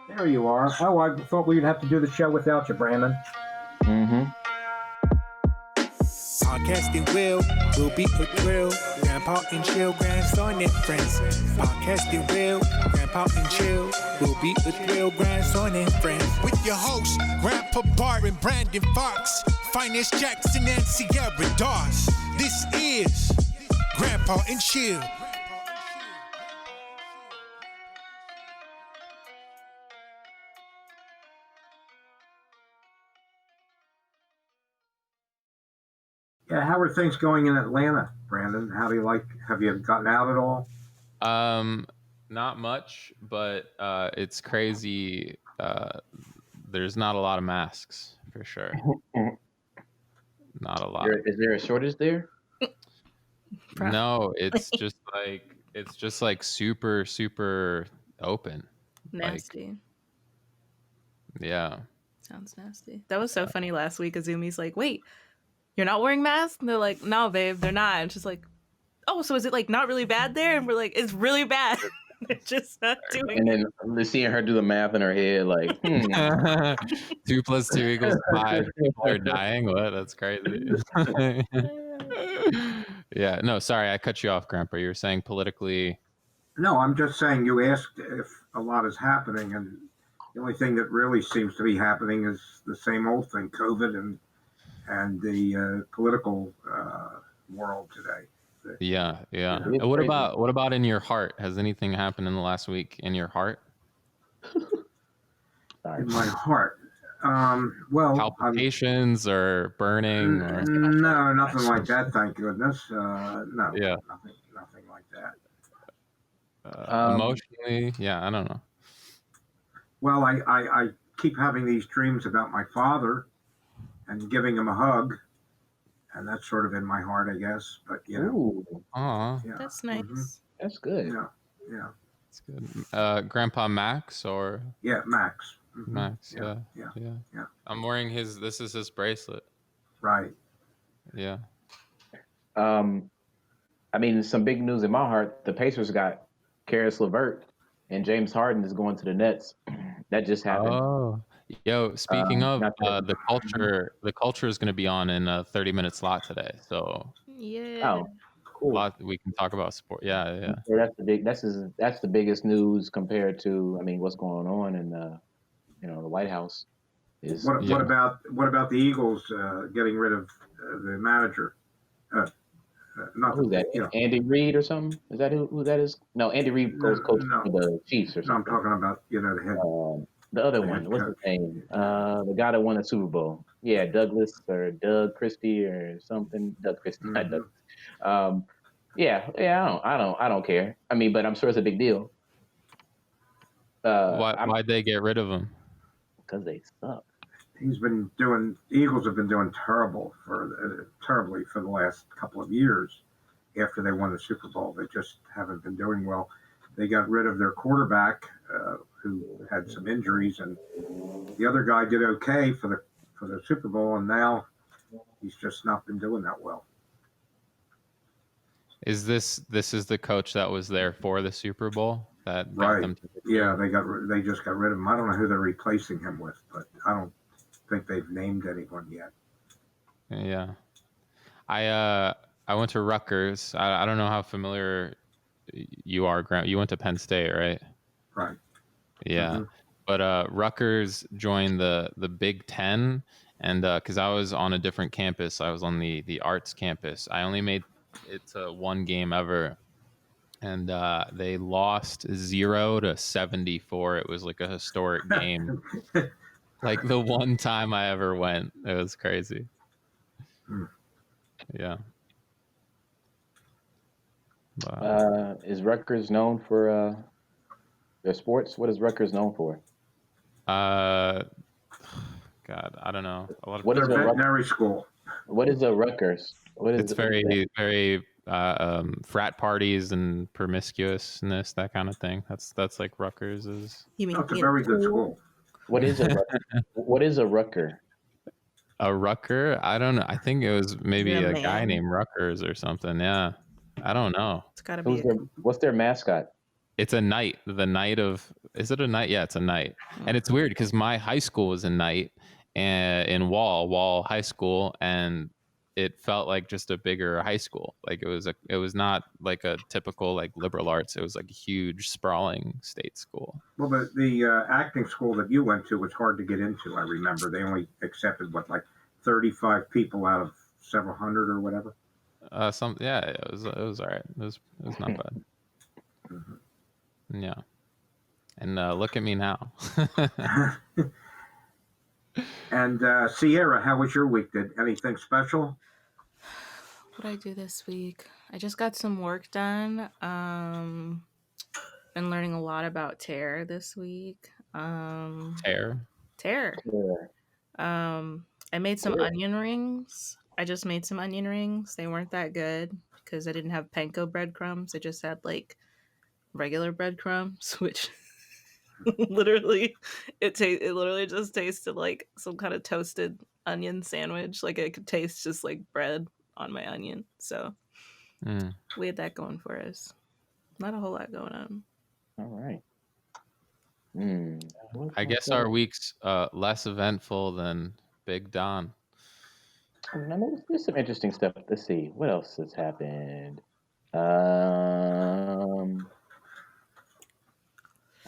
There you are. Oh, I thought we'd have to do the show without you, Brandon. Mm-hmm. Podcasting will be a thrill. Grandpa and chill, grandson and friends. Podcasting Grandpa and chill will be a thrill, grandson and friends. With your hosts, Grandpa Barton, Brandon Fox, Phines Jackson, and Sierra Dawes. This is Grandpa and Chill. Yeah, how are things going in Atlanta, Brandon? How do you like? Have you gotten out at all? Not much, but it's crazy. There's not a lot of masks for sure. Not a lot. Is there a shortage there? No, it's just like super open. Nasty. Like, yeah. Sounds nasty. That was so funny last week. Azumi's like, wait, you're not wearing masks? And they're like, no, babe, they're not. And she's like, oh, so is it like not really bad there? And we're like, it's really bad. They're just not doing it. And then seeing her do the math in her head, like, 2 + 2 = 5. People are dying. What? That's crazy. Yeah. No, sorry, I cut you off, Grandpa. You were saying politically. No, I'm just saying you asked if a lot is happening, and the only thing that really seems to be happening is the same old thing, COVID and the political world today. Yeah. What about in your heart? Has anything happened in the last week in your heart? In my heart, well, palpitations or burning? Or... No, nothing like that. Thank goodness. No, yeah, nothing like that. Emotionally, yeah, I don't know. Well, I keep having these dreams about my father and giving him a hug. And that's sort of in my heart, I guess. But Ooh. Yeah. That's nice. Mm-hmm. That's good. Yeah. That's good. Grandpa Max or? Yeah, Max. Mm-hmm. Max. Yeah. I'm wearing his. This is his bracelet. Right. Yeah. I mean, some big news in my heart. The Pacers got Karis LeVert, and James Harden is going to the Nets. That just happened. Oh. Yo, speaking of the culture is going to be on in a 30-minute slot today. So yeah, oh, cool. We can talk about sport. Yeah. So that's the biggest news compared to what's going on in the White House. What about the Eagles getting rid of the manager? Who's that? Andy Reid or something? Is that who that is? No, Andy Reid goes coach for the Chiefs or something. No, I'm talking about the head. The other one, what's his name? The guy that won the Super Bowl. Yeah, Douglas or Doug Christie or something. Doug Christie, not Doug. I don't care. I mean, but I'm sure it's a big deal. Why'd they get rid of him? Because they suck. The Eagles have been doing terribly for the last couple of years. After they won the Super Bowl, they just haven't been doing well. They got rid of their quarterback, who had some injuries, and the other guy did okay for the Super Bowl, and now he's just not been doing that well. Is this is the coach that was there for the Super Bowl that got them to they just got rid of him. I don't know who they're replacing him with, but I don't think they've named anyone yet. Yeah, I went to Rutgers. I don't know how familiar you are, Grant. You went to Penn State, right? Right. Yeah. Mm-hmm. But Rutgers joined the Big Ten, and because I was on a different campus, I was on the arts campus. I only made it to one game ever, and they lost 0-74. It was like a historic game. Like the one time I ever went. It was crazy. Yeah. Wow. Is Rutgers known for their sports? What is Rutgers known for? God, I don't know. What is a veterinary school? What is a Rutgers? It's very frat parties and promiscuousness, that kind of thing. That's like Rutgers is. You mean it's a very good school. What is a what is a Rucker? A Rucker? I don't know. I think it was maybe a guy named Rutgers or something. Yeah. I don't know. It's gotta be. What's their mascot? It's a knight. The knight of Is it a night? Yeah, it's a night. And it's weird because my high school was a night, and in Wall High School, and it felt like just a bigger high school. Like it was not like a typical like liberal arts. It was like a huge sprawling state school. Well, the acting school that you went to was hard to get into. I remember they only accepted what, like 35 people out of several hundred or whatever. Yeah, it was all right. It was not bad. Yeah. And look at me now. And Sierra, how was your week? Did anything special? What did I do this week? I just got some work done. Been learning a lot about Terre this week. Tear. Terre. I made some onion rings. I just made some onion rings. They weren't that good because I didn't have panko breadcrumbs. I just had like regular breadcrumbs, which literally it literally just tasted like some kind of toasted onion sandwich. Like it could taste just like bread on my onion. So we had that going for us. Not a whole lot going on. All right. I guess our week's less eventful than Big Don. There's some interesting stuff. Let's see. What else has happened? I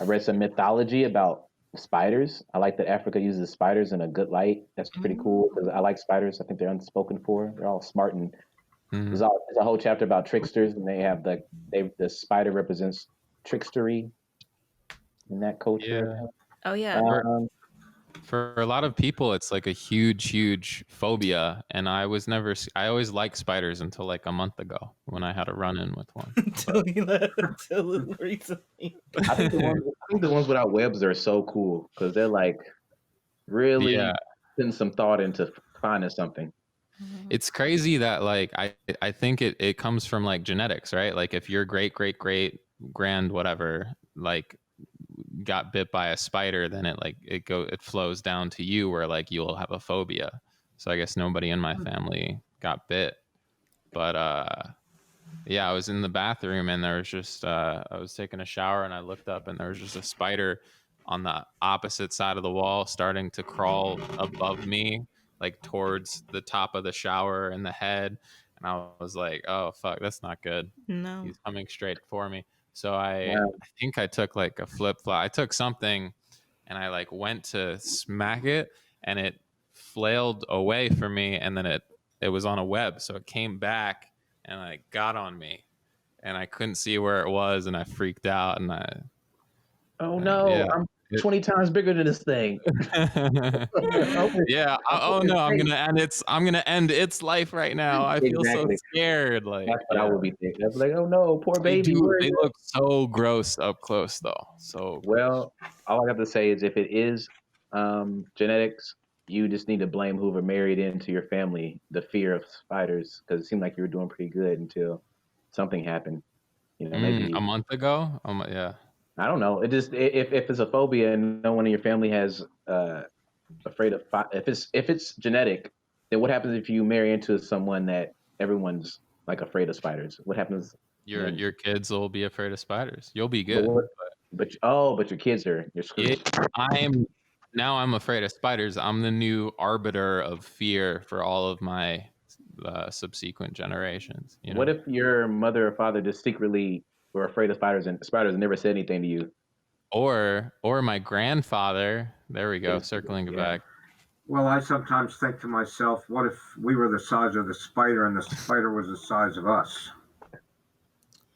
read some mythology about spiders. I like that Africa uses spiders in a good light. That's pretty cool because I like spiders. I think they're unspoken for. They're all smart, and there's a whole chapter about tricksters, and they have the spider represents trickstery in that culture. Yeah. Oh yeah. For a lot of people, it's like a huge phobia, and I always liked spiders until like a month ago when I had a run-in with one. Until recently. I think the ones without webs are so cool because they're like really putting some thought into finding something. It's crazy that like I think it comes from like genetics, right? Like if your great grand whatever like got bit by a spider, then it flows down to you where like you'll have a phobia. So I guess nobody in my family got bit, but yeah, I was in the bathroom and there was just I was taking a shower and I looked up and there was just a spider on the opposite side of the wall starting to crawl above me, like towards the top of the shower and the head. And I was like, oh fuck, that's not good. No. He's coming straight for me. So I think I took like a flip flop. I took something and I like went to smack it and it flailed away from me, and then it was on a web, so it came back and like got on me and I couldn't see where it was and I freaked out and I'm 20 times bigger than this thing. Yeah. Oh no, I'm gonna end its life right now. I feel so scared. Like that's what I would be thinking. I'd be like, oh no, poor baby. They look so gross up close though. So well, all I have to say is if it is genetics, you just need to blame whoever married into your family the fear of spiders, because it seemed like you were doing pretty good until something happened. Maybe a month ago. Yeah. I don't know. It just if it's a phobia and no one in your family has afraid of if it's genetic, then what happens if you marry into someone that everyone's like afraid of spiders? What happens? Your kids will be afraid of spiders. You'll be good. But your kids are you're screwed. I'm afraid of spiders. I'm the new arbiter of fear for all of my subsequent generations. What if your mother or father just secretly were afraid of spiders and never said anything to you? Or my grandfather. There we go. Circling it back. Well, I sometimes think to myself, what if we were the size of the spider and the spider was the size of us?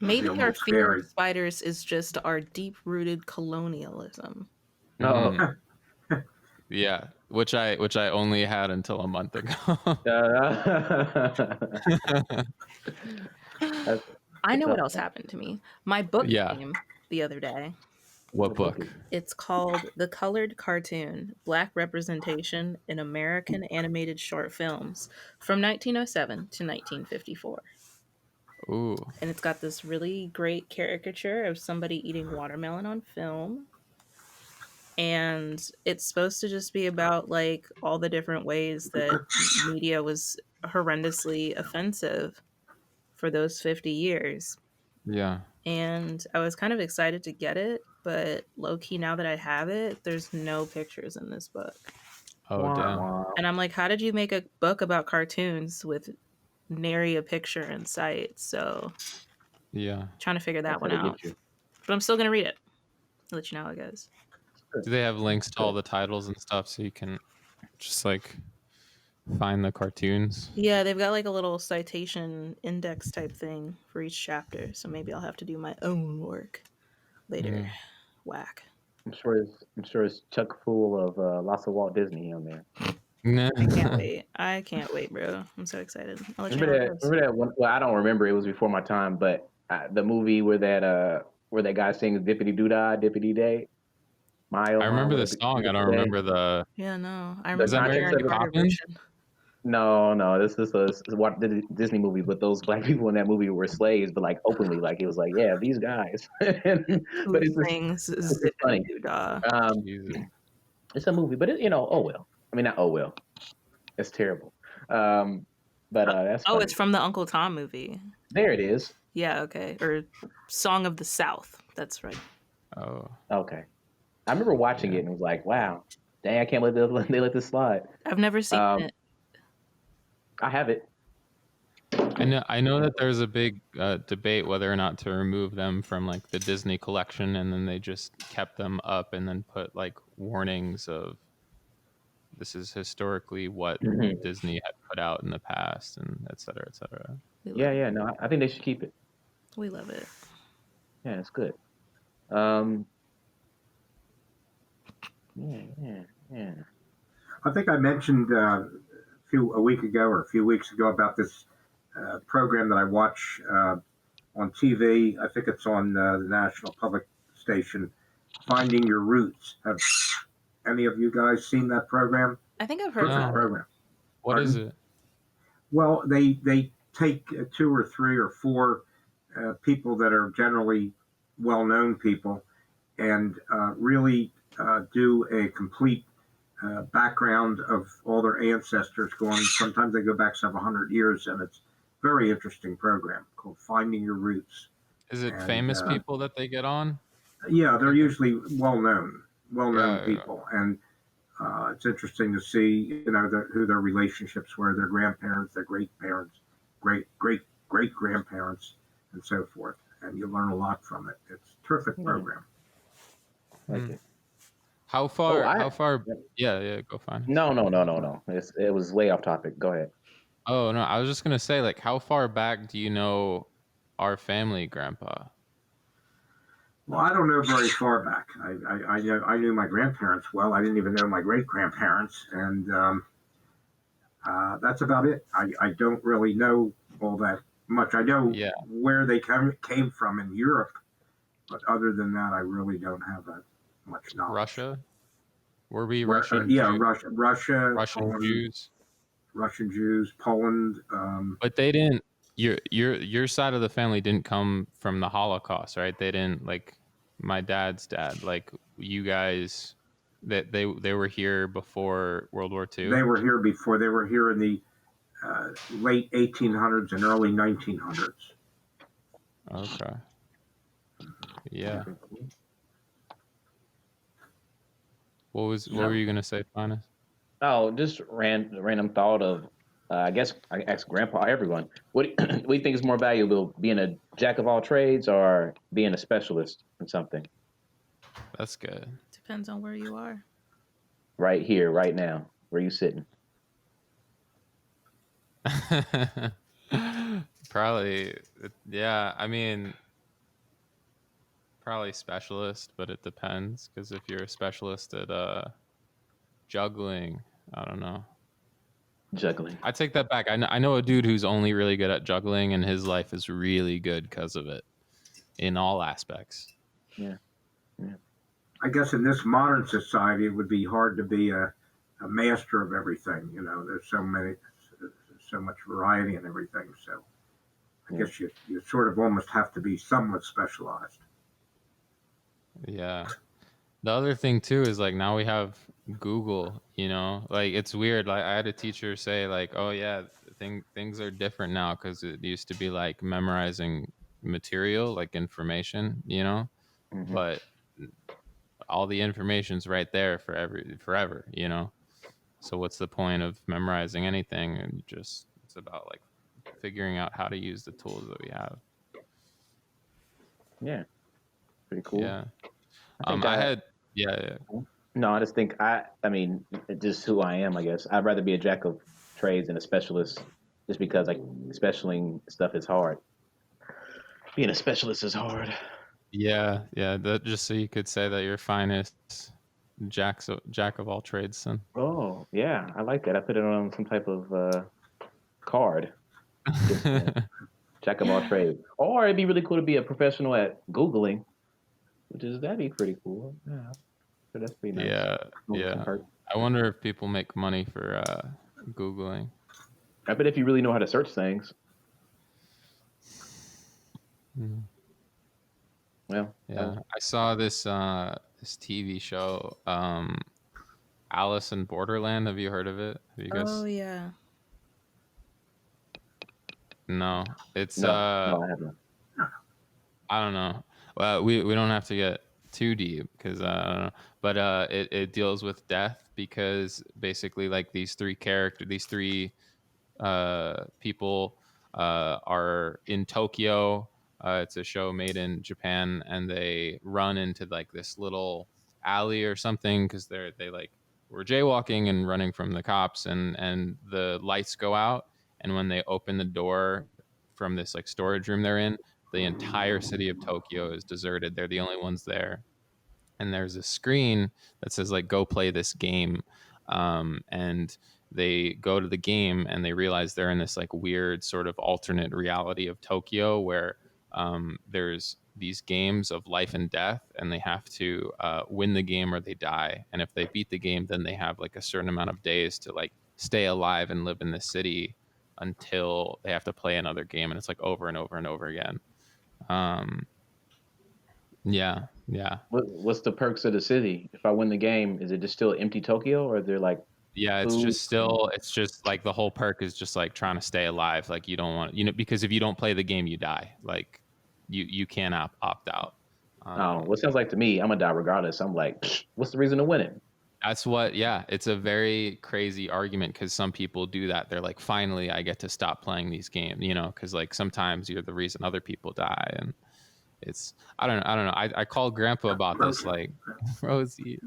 Maybe our fear of spiders is just our deep-rooted colonialism. No. Yeah, which I only had until a month ago. I know what else happened to me. My book came the other day. What book? It's called The Colored Cartoon: Black Representation in American Animated Short Films from 1907 to 1954. Ooh. And it's got this really great caricature of somebody eating watermelon on film. And it's supposed to just be about like all the different ways that media was horrendously offensive for those 50 years. Yeah. And I was kind of excited to get it. but low key, now that I have it, there's no pictures in this book. Oh damn. And I'm like, how did you make a book about cartoons with nary a picture in sight? So Yeah. trying to figure that That's one how they out. get you. But I'm still gonna read it. I'll let you know how it goes. Do they have links to all the titles and stuff so you can just like find the cartoons? Yeah, they've got like a little citation index type thing for each chapter. So maybe I'll have to do my own work later. Mm. Whack. I'm sure it's chock full of lots of Walt Disney on there. I can't wait. I can't wait, bro. I'm so excited. I'll let you know how it goes. Remember that one? Well, I don't remember. It was before my time, but the movie where that guy sings "Dippity Doo Dah, Dippity Day." I remember the song. I don't remember the. Yeah, no. I Is remember that the Mary Aaron Poppins? Carter version. No, this is a Disney movie, but those black people in that movie were slaves, but like openly, like it was like, yeah, these guys. But Who it's sings just funny. Zippity-doo-dah. Jesus. It's a movie, but oh well. I mean, not oh well. It's terrible. But that's Oh, funny. it's from the Uncle Tom movie. There it is. Yeah, okay. Or Song of the South. That's right. Oh. Okay. I remember watching it and was like, wow, dang, I can't believe they let this slide. I've never seen it. I have it. I know that there's a big debate whether or not to remove them from like the Disney collection, and then they just kept them up and then put like warnings of this is historically what Disney had put out in the past, and et cetera, et cetera. Yeah. No, I think they should keep it. We love it. Yeah, it's good. Yeah. I think I mentioned a few weeks ago about this program that I watch on TV. I think it's on the National Public Station, Finding Your Roots. Have any of you guys seen that program? I think I've heard Perfect about it. program. What is it? Well, they take two or three or four people that are generally well-known people and really do a complete background of all their ancestors going. Sometimes they go back several hundred years, and it's a very interesting program called Finding Your Roots. Is it And, famous people that they get on? Yeah, they're usually well-known Yeah. people, and it's interesting to see, who their relationships were, their grandparents, their great-parents, great-great-great-grandparents, and so forth. And you learn a lot from it. It's a terrific program. Like it. How far? Oh, how far? Yeah. Go fine. No. It was way off topic. Go ahead. Oh no, I was just gonna say, like, how far back do you know our family, Grandpa? Well, I don't know very far back. I knew my grandparents well. I didn't even know my great grandparents, and that's about it. I don't really know all that much. I know where they came from in Europe, but other than that, I really don't have that much knowledge. Russia? Were we Russia? Russian? Yeah, Jews? Russia. Russian Poland, Jews. Russian Jews, Poland. But they didn't. Your side of the family didn't come from the Holocaust, right? They didn't, like my dad's dad. Like you guys, that they were here before World War II. They were here before. They were here in the late 1800s and early 1900s. Okay. Yeah. What were you gonna say, Phines? Oh, just random thought of. I guess I ask Grandpa, everyone, what do you think is more valuable, being a jack of all trades or being a specialist in something? That's good. Depends on where you are. Right here, right now, where you sitting? Probably, yeah. I mean, probably specialist, but it depends. Because if you're a specialist at juggling, I don't know. Juggling. I take that back. I know a dude who's only really good at juggling, and his life is really good because of it, in all aspects. Yeah. I guess in this modern society, it would be hard to be a master of everything. There's so much variety in everything. So I guess you sort of almost have to be somewhat specialized. Yeah. The other thing too is like now we have Google, like it's weird. Like I had a teacher say like, oh yeah, things are different now because it used to be like memorizing material, like information, Mm-hmm. but all the information's right there for forever, you know. So what's the point of memorizing anything? And just it's about like figuring out how to use the tools that we have. Yeah, pretty cool. Yeah. I think I had yeah. No, I just think I mean, just who I am, I guess. I'd rather be a jack of trades than a specialist, just because like specialing stuff is hard. Being a specialist is hard. Yeah, that just so you could say that you're finest jack of all trades, son. Oh, yeah, I like that. I put it on some type of card. Jack of all trades. Or it'd be really cool to be a professional at Googling, that'd be pretty cool. Yeah, so that's pretty nice. Yeah. I wonder if people make money for Googling. I bet if you really know how to search things. Mm. Well, yeah, I saw this this TV show, Alice in Borderland. Have you heard of it? Have you guys? Oh yeah. No, it's no, I haven't. I don't know. Well, we don't have to get too deep because I don't know. But it deals with death because basically like these three people are in Tokyo. It's a show made in Japan, and they run into like this little alley or something because they like were jaywalking and running from the cops, and the lights go out, and when they open the door from this like storage room they're in, the entire city of Tokyo is deserted. They're the only ones there, and there's a screen that says like go play this game, and they go to the game and they realize they're in this like weird sort of alternate reality of Tokyo where there's these games of life and death, and they have to win the game or they die. And if they beat the game, then they have like a certain amount of days to like stay alive and live in the city until they have to play another game, and it's like over and over and over again. Yeah. What's the perks of the city? If I win the game, is it just still empty Tokyo, or they're like? Yeah, it's just like the whole perk is just like trying to stay alive. Like you don't want, because if you don't play the game, you die. Like you can't opt out. What sounds like to me, I'm gonna die regardless. I'm like, what's the reason to win it? That's what, yeah, it's a very crazy argument because some people do that. They're like, finally, I get to stop playing these games, because like sometimes you're the reason other people die. And it's, I don't know. I called Grandpa about this, like, Rosie.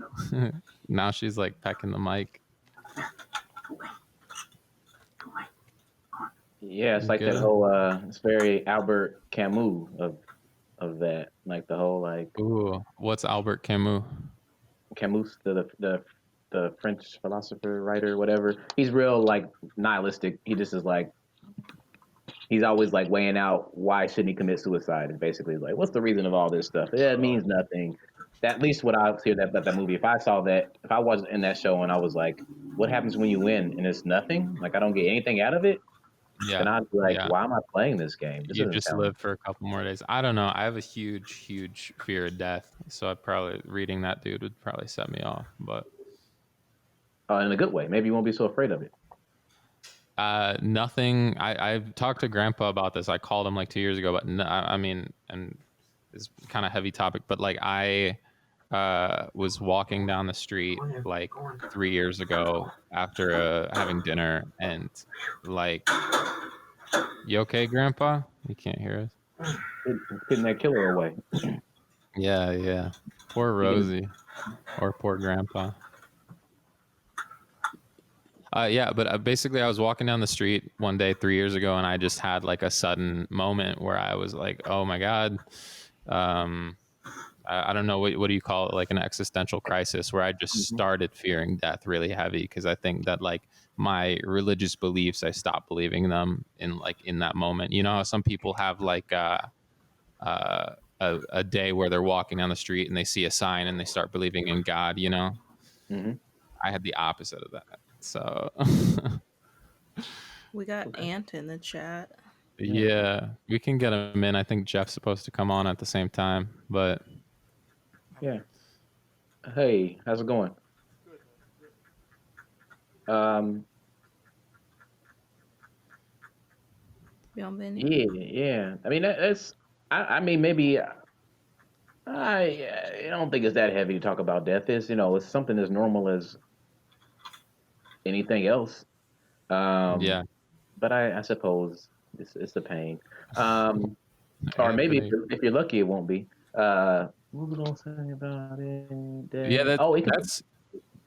Now she's like pecking the mic. Yeah, it's like that whole, it's very Albert Camus of that, like the whole like. Ooh, what's Albert Camus? Camus, the French philosopher, writer, whatever. He's real like nihilistic. He just is like, he's always like weighing out why shouldn't he commit suicide, and basically like, what's the reason of all this stuff? Yeah, it means nothing. At least what I hear that movie. If I was in that show and I was like, what happens when you win and it's nothing? Like I don't get anything out of it. Yeah. And I'd be like, why am I playing this game? You just live for a couple more days. I don't know. I have a huge fear of death. So reading that dude would probably set me off. But in a good way. Maybe you won't be so afraid of it. Nothing. I've talked to Grandpa about this. I called him like 2 years ago, but no, I mean, and it's kind of heavy topic, but like I was walking down the street like 3 years ago after having dinner, and like, you okay, Grandpa? You can't hear us. Putting that killer away. Yeah. Poor Rosie, or poor Grandpa. But basically I was walking down the street one day 3 years ago, and I just had like a sudden moment where I was like, oh my God. I don't know, what do you call it? Like an existential crisis, where I just started fearing death really heavy. Cause I think that like my religious beliefs, I stopped believing them in that moment. You know how some people have like a day where they're walking down the street and they see a sign and they start believing in God, Mm-hmm. I had the opposite of that. So we got Ant in the chat. Yeah, we can get him in. I think Jeff's supposed to come on at the same time, but yeah. Hey, how's it going? Yeah. I mean, that's. I mean, maybe I don't think it's that heavy to talk about death. It's something as normal as anything else. Yeah. But I suppose it's a pain. Or maybe Anthony. if you're lucky, it won't be. What was I saying about it? Yeah, Death? Oh, it could.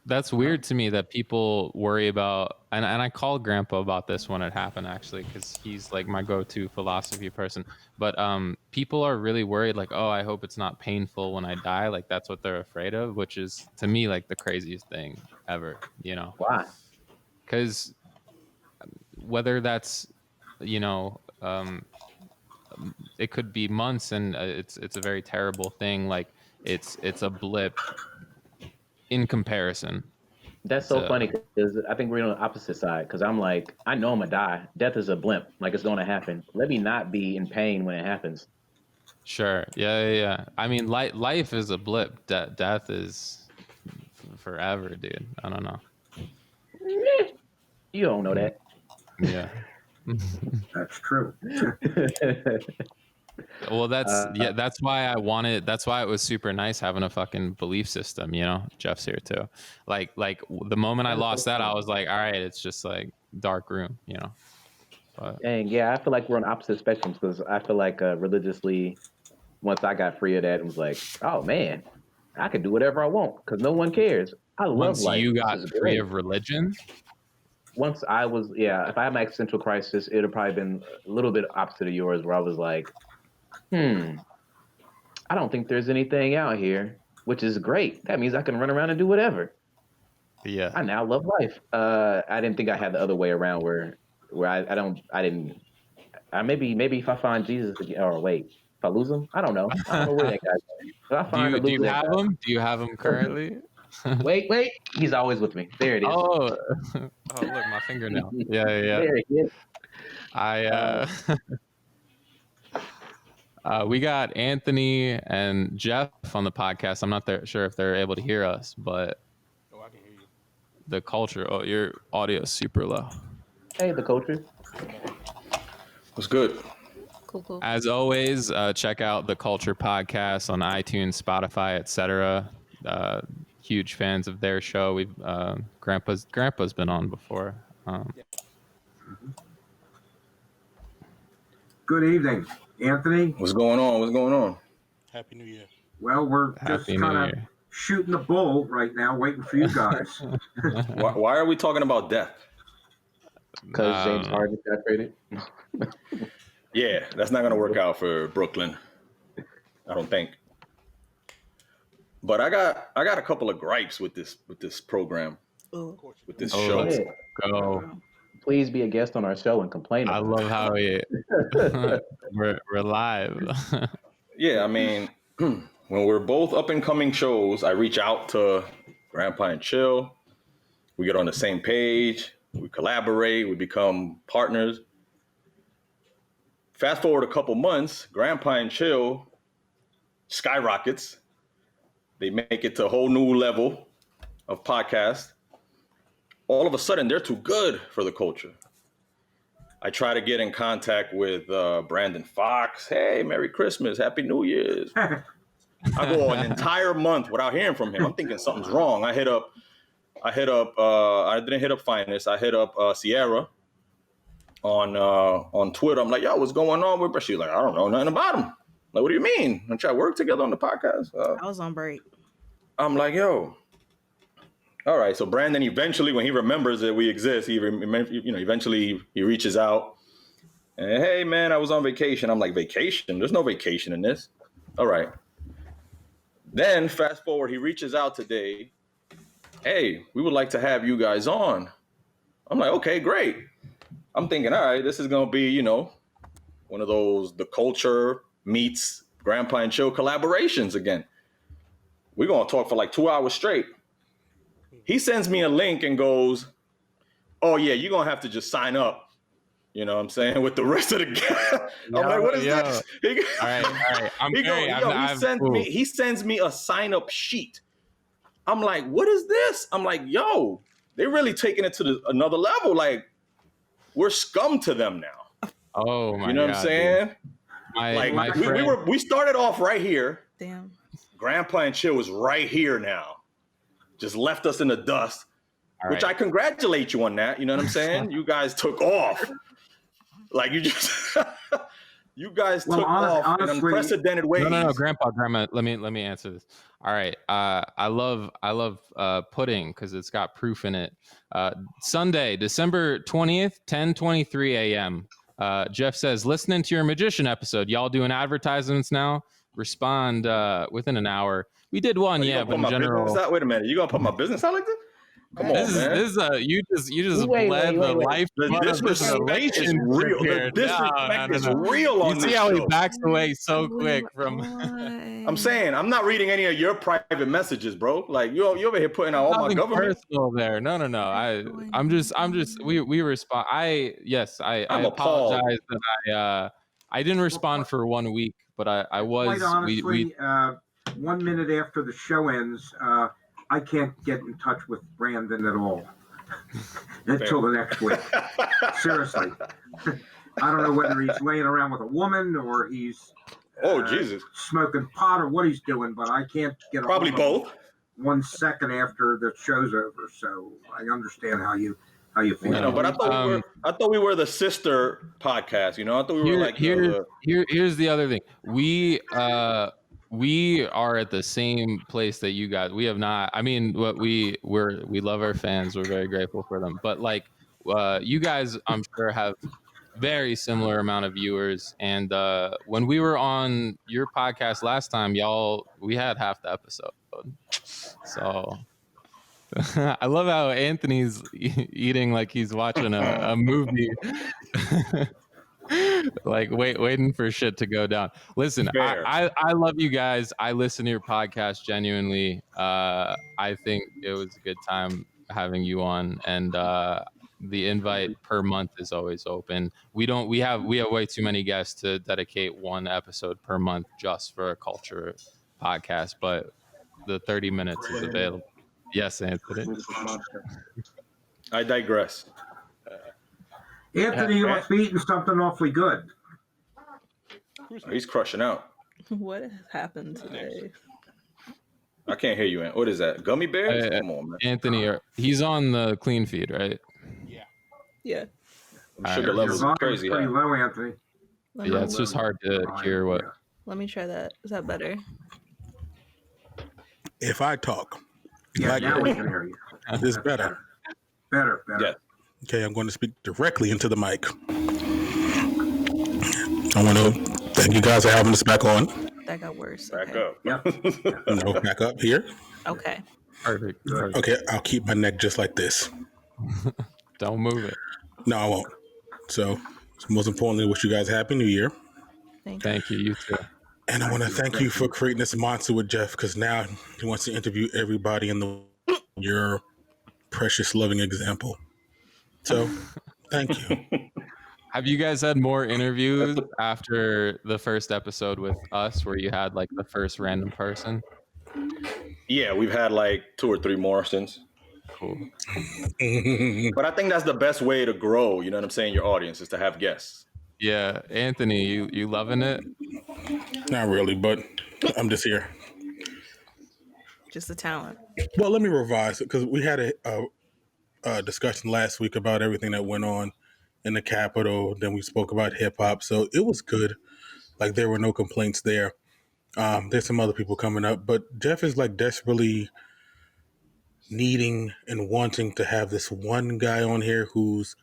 that's weird to me that people worry about, and I called Grandpa about this when it happened, actually, because he's like my go-to philosophy person. But people are really worried, like, oh, I hope it's not painful when I die. Like that's what they're afraid of, which is to me like the craziest thing ever. Why? Because whether that's, you know, it could be months, and it's a very terrible thing. Like it's a blip in comparison. That's so So funny because I think we're on the opposite side. Because I'm like, I know I'm gonna die. Death is a blimp. Like it's gonna happen. Let me not be in pain when it happens. sure, yeah. I mean, life is a blip. Death is forever, dude. I don't know. You don't know that. Yeah. That's true. Well, that's why I wanted. That's why it was super nice having a fucking belief system. Jeff's here too. Like the moment I lost that, I was like, all right, it's just like dark room. But Dang, yeah, I feel like we're on opposite spectrums because I feel like religiously, once I got free of that, it was like, oh man, I can do whatever I want because no one cares. I love once life. you This got is free great. of religion, Once I was, if I had my existential crisis, it would have probably been a little bit opposite of yours, where I was like, I don't think there's anything out here, which is great. That means I can run around and do whatever. yeah. I now love life. I didn't think I had the other way around where maybe if I find Jesus again, or wait, if I lose him, I don't know where that guy's going. If I find Do you that have guy, him? Do you have him currently? wait, he's always with me. There it is. Oh, look, my fingernail. Yeah. There it is. We got Anthony and Jeff on the podcast. I'm not sure if they're able to hear us, but I can hear you. the culture. Oh, your audio is super low. Hey, the culture. What's good? Cool. As always, check out the Culture Podcast on iTunes, Spotify, etc. Huge fans of their show. We've Grandpa's been on before. Good evening, Anthony. What's going on? Happy New Year. Well, we're just Happy New kind of Year. shooting the bull right now, waiting for you guys. Why are we talking about death? Because James Harden got traded. Yeah, that's not gonna work out for Brooklyn. I don't think. But I got a couple of gripes with this program, with this show. Yeah. Go. Please be a guest on our show and complain. I love how we're live. Yeah, I mean, when we're both up and coming shows, I reach out to Grandpa and Chill. We get on the same page. We collaborate. We become partners. Fast forward a couple months, Grandpa and Chill skyrockets. They make it to a whole new level of podcast. All of a sudden, they're too good for the culture. I try to get in contact with Brandon Fox. Hey, Merry Christmas, Happy New Year's. I go an entire month without hearing from him. I'm thinking something's wrong. I didn't hit up Phines. I hit up Sierra on Twitter. I'm like, yo, what's going on with her? She's like, I don't know nothing about him. Like, what do you mean? Don't y'all work together on the podcast? I was on break. I'm like, yo. All right. So Brandon eventually, when he remembers that we exist, eventually he reaches out. And hey, man, I was on vacation. I'm like, vacation? There's no vacation in this. All right. Then fast forward, he reaches out today. Hey, we would like to have you guys on. I'm like, okay, great. I'm thinking, all right, this is going to be, one of those, the culture meets Grandpa and Chill collaborations again. We're going to talk for like 2 hours straight. He sends me a link and goes, oh, yeah, you're going to have to just sign up. You know what I'm saying? With the rest of the guys. I'm like, what is this? All right. He sends me a sign up sheet. I'm like, what is this? I'm like, yo, they're really taking it to another level. Like, we're scum to them now. Oh my God. You know what I'm saying? We started off right here. Damn. Grandpa and Chill was right here now. Just left us in the dust, All which right. I congratulate you on that. You know what I'm saying? You guys took off. Like you just, you guys took off in honestly, unprecedented ways. No, Grandpa. Let me answer this. All right. I love pudding because it's got proof in it. Sunday, December 20th, 10:23 a.m. Jeff says, listening to your magician episode. Y'all doing advertisements now? Respond within an hour. We did one, You yeah, gonna but put in my general, business out? Wait a minute. You gonna put my business out like this? Come on, man. this is you just bled the life The of this disrespect is relationship real. here. The disrespect is No. real on You this see how he show. backs away so quick from. I'm saying I'm not reading any of your private messages, bro. Like you over here putting out all my Nothing government. personal there. No. I'm just. We respond. I I'm appalled. apologize that I didn't respond for 1 week, but I was. Quite honestly, 1 minute after the show ends, I can't get in touch with Brandon at all until the next week. Seriously. I don't know whether he's laying around with a woman or he's Jesus, smoking pot or what he's doing, but I can't get probably both. 1 second after the show's over. So I understand how you feel. You know, but I thought we were the sister podcast. You know, I thought we were like here's the other thing. We are at the same place that you guys. We have not. I mean, we love our fans. We're very grateful for them. But like, you guys, I'm sure have very similar amount of viewers. And when we were on your podcast last time, we had half the episode. So I love how Anthony's eating like he's watching a movie. Like waiting for shit to go down. Listen, I love you guys. I listen to your podcast genuinely. I think it was a good time having you on, and the invite per month is always open. We have way too many guests to dedicate one episode per month just for a culture podcast, but the 30 minutes is available. Yes, Anthony. I digress. Anthony, you must be eating something awfully good. He's crushing out. What has happened today? I can't hear you, Ant. What is that? Gummy bears? Come on, man. Anthony, he's on the clean feed, right? Yeah. Sugar levels are crazy. Pretty low, Anthony. Yeah, it's just hard to hear what. Let me try that. Is that better? If I talk, Yeah, now we can hear you. it's better. Better. Yeah. Okay, I'm going to speak directly into the mic. I want to thank you guys for having us back on. That got worse. Back Okay. up. Yep. No, back up here. Okay. Perfect. Okay, I'll keep my neck just like this. Don't move it. No, I won't. So, most importantly, wish you guys a happy new year. Thank you. You too. And I want to thank you for creating this monster with Jeff, because now he wants to interview everybody in your precious, loving example. So, thank you. Have you guys had more interviews after the first episode with us where you had like the first random person? Yeah, we've had like 2 or 3 more since. Cool. But I think that's the best way to grow, you know what I'm saying, your audience is to have guests. Yeah. Anthony, you loving it? Not really, but I'm just here. Just the talent. Well, let me revise it, because we had a discussion last week about everything that went on in the Capitol. Then we spoke about hip hop, so it was good. Like, there were no complaints there. There's some other people coming up, but Jeff is like desperately needing and wanting to have this one guy on here who's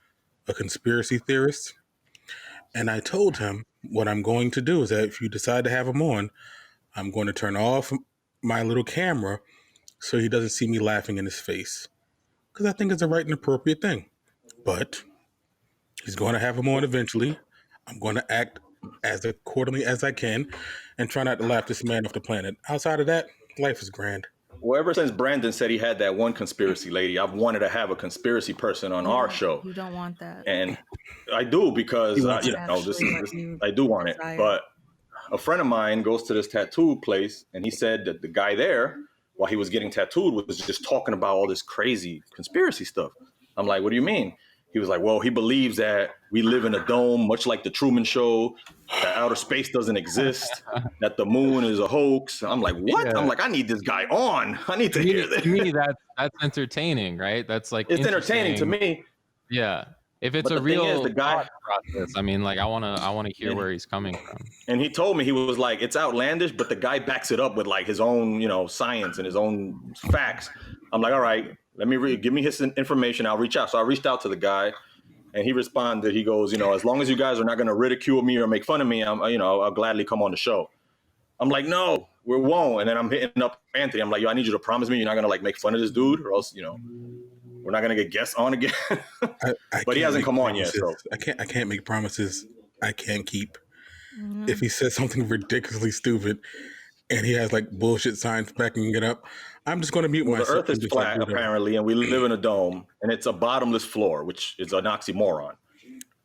a conspiracy theorist. And I told him what I'm going to do is that if you decide to have him on, I'm going to turn off my little camera so he doesn't see me laughing in his face, because I think it's a right and appropriate thing. But he's going to have him on eventually. I'm going to act as accordingly as I can and try not to laugh this man off the planet. Outside of that, life is grand. Well, ever since Brandon said he had that one conspiracy lady, I've wanted to have a conspiracy person on our show. You don't want that. And I do, because I do want it. But a friend of mine goes to this tattoo place, and he said that the guy there, while he was getting tattooed, was just talking about all this crazy conspiracy stuff. I'm like, what do you mean? he was like, well, he believes that we live in a dome, much like the Truman Show, that outer space doesn't exist, that the moon is a hoax. I'm like, what? Yeah. I'm like, I need this guy on. I need to hear this. To me, that's entertaining, right? That's like It's entertaining to me. Yeah. If it's But a the thing real is, the guy- thought process, I mean, like I wanna hear where he's coming from. And he told me, he was like, it's outlandish, but the guy backs it up with like his own, science and his own facts. I'm like, all right, let me give me his information. I'll reach out. So I reached out to the guy, and he responded. He goes, as long as you guys are not going to ridicule me or make fun of me, I'll gladly come on the show. I'm like, no, we won't. And then I'm hitting up Anthony. I'm like, yo, I need you to promise me you're not going to like make fun of this dude, or else, we're not going to get guests on again. But he hasn't come on yet. So I can't make promises I can't keep. If he says something ridiculously stupid and he has like bullshit science backing it up, I'm just going to mute myself. The Earth is flat, apparently, and we live in a dome, and it's a bottomless floor, which is an oxymoron.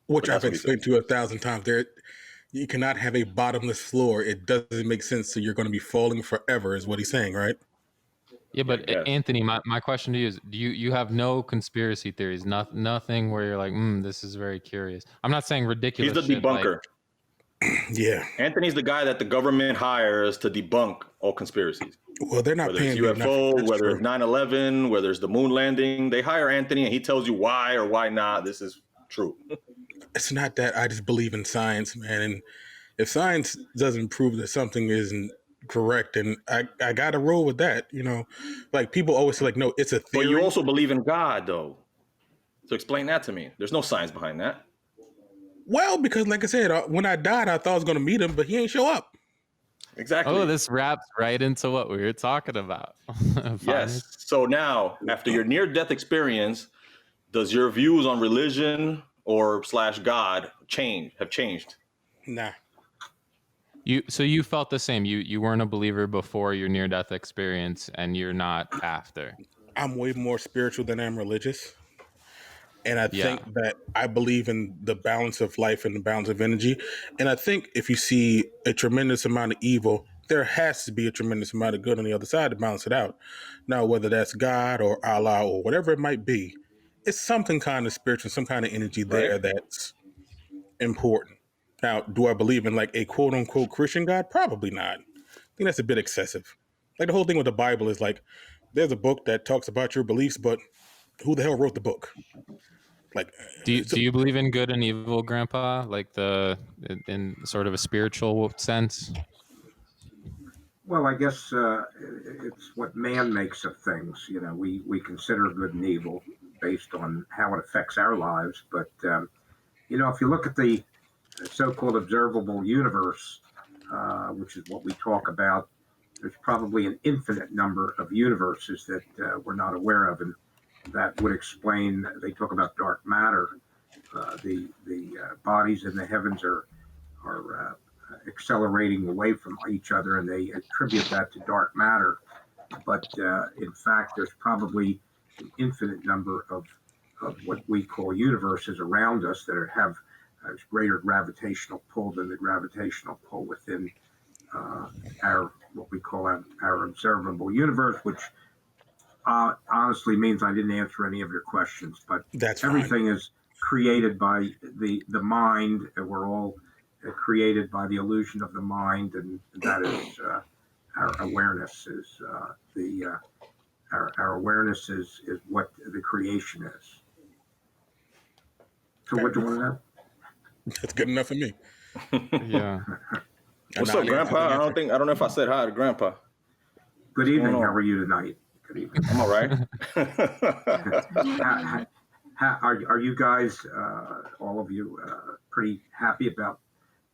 Which I've explained to you 1,000 times. You cannot have a bottomless floor. It doesn't make sense. So you're going to be falling forever, is what he's saying, right? Yeah, but Anthony, my question to you is: do you have no conspiracy theories? Nothing where you're like, this is very curious. I'm not saying ridiculous. He's the debunker. Yeah, Anthony's the guy that the government hires to debunk all conspiracies. Well, they're not whether paying it's UFO, whether it's 9/11, whether it's the moon landing. They hire Anthony, and he tells you why or why not this is true. It's not that. I just believe in science, man. And if science doesn't prove that something isn't correct, and I got to roll with that. Like people always say, like, no, it's a theory. But you also believe in God, though. So explain that to me. There's no science behind that. Well, because like I said, when I died, I thought I was going to meet him, but he ain't show up. Exactly. Oh, this wraps right into what we were talking about. Yes. So now, after your near-death experience, does your views on religion or /God have changed? Nah. So you felt the same. You weren't a believer before your near-death experience, and you're not after. I'm way more spiritual than I'm religious. And I think that I believe in the balance of life and the balance of energy. And I think if you see a tremendous amount of evil, there has to be a tremendous amount of good on the other side to balance it out. Now, whether that's God or Allah or whatever it might be, it's something kind of spiritual, some kind of energy there that's important. Now, do I believe in like a quote unquote Christian God? Probably not. I think that's a bit excessive. Like the whole thing with the Bible is like, there's a book that talks about your beliefs, but who the hell wrote the book? Like, do you believe in good and evil, Grandpa? Like in sort of a spiritual sense? Well, I guess it's what man makes of things. We consider good and evil based on how it affects our lives. But if you look at the so-called observable universe, which is what we talk about, there's probably an infinite number of universes that we're not aware of, and that would explain. They talk about dark matter. The bodies in the heavens are accelerating away from each other, and they attribute that to dark matter. But in fact, there's probably an infinite number of what we call universes around us that have a greater gravitational pull than the gravitational pull within our what we call our observable universe, which honestly means I didn't answer any of your questions, but that's everything is created by the mind, and we're all created by the illusion of the mind, and that is our awareness is our awareness is what the creation is. So what do you want to know? That's good enough for me. Yeah. What's up, Grandpa? I don't know if I said hi to Grandpa. Good evening. How are you tonight? Good evening. I'm all right. Are you guys, all of you, pretty happy about?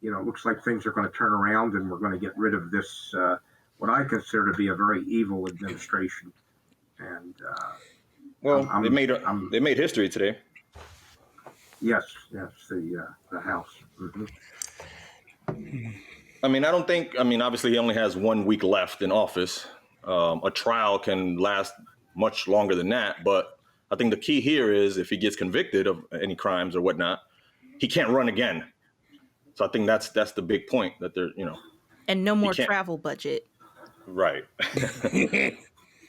It looks like things are going to turn around, and we're going to get rid of this what I consider to be a very evil administration. And they made history today. Yes, the House. Mm-hmm. Obviously he only has 1 week left in office. A trial can last much longer than that, but I think the key here is if he gets convicted of any crimes or whatnot, he can't run again. So I think that's the big point that they're, And no more travel budget. Right.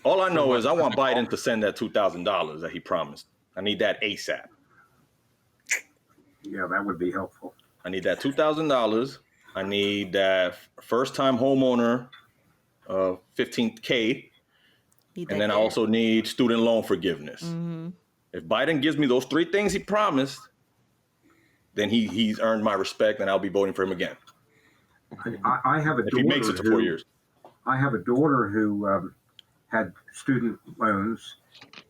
All I know is I want Biden to send that $2,000 that he promised. I need that ASAP. Yeah, that would be helpful. I need that $2,000. I need that first-time homeowner 15K, and then I also need student loan forgiveness. Mm-hmm. If Biden gives me those 3 things he promised, then he's earned my respect, and I'll be voting for him again. I have a if daughter he makes it to 4 years. I have a daughter who had student loans,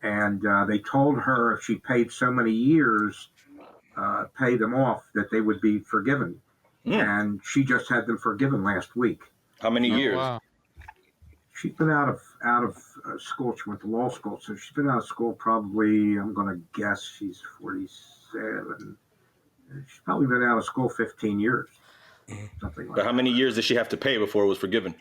and they told her if she paid so many years, pay them off, that they would be forgiven. And she just had them forgiven last week. How many years? Wow. She's been out of school. She went to law school, so she's been out of school probably. I'm going to guess she's 47. She's probably been out of school 15 years, something like But how many years did she have to pay before it was forgiven?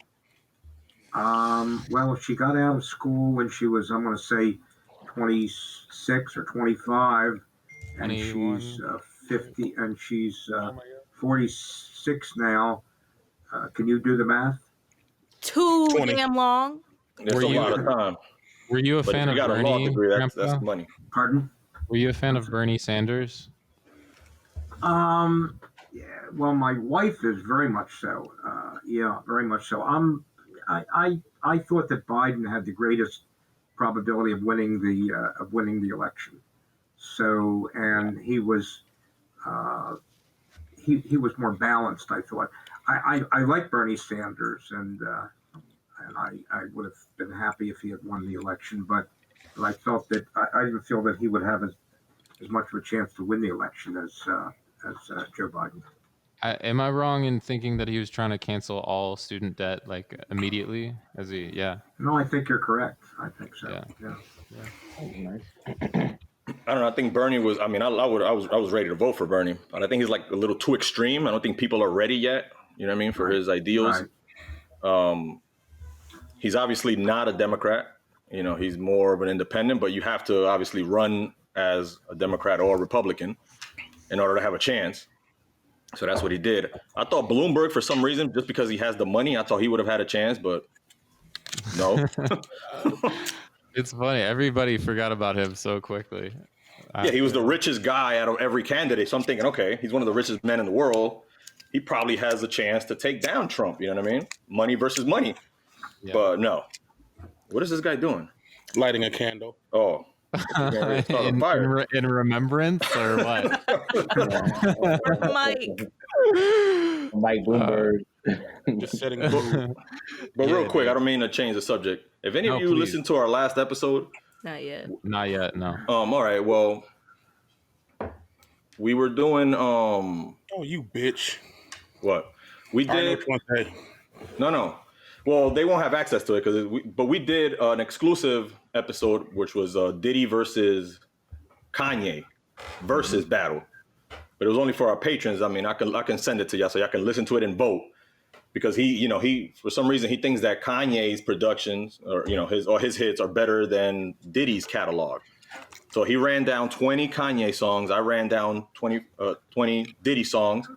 Well, she got out of school when she was, I'm going to say, 26 or 25, and 21. she's 50, and she's 46 now. Can you do the math? Too 20. damn long. That's Were a you- lot of time. Were you a But if fan you of got a law Bernie? degree, that's Grandpa? money. Pardon? Were you a fan of Bernie Sanders? Yeah. Well, my wife is very much so. Yeah, very much so. I thought that Biden had the greatest probability of winning the election. So, and he was he was more balanced, I thought. I like Bernie Sanders, and I would have been happy if he had won the election, but I felt that I didn't feel that he would have as much of a chance to win the election as Joe Biden. Am I wrong in thinking that he was trying to cancel all student debt like immediately? Yeah. No, I think you're correct. I think so. Yeah. Yeah. I don't know. I think Bernie was. I mean, I was ready to vote for Bernie, but I think he's like a little too extreme. I don't think people are ready yet. You know what I mean, for his ideals. Right. He's obviously not a Democrat. You know, he's more of an independent. But you have to obviously run as a Democrat or a Republican in order to have a chance. So that's what he did. I thought Bloomberg, for some reason, just because he has the money, I thought he would have had a chance, but no. It's funny. Everybody forgot about him so quickly. Yeah, he was the richest guy out of every candidate. So I'm thinking, okay, he's one of the richest men in the world. He probably has a chance to take down Trump. You know what I mean? Money versus money. Yeah. But no. What is this guy doing? Lighting a candle. Oh. in remembrance or what? Mike Bloomberg. Just setting But real quick, I don't mean to change the subject. If any of you please. listened to our last episode, Not yet. Not yet, no. all right, well, we were doing Oh, you bitch. what? We I know did what you want to say. no. Well, they won't have access to it but we did an exclusive episode, which was Diddy versus Kanye versus battle. But it was only for our patrons. I mean, I can send it to y'all so y'all can listen to it and vote. Because he for some reason he thinks that Kanye's productions or his hits are better than Diddy's catalog. So he ran down 20 Kanye songs. I ran down 20 Diddy songs.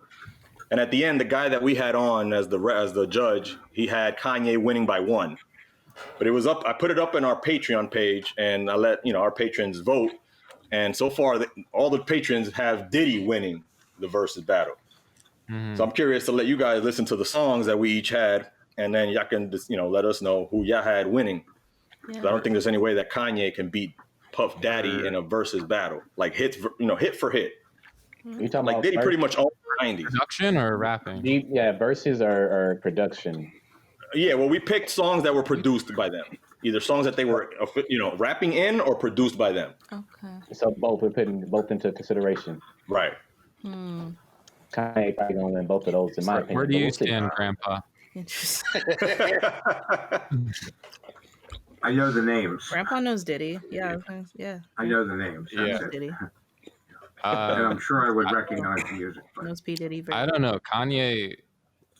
And at the end, the guy that we had on as the judge, he had Kanye winning by 1. But it was up. I put it up in our Patreon page, and I let our patrons vote. And so far, all the patrons have Diddy winning the versus battle. Mm-hmm. So I'm curious to let you guys listen to the songs that we each had, and then y'all can just let us know who y'all had winning. Yeah. I don't think there's any way that Kanye can beat Puff Daddy in a versus battle, like hit for hit. You talking like about Diddy pretty much owned the 90s. Production or rapping? Yeah, verses are production. Yeah, well, we picked songs that were produced by them. Either songs that they were, rapping in or produced by them. Okay. So we're putting both into consideration. Right. Kanye probably gonna win both of those in my opinion. Where do you stand, Grandpa? Interesting. I know the names. Grandpa knows Diddy. Yeah. Yeah. I know the names. Yeah. Diddy. And I'm sure I would recognize the music. But Knows P Diddy. I don't know. Kanye.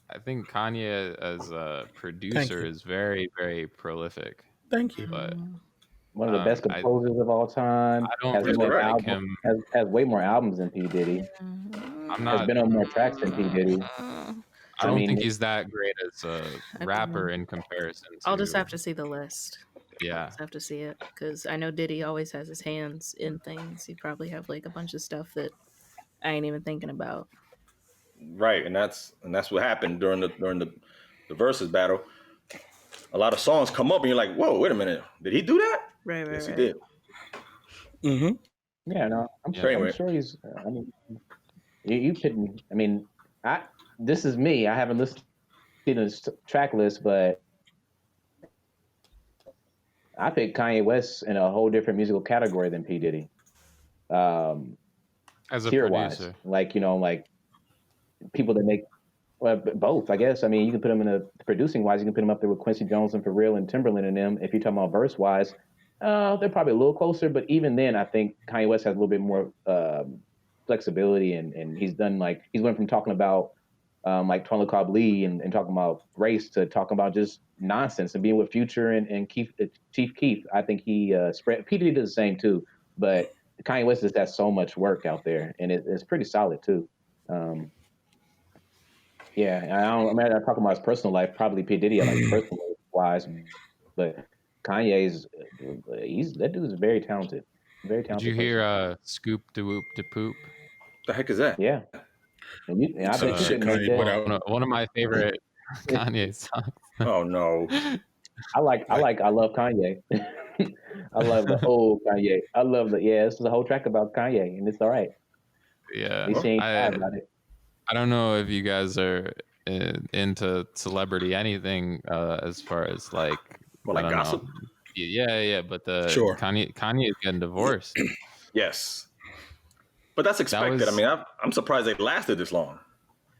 I think Kanye as a producer is very, very prolific. Thank you. But one of the best composers of all time. I don't has really more like albums, him. Has way more albums than P Diddy. I'm not. Has been on more tracks than P Diddy. I don't think he's that great as a rapper in comparison. I'll just have to see the list. Yeah. I'll just have to see it because I know Diddy always has his hands in things. He probably have like a bunch of stuff that I ain't even thinking about. Right, and that's what happened during the versus battle. A lot of songs come up and you're like, whoa, wait a minute, did he do that? Right. Yes, he did. Mm-hmm. Yeah, no, I'm Yeah. sure. Anyway. I'm sure he's. I mean, you couldn't. I mean, this is me. I haven't listened to this track list, but I picked Kanye West in a whole different musical category than P Diddy. As a Tier wise, producer. like like people that make both. I guess. I mean, you can put them in a producing wise. You can put them up there with Quincy Jones and Pharrell and Timberland and them. If you're talking about verse wise, they're probably a little closer. But even then, I think Kanye West has a little bit more flexibility, and he's done he's went from talking about like Twila Cobb Lee and talking about race to talking about just nonsense and being with Future and Chief Keef. I think he spread. P Diddy did the same too, but Kanye West just has so much work out there, and it's pretty solid too. Yeah, I'm not talking about his personal life. Probably P Diddy, like personal wise, but Kanye's that dude is very talented. Very Did talented. you person. hear Scoop de Whoop de Poop? The heck is that? Yeah, and I bet you Shit couldn't make Kanye put that. out. One of my favorite Kanye songs. Oh no. I love Kanye. I love the old Kanye. I love this is a whole track about Kanye, and it's all right. Yeah, At least he ain't bad about it. I don't know if you guys are into celebrity anything as far as like Well, like I don't gossip? know. Yeah, but the Sure. Kanye is getting divorced. Yes. But that's expected. was- I mean, I'm surprised they lasted this long.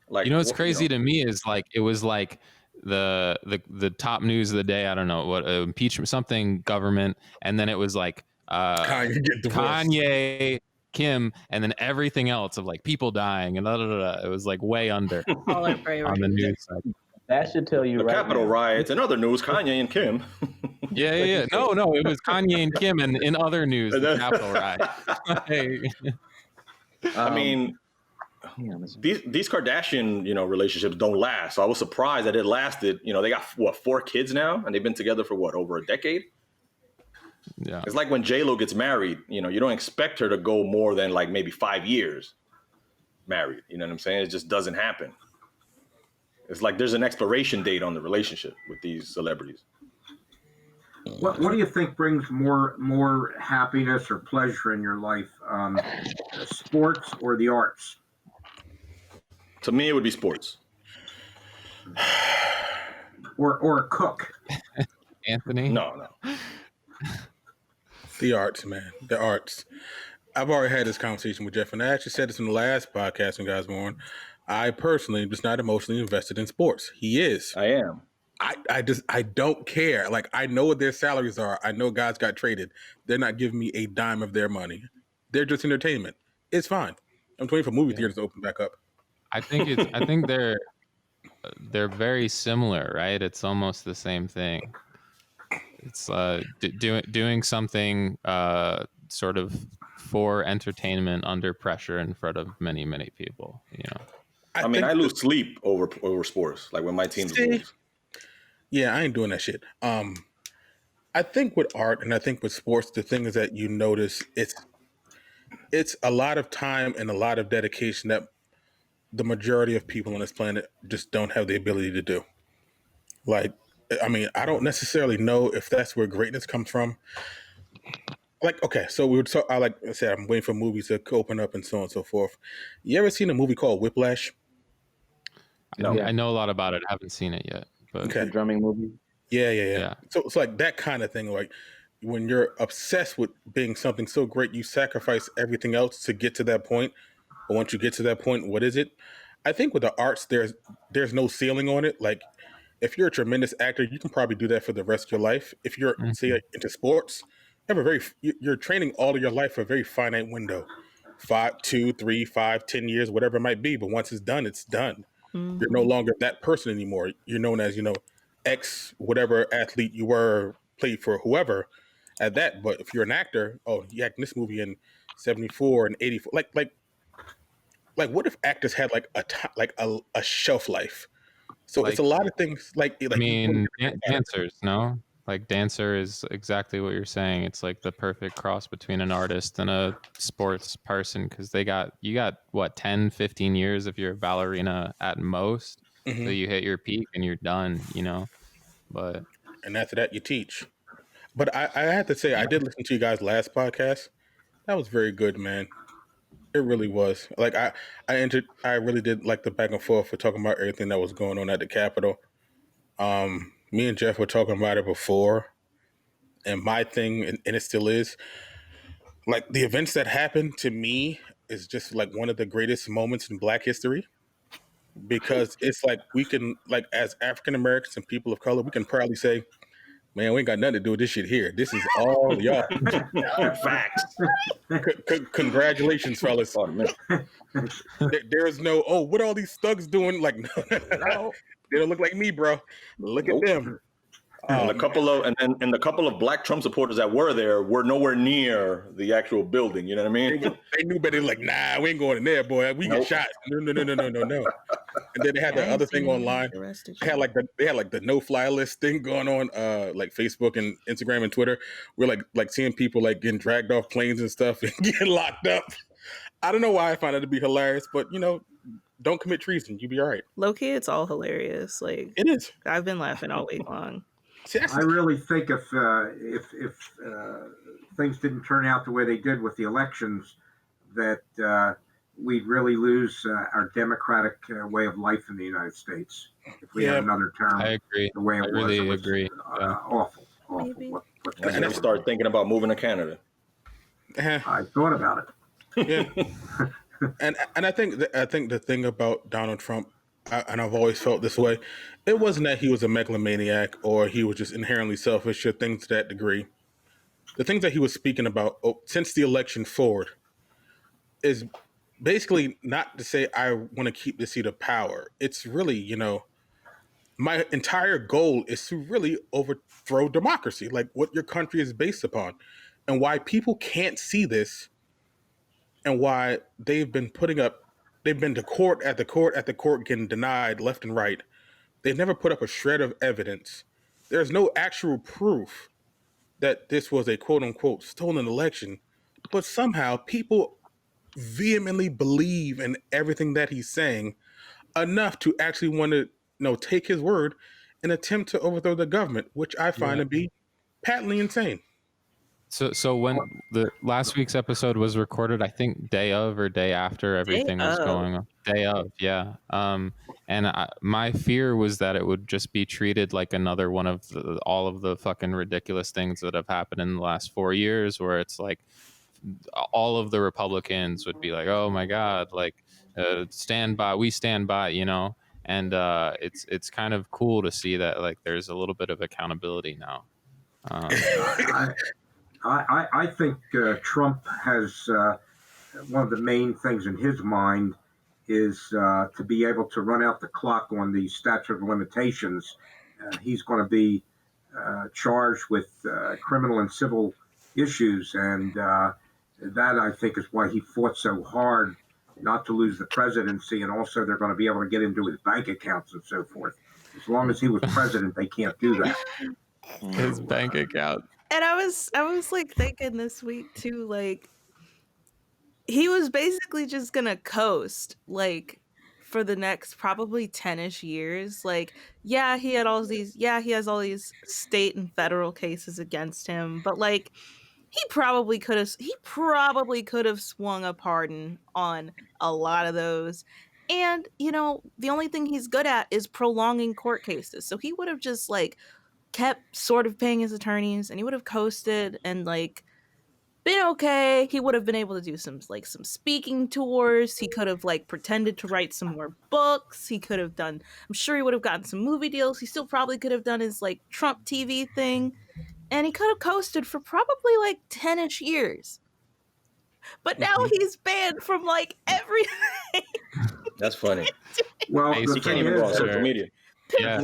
Like, You know what's crazy to me is like it was like the top news of the day. I don't know what impeachment something government, and then it was like Kanye get divorced. Kanye, Kim, and then everything else of like people dying and It was like way under All our on the priorities. news side. That should tell you the right Capitol now. riots and other news, Kanye and Kim. Yeah. No, it was Kanye and Kim, and in other news, the Capitol riot. Hey. I mean, these Kardashian, relationships don't last. So I was surprised that it lasted. They got 4 kids now, and they've been together for over a decade. Yeah. It's like when J-Lo gets married, you don't expect her to go more than like maybe 5 years married. You know what I'm saying? It just doesn't happen. It's like there's an expiration date on the relationship with these celebrities. What do you think brings more happiness or pleasure in your life? Sports or the arts? To me, it would be sports. Or a cook? Anthony? No. The arts, man. The arts. I've already had this conversation with Jeff, and I actually said this in the last podcast when guys were on. I personally am just not emotionally invested in sports. He is. I am. I don't care. Like, I know what their salaries are. I know guys got traded. They're not giving me a dime of their money. They're just entertainment. It's fine. I'm waiting for movie theaters to open back up. I think they're very similar, right? It's almost the same thing. It's doing something sort of for entertainment under pressure in front of many people. I mean, I lose sleep over sports, like when my teams lose. Yeah, I ain't doing that shit. I think with art and I think with sports, the thing is that you notice it's a lot of time and a lot of dedication that the majority of people on this planet just don't have the ability to do. Like, I mean, I don't necessarily know if that's where greatness comes from. Like, okay, so like I said, I'm waiting for movies to open up and so on and so forth. You ever seen a movie called Whiplash? No. I know a lot about it. I haven't seen it yet. But Okay. The drumming movie. Yeah. So it's like that kind of thing. Like when you're obsessed with being something so great, you sacrifice everything else to get to that point. But once you get to that point, what is it? I think with the arts, there's no ceiling on it. Like if you're a tremendous actor, you can probably do that for the rest of your life. If you're say into sports, you're training all of your life for a very finite window, 2, 3, 5, 10 years, whatever it might be. But once it's done, it's done. Mm-hmm. You're no longer that person anymore. You're known as, X, whatever athlete you were, played for whoever at that. But if you're an actor, you act in this movie in 74 and 84. Like what if actors had like a shelf life? So it's a lot of things like I mean, dancers, no? Like Dancer is exactly what you're saying. It's like the perfect cross between an artist and a sports person because you got what 10, 15 years if you're a ballerina at most till you hit your peak and you're done, But And after that, you teach. But I have to say, I did listen to you guys' last podcast. That was very good, man. It really was. Like I really did like the back and forth for talking about everything that was going on at the Capitol. Me and Jeff were talking about it before, and my thing, and it still is, like the events that happened to me is just like one of the greatest moments in Black history because it's like we can, like as African Americans and people of color, we can proudly say, man, we ain't got nothing to do with this shit here. This is all y'all. Facts. Congratulations, fellas. Oh, man. There's no, what are all these thugs doing? Like, no, they don't look like me, bro. Look at them. And the couple of Black Trump supporters that were there were nowhere near the actual building. You know what I mean? They knew better. Like, nah, we ain't going in there, boy. We get shot. No. And then they had the other thing online. They had like the no fly list thing going on, like Facebook and Instagram and Twitter. We're like seeing people like getting dragged off planes and stuff and getting locked up. I don't know why I find it to be hilarious, but don't commit treason. You'll be all right. Low key, it's all hilarious. Like it is. I've been laughing all week long. I really think if things didn't turn out the way they did with the elections, that we'd really lose our democratic way of life in the United States if we had another term. I agree. The way it really was agree. Awful. What's and I start thinking about moving to Canada. I thought about it. Yeah. and I think the thing about Donald Trump, and I've always felt this way, it wasn't that he was a megalomaniac or he was just inherently selfish or things to that degree. The things that he was speaking about since the election forward is basically not to say I want to keep the seat of power. It's really, my entire goal is to really overthrow democracy, like what your country is based upon, and why people can't see this, and why they've been to court after court after court getting denied left and right. They've never put up a shred of evidence. There's no actual proof that this was a quote unquote stolen election, but somehow people vehemently believe in everything that he's saying enough to actually want to take his word and attempt to overthrow the government, which I find to be patently insane. So when the last week's episode was recorded, I think day of or day after everything was going on. Day of, yeah. And my fear was that it would just be treated like another one of all of the fucking ridiculous things that have happened in the last 4 years, where it's like all of the Republicans would be like, "Oh my God, like stand by, we stand by," And it's kind of cool to see that like there's a little bit of accountability now. I think Trump has one of the main things in his mind is to be able to run out the clock on the statute of limitations. He's going to be charged with criminal and civil issues, and that I think is why he fought so hard not to lose the presidency, and also they're going to be able to get into his bank accounts and so forth. As long as he was president, they can't do that. His bank account. And I was like thinking this week too, like he was basically just gonna coast like for the next probably 10-ish years. Like, he has all these state and federal cases against him, but like he probably could have swung a pardon on a lot of those. And the only thing he's good at is prolonging court cases. So he would have just like kept sort of paying his attorneys, and he would have coasted and like been okay. He would have been able to do some speaking tours. He could have like pretended to write some more books. He could have done, I'm sure he would have gotten some movie deals. He still probably could have done his like Trump TV thing, and he could have coasted for probably like 10-ish years. But now he's banned from like everything. That's funny. Well, he can't even go on social media. Yeah. As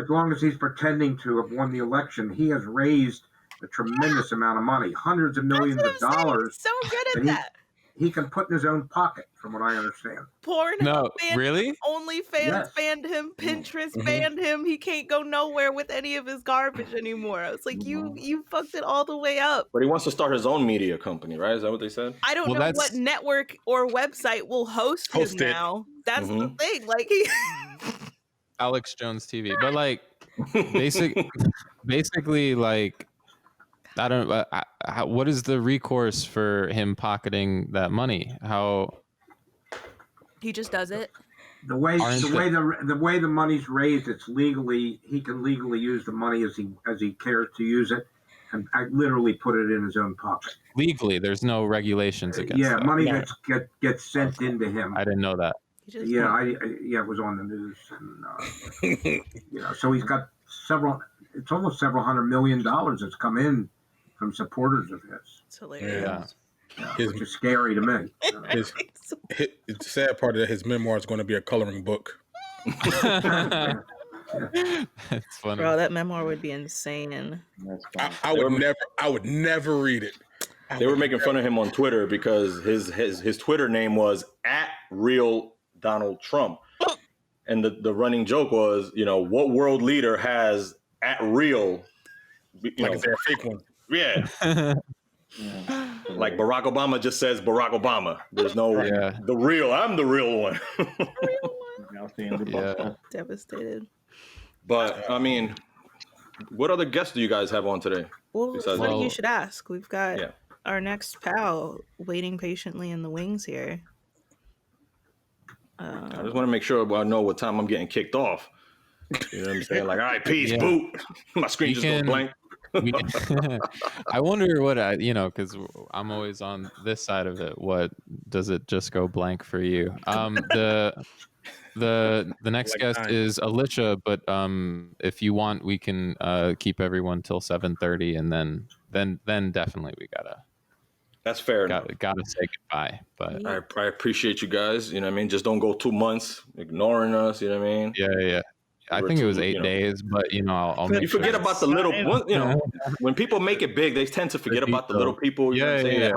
long as he's pretending to have won the election, he has raised a tremendous amount of money, hundreds of millions of dollars. He's so good at that. he can put in his own pocket, from what I understand. Pornhub No, banned really? him, OnlyFans Yes. banned him, Pinterest Mhm. banned him. He can't go nowhere with any of his garbage anymore. I was like, you fucked it all the way up. But he wants to start his own media company, right? Is that what they said? I don't Well, know what that's- network or website will host him Host it. now. That's the Mhm. thing. Like he Alex Jones TV, but like basically like I don't. What is the recourse for him pocketing that money? How? he just does it. The way Aren't the way the money's raised, it's legally, he can legally use the money as he cares to use it, and I literally put it in his own pocket. Legally, there's no regulations against Yeah, that. money No. gets sent into him. I didn't know that. He just Yeah, it was on the news, and so he's got it's almost several $100 million that's come in from supporters of his, it's hilarious. His- which is scary to me. The sad part is his memoir is going to be a coloring book. That's funny. Bro, that memoir would be insane. That's fine. I would never read it. They were making fun of him on Twitter because his Twitter name was @real Donald Trump, and the running joke was, what world leader has @real, Like is there a fake one? yeah. Like Barack Obama just says Barack Obama. There's no Yeah. the real. I'm the real one. Now seeing the Yeah. Devastated. But I mean, what other guests do you guys have on today? Well, Besides funny that. you should ask. We've got Yeah. our next pal waiting patiently in the wings here. I just want to make sure I know what time I'm getting kicked off. You know what I'm saying? Like, all right, peace, Yeah. boot. My screen You just goes can- blank. I wonder what because I'm always on this side of it. What does it just go blank for you? The next Like guest time. is Alicia, but if you want, we can keep everyone till 7:30, and then definitely we That's fair enough. gotta say goodbye. But I appreciate you guys. You know what I mean? Just don't go 2 months ignoring us. You know what I mean? yeah. I We're think it was too, 8 days, but I'll make You forget sure. about the little one. When people make it big, they tend to forget about the little people. You know what I'm saying? Yeah.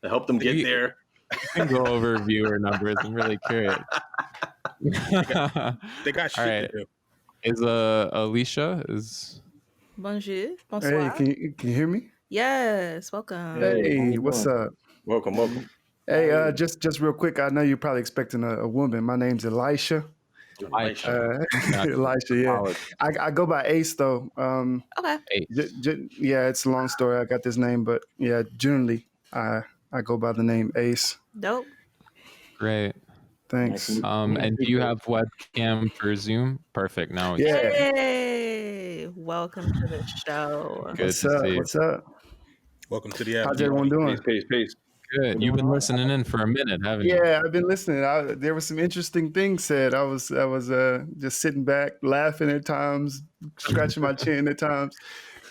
To help them get You- there. You can go over viewer numbers. I'm really curious. They got shit All right. to do. Is Alicia Bonjour. Hey, Bonsoir. can you hear me? Yes, welcome. Hey, what's up? Welcome. Hey, just real quick, I know you're probably expecting a woman. My name's Elisha. Elisha? Elisha, yeah. I go by Ace though. Okay. Yeah, it's a long story. I got this name, but yeah, generally I go by the name Ace. Dope. Great. Thanks. And do you have webcam for Zoom? Perfect. Now it's Yeah. Yay! Welcome to the show. good What's to up? see you. What's up? Welcome to the app. How's everyone doing? Peace. Good. You've been listening in for a minute, haven't you? Yeah, I've been listening. There were some interesting things said. I was just sitting back, laughing at times, scratching my chin at times.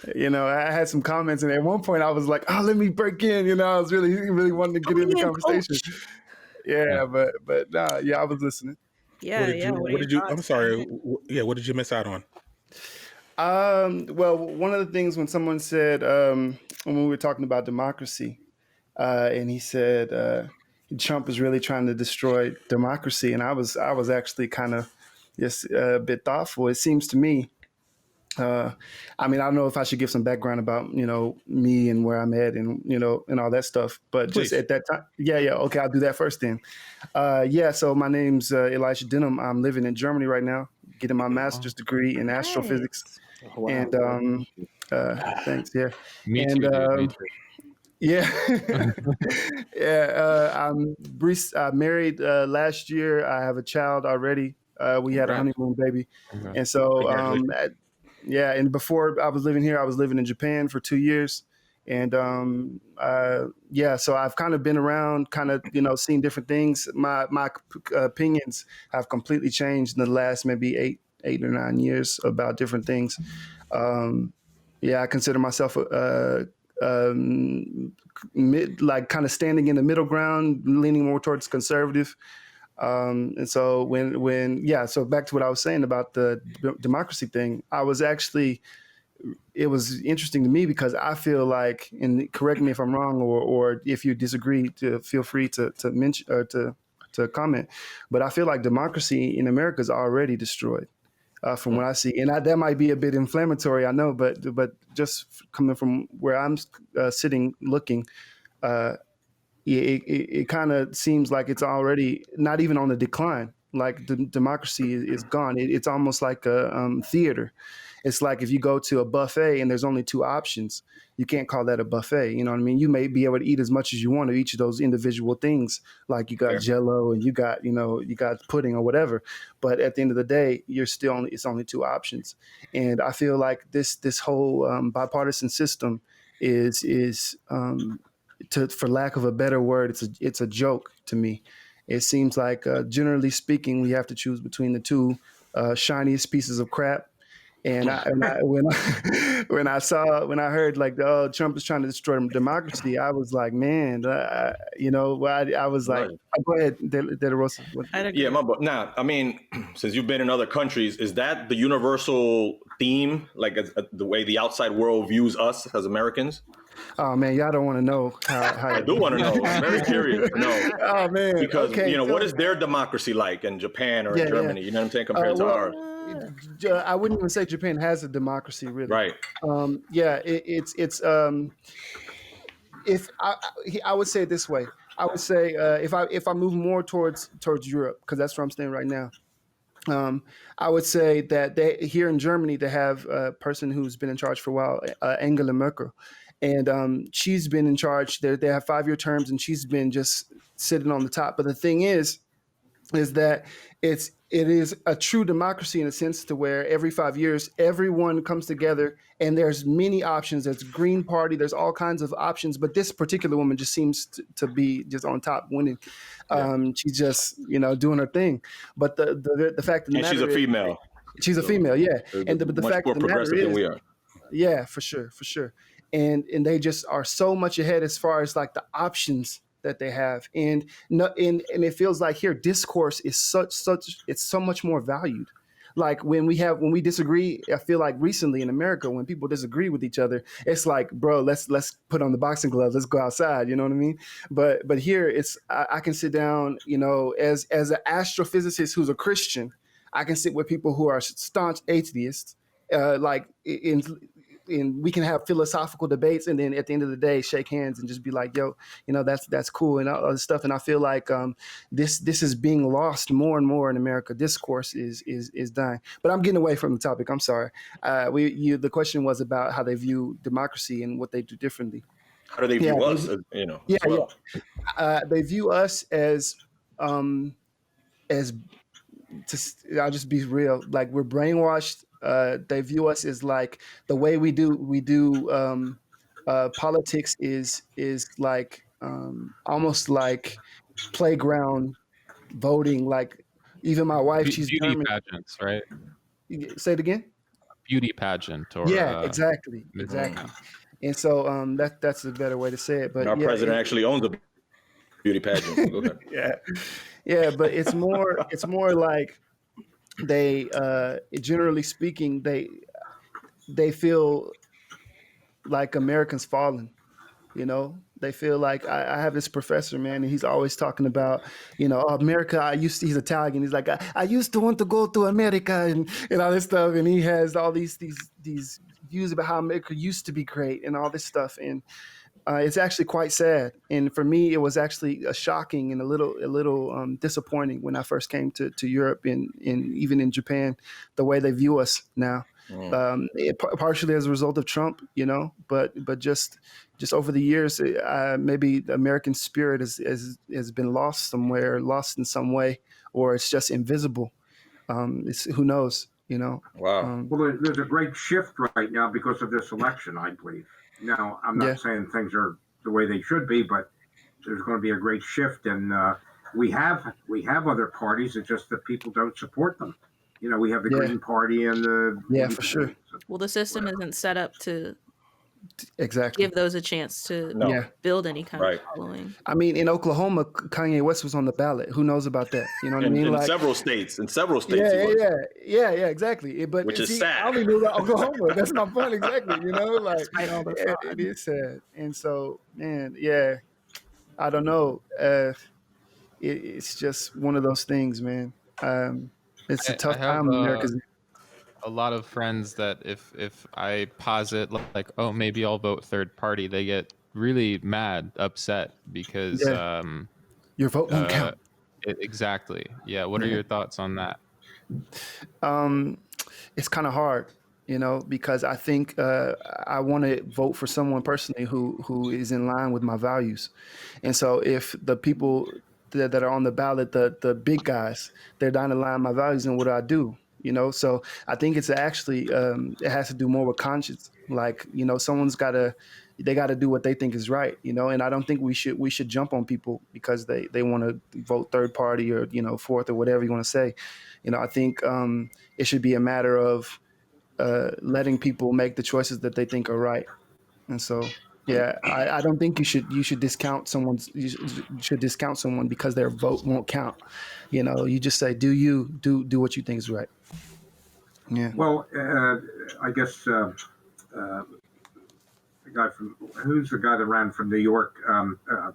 I had some comments, and at one point I was like, "Oh, let me break in." I was really wanting to get in the conversation. Yeah, but nah, yeah, I was listening. Yeah, yeah. What did you? I'm sorry. Yeah, what did you miss out on? Well, one of the things when someone said when we were talking about democracy, and he said Trump is really trying to destroy democracy, and I was actually kind of just a bit thoughtful. It seems to me. I don't know if I should give some background about me and where I'm at and and all that stuff, but Please. just at that time, yeah, okay, I'll do that first then. So my name's Elisha Denham. I'm living in Germany right now, getting my master's degree in astrophysics. Wow. And thanks, yeah. Me And, too, dude. Me too. Yeah, yeah. I'm married last year. I have a child already. We had a honeymoon baby, Okay. and so Congratulations. and before I was living here, I was living in Japan for 2 years, and so I've kind of been around, kind of seen different things. My opinions have completely changed in the last maybe eight or 9 years about different things. I consider myself kind of standing in the middle ground, leaning more towards conservative. And so so back to what I was saying about the democracy thing, I was actually it was interesting to me because I feel like, and correct me if I'm wrong, or if you disagree, to feel free to mention or to comment. But I feel like democracy in America is already destroyed. From what I see, and that might be a bit inflammatory, I know, but just coming from where I'm sitting, looking, it kind of seems like it's already not even on the decline. Like the democracy is gone. It's almost like a theater. It's like if you go to a buffet and there's only two options, you can't call that a buffet. You know what I mean? You may be able to eat as much as you want of each of those individual things. Like you got Fair. Jello and you got pudding or whatever. But at the end of the day, it's only two options. And I feel like this whole bipartisan system is for lack of a better word, it's a joke to me. It seems like generally speaking, we have to choose between the two shiniest pieces of crap. And when I heard like Trump is trying to destroy democracy, I was like, man, I was like, Right. go ahead, De La Rosa. I'd agree. Yeah, now, I mean, since you've been in other countries, is that the universal theme, like the way the outside world views us as Americans? Oh man, y'all don't want to know how I do want to know. I'm very curious to know. Oh man, Because, okay, what is their democracy like in Japan or Yeah, in Germany? yeah. You know what I'm saying? Compared to ours. I wouldn't even say Japan has a democracy, really. Right. If I would say it this way, I would say if I move more towards Europe, because that's where I'm staying right now. I would say that here in Germany they have a person who's been in charge for a while, Angela Merkel, and she's been in charge. They have 5-year terms, and she's been just sitting on the top. But the thing is that it is a true democracy in a sense to where every 5 years everyone comes together and there's many options. There's Green Party, there's all kinds of options, but this particular woman just seems to be just on top, winning. She's just doing her thing. But the fact of the And matter she's a female. She's a female, yeah. And the much fact more of the matter progressive than is, we are. yeah, for sure. And they just are so much ahead as far as like the options that they have, and it feels like here discourse is it's so much more valued. Like when we disagree, I feel like recently in America when people disagree with each other, it's like, bro, let's put on the boxing gloves, let's go outside. You know what I mean? But here it's I can sit down, as an astrophysicist who's a Christian, I can sit with people who are staunch atheists, and we can have philosophical debates, and then at the end of the day, shake hands and just be like, "Yo, that's cool," and all this stuff. And I feel like this is being lost more and more in America. Discourse is dying. But I'm getting away from the topic. I'm sorry. The question was about how they view democracy and what they do differently. How do they view us? As well? They view us as I'll just be real. Like we're brainwashed. They view us as like the way we do politics is like almost like playground voting. Like even my wife, she's beauty German. pageants, right? Say it again. Beauty pageant, or exactly. And so that's a better way to say it. But our president actually owns a beauty pageant. Go ahead. Yeah, but it's more like they generally speaking they feel like Americans fallen. They feel like I have this professor, man, and he's always talking about, America. He's Italian. He's like, I used to want to go to America and all this stuff. And he has all these views about how America used to be great and all this stuff. And it's actually quite sad. And for me, it was actually shocking and a little disappointing when I first came to Europe and even in Japan, the way they view us now. Partially as a result of Trump, but just over the years, maybe the American spirit has been lost somewhere, lost in some way, or it's just invisible. Who knows, Wow. Well, there's a great shift right now because of this election, I believe. Now, I'm not saying things are the way they should be, but there's going to be a great shift, and we have other parties. It's just that people don't support them. We have the Green Party and the for sure. Well, the system isn't set up to Exactly. give those a chance to No. Yeah. build any kind Right. of following. I mean, in Oklahoma, Kanye West was on the ballot. Who knows about that? You know what I mean? In Like, several states, yeah, he was, exactly. But which is see, I sad. only knew about Oklahoma. That's my point exactly. You know, like Despite all the it fraud. is sad. And so, man, yeah, I don't know. It's just one of those things, man. It's a I tough have time in America. a lot of friends that if I posit like, oh, maybe I'll vote third party, they get really mad, upset because Yeah, your vote won't count. exactly. Yeah. What are Yeah. your thoughts on that? It's kind of hard, you know, because I think I want to vote for someone personally who is in line with my values, and so if the people that are on the ballot, the big guys, they're not in line with my values, then what do I do? You know, so I think it's actually it has to do more with conscience. Like, you know, they got to do what they think is right, you know, and I don't think we should jump on people because they want to vote third party or, you know, fourth or whatever you want to say. You know, I think it should be a matter of letting people make the choices that they think are right. And so, yeah, I don't think you should discount you should discount someone because their vote won't count. You know, you just say, do what you think is right. Yeah. Well, I guess who's the guy that ran from New York? The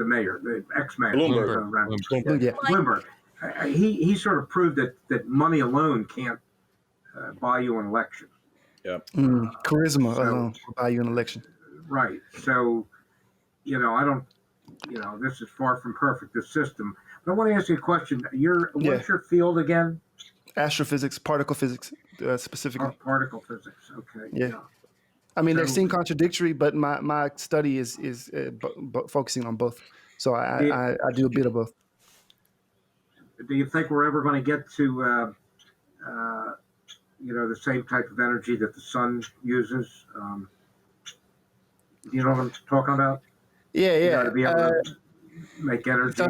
mayor, the ex-mayor, Bloomberg. ran Bloomberg. Yeah. Bloomberg. He sort of proved that money alone can't buy you an election. Yeah. Charisma So- alone will buy you an election. Right. So, you know, I don't. You know, this is far from perfect. This system. But I want to ask you a question. What's your field again? Astrophysics, particle physics, specifically. Particle physics. Okay. Yeah. I mean, they So- seem contradictory, but my study is focusing on both. So I do a bit of both. Do you think we're ever going to get to, you know, the same type of energy that the sun uses? You know what I'm talking about? Yeah, You yeah. know, to be able to make energy.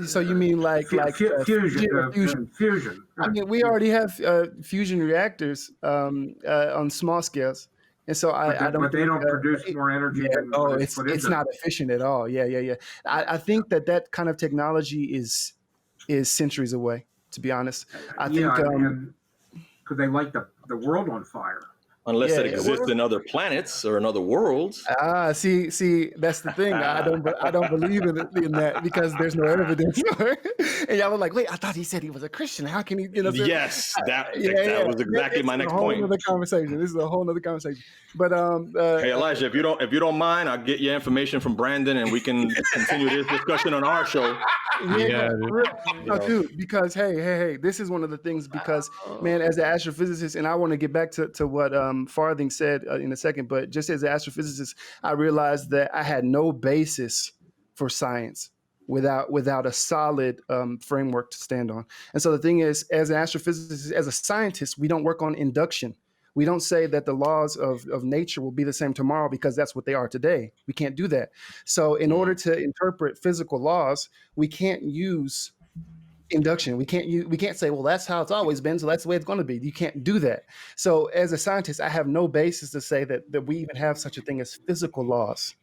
So you mean like fusion? Fusion. I mean, we already have fusion reactors on small scales, and so I don't. But they don't produce more energy than what is it's put into it's not efficient at all. Yeah. I think that kind of technology is centuries away. To be honest, I think. Could they light the world on fire? Unless Yeah, it exists in other planets or in other worlds. See, that's the thing. I don't believe in that because there's no evidence. And y'all were like, wait, I thought he said he was a Christian. How can he? You know, Yes, that was exactly my next point. This is a whole other conversation. But Hey Elijah, if you don't mind, I'll get your information from Brandon and we can continue this discussion on our show. Dude, because hey, this is one of the things because man, as an astrophysicist, and I want to get back to what Farthing said in a second, but just as an astrophysicist, I realized that I had no basis for science without a solid framework to stand on. And so the thing is, as an astrophysicist, as a scientist, we don't work on induction. We don't say that the laws of nature will be the same tomorrow because that's what they are today. We can't do that. So in order to interpret physical laws, we can't use induction. We can't say, well, that's how it's always been, so that's the way it's going to be. You can't do that. So as a scientist, I have no basis to say that we even have such a thing as physical laws.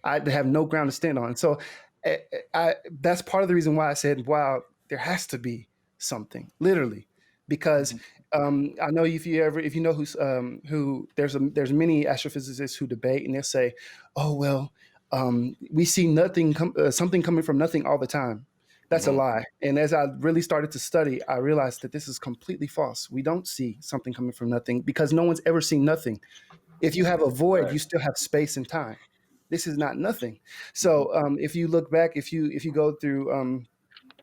I have no ground to stand on. So that's part of the reason why I said, wow, there has to be something, literally, because I know if you know who there's many astrophysicists who debate and they'll say, oh well, we see something coming from nothing all the time. That's a lie. And as I really started to study, I realized that this is completely false. We don't see something coming from nothing because no one's ever seen nothing. If you have a void, you still have space and time. This is not nothing. So if you look back, if you go through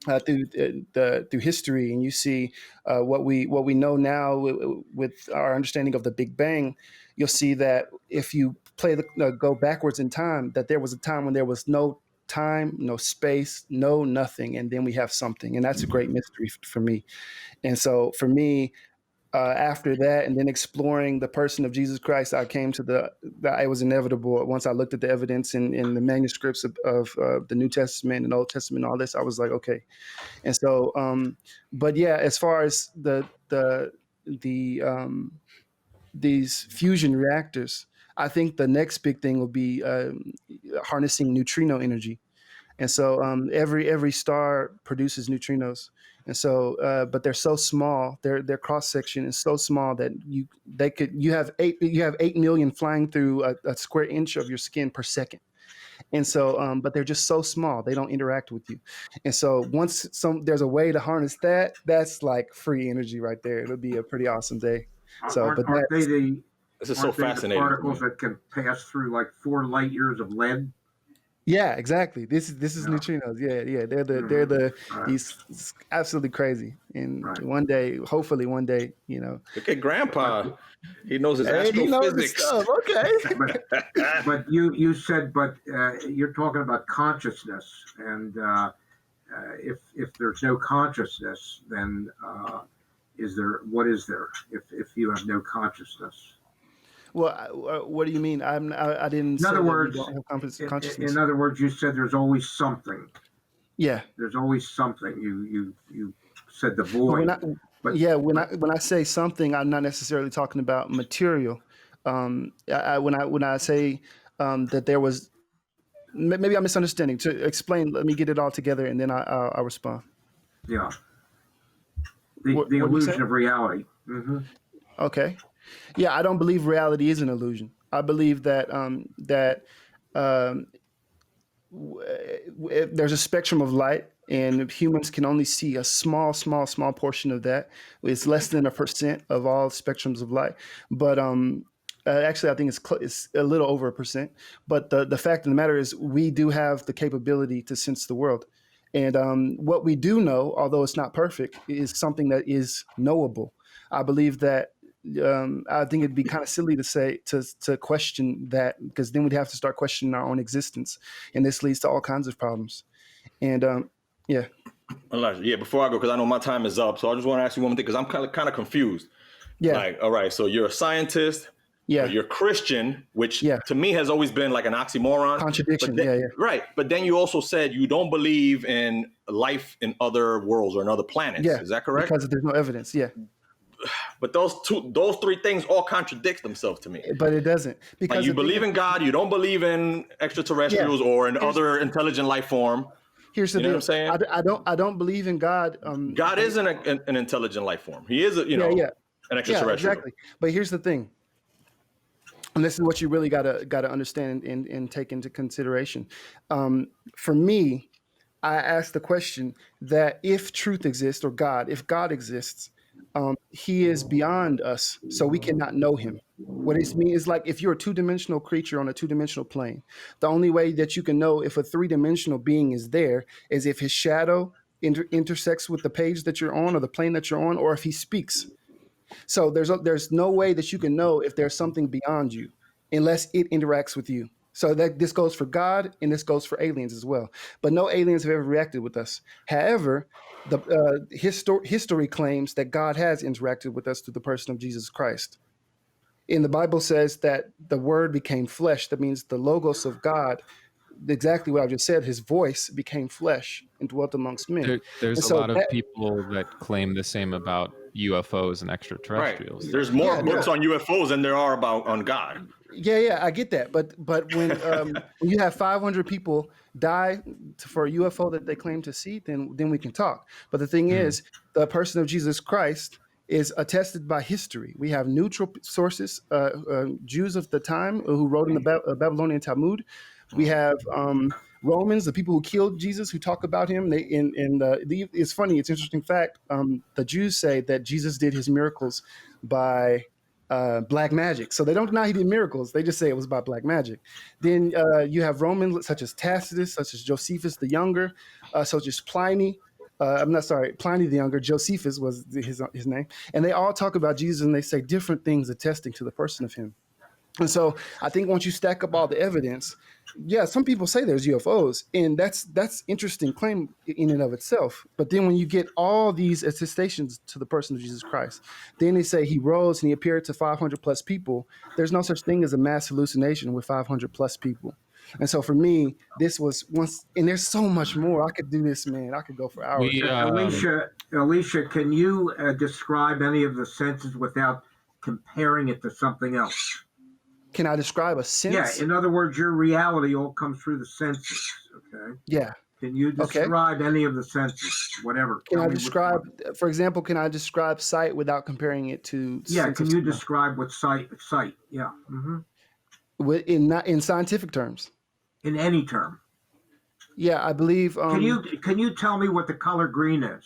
through history and you see what we know now with our understanding of the Big Bang, you'll see that if you go backwards in time, that there was a time when there was no time, no space, no nothing, and then we have something, and that's a great mystery for me. And so for me, after that, and then exploring the person of Jesus Christ, I came to that it was inevitable. Once I looked at the evidence in the manuscripts of the New Testament and Old Testament, and all this, I was like, okay. And so, but yeah, as far as the these fusion reactors. I think the next big thing will be harnessing neutrino energy. And so every star produces neutrinos, and so but they're so small. Their cross section is so small that you have 8 million flying through a square inch of your skin per second. And so but they're just so small, they don't interact with you. And so once there's a way to harness that, that's like free energy right there. It'll be a pretty awesome day. So Aren't, but aren't they the This is so aren't they the fascinating. particles that can pass through like 4 light years of lead? yeah, exactly. This is Yeah. neutrinos. Yeah. They're Right. it's absolutely crazy. And Right. one day, hopefully one day, Look at Grandpa. He knows his hey, he knows the astrophysics. stuff. Okay. But you said, you're talking about consciousness, and if there's no consciousness, then what is there if you have no consciousness? Well, what do you mean? I didn't In say other that we words, don't have consciousness. in other words, you said there's always something. Yeah. There's always something. You said the But void. when I say something, I'm not necessarily talking about material. When I say that there was, maybe I'm misunderstanding. To explain, let me get it all together, and then I'll respond. Yeah. The What do you illusion say? of reality. Mm-hmm. Okay. Yeah, I don't believe reality is an illusion. I believe that um, there's a spectrum of light, and humans can only see a small portion of that. It's less than 1% of all spectrums of light. But actually, I think it's a little over 1%. But the fact of the matter is, we do have the capability to sense the world. And what we do know, although it's not perfect, is something that is knowable. I believe that. I think it'd be kind of silly to say to question that, because then we'd have to start questioning our own existence, and this leads to all kinds of problems. And yeah, Elijah, yeah, before I go, because I know my time is up, so I just want to ask you one more thing, because I'm kind of confused. yeah, Like, all right, so you're a scientist, yeah, but you're Christian, which yeah. to me has always been like an oxymoron. Contradiction. But then, Yeah. Right, but then you also said you don't believe in life in other worlds or in other planets. Yeah, Is that correct? because there's no evidence. Yeah, But those 3 things all contradict themselves to me. but it doesn't, because Like you believe in God, you don't believe in extraterrestrials or in other intelligent life form. Here's the You know deal. what I'm saying? I don't believe in God. God is an intelligent life form. He is, an Yeah, extraterrestrial. exactly. But here's the thing, and this is what you really gotta understand and take into consideration. For me, I ask the question that if truth exists, or if God exists, he is beyond us, so we cannot know him. What it means is, like, if you're a 2-dimensional creature on a 2-dimensional plane, the only way that you can know if a 3-dimensional being is there is if his shadow intersects with the page that you're on, or the plane that you're on, or if he speaks. So there's no way that you can know if there's something beyond you unless it interacts with you. So this goes for God, and this goes for aliens as well. But no aliens have ever reacted with us. However, the history claims that God has interacted with us through the person of Jesus Christ. And the Bible says that the Word became flesh. That means the Logos of God, exactly what I just said, his voice became flesh and dwelt amongst men. There's a lot of people that claim the same about UFOs and Right. extraterrestrials. There's more books on UFOs than there are on God. Yeah, I get that. But when when you have 500 people die for a UFO that they claim to see, then we can talk. But the thing is, the person of Jesus Christ is attested by history. We have neutral sources, Jews of the time who wrote in the Babylonian Talmud. We have Romans, the people who killed Jesus, who talk about him. It's funny. It's an interesting fact. The Jews say that Jesus did his miracles by black magic. So they don't deny he did miracles. They just say it was by black magic. Then you have Romans such as Tacitus, such as Josephus the Younger, such as Pliny. Pliny the Younger. Josephus was his name. And they all talk about Jesus, and they say different things attesting to the person of him. And so I think once you stack up all the evidence, yeah, some people say there's UFOs, and that's interesting claim in and of itself. But then when you get all these attestations to the person of Jesus Christ, then they say he rose and he appeared to 500 plus people. There's no such thing as a mass hallucination with 500 plus people. And so for me, this was once, and there's so much more. I could do this, man. I could go for hours. Alicia, can you describe any of the senses without comparing it to something else. Can I describe a sense? Yeah, in other words, your reality all comes through the senses. Okay. Yeah. Can you Okay. describe any of the senses? Whatever. Can Tell I me which describe, one. for example, can I describe sight without comparing it to Yeah. sense Can of you smell? describe what sight? Yeah. Not in scientific terms? In any term. Yeah, I believe. Can you tell me what the color green is?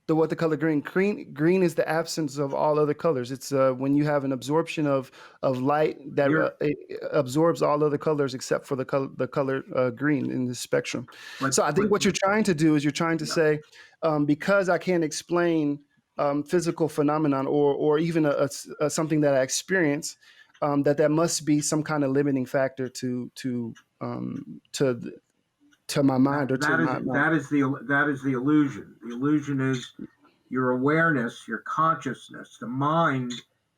What the color green? Green is the absence of all other colors. It's when you have an absorption of light that it absorbs all other colors except for the color green in the spectrum. So I think what you're trying to do is you're trying to say, because I can't explain physical phenomenon or even something that I experience, that must be some kind of limiting factor to my mind or to my that is the illusion. The illusion is your awareness, your consciousness. The mind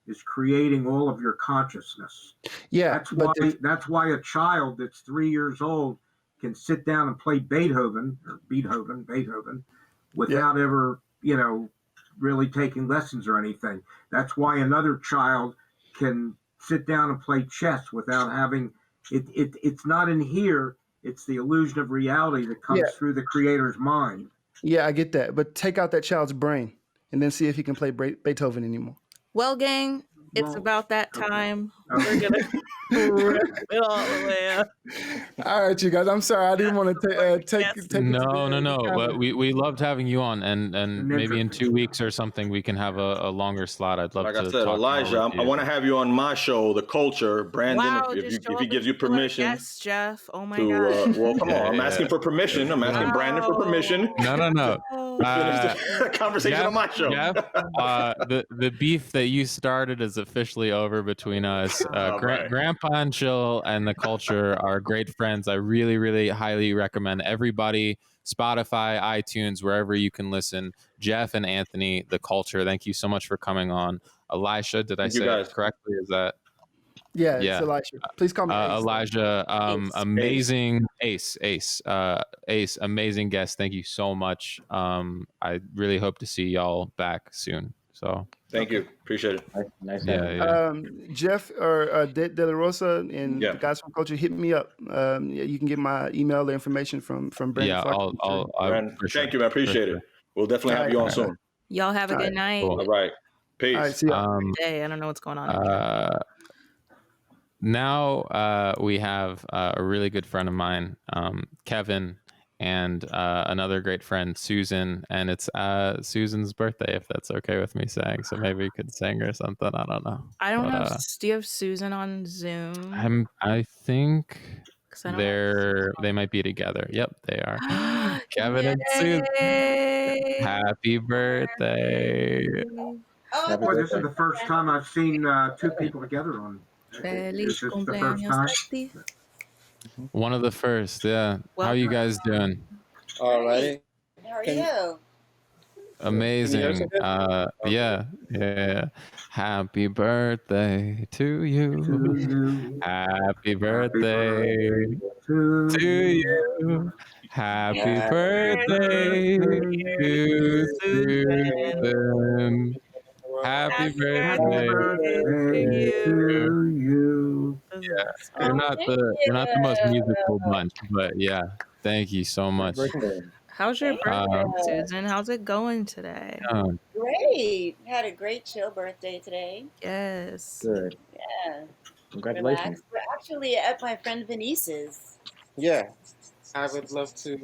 is creating all of your consciousness. Yeah, that's why a child that's 3 years old can sit down and play Beethoven without ever, really taking lessons or anything. That's why another child can sit down and play chess without having it. It's not in here. It's the illusion of reality that comes through the creator's mind. Yeah, I get that. But take out that child's brain and then see if he can play Beethoven anymore. Well, gang, it's about that time. Okay. We're going to wrap it all the way up. All right, you guys. I'm sorry. I didn't want to take No. But we loved having you on, and maybe in 2 weeks or something we can have a longer slot. I'd love to. Like I said, Elijah, I want to have you on my show, The Culture. Brandon, if he gives you permission. Yes, Jeff. Oh my God. Well, come on. I'm asking for permission. I'm asking Brandon for permission. No. Finish the conversation on my show. Jeff, the beef that you started is officially over between us. Grandpa and Chill and The Culture are great friends. I really, really highly recommend everybody, Spotify, iTunes, wherever you can listen. Jeff and Anthony, The Culture, thank you so much for coming on. Elisha, did I say it correctly? Is that? Yeah, it's Elisha. Please call me Ace. Elijah, amazing Ace, amazing guest. Thank you so much. I really hope to see y'all back soon. So thank you, appreciate it. Nice. Jeff or De La Rosa and the guys from Culture, hit me up. You can get my email, the information from Brandon. Yeah, Brandon, thank you, man. Appreciate it. We'll definitely have you on soon. Y'all have a good night. Cool. All right, peace. All right, see y'all. I don't know what's going on. Now we have a really good friend of mine, Kevin, and another great friend, Susan, and it's Susan's birthday, if that's okay with me saying. So maybe we could sing or something. I don't know. I don't know. Do you have Susan on Zoom? I think they might be together. Yep, they are. Kevin and Susan. Happy birthday. Boy, this is the first time I've seen two people together on. Feliz is this the first time? One of the first, yeah. How are you guys doing? All right. How are you? Amazing. Yeah. Happy birthday to you. Happy birthday to you. Happy birthday to Susan. Happy birthday to you. Yeah, you're not the most musical bunch, but yeah, thank you so much. How's your birthday, Susan? How's it going today? Great. Had a great chill birthday today. Yes. Good. Yeah. Congratulations. Relax. We're actually at my friend Venice's. Yeah, I would love to.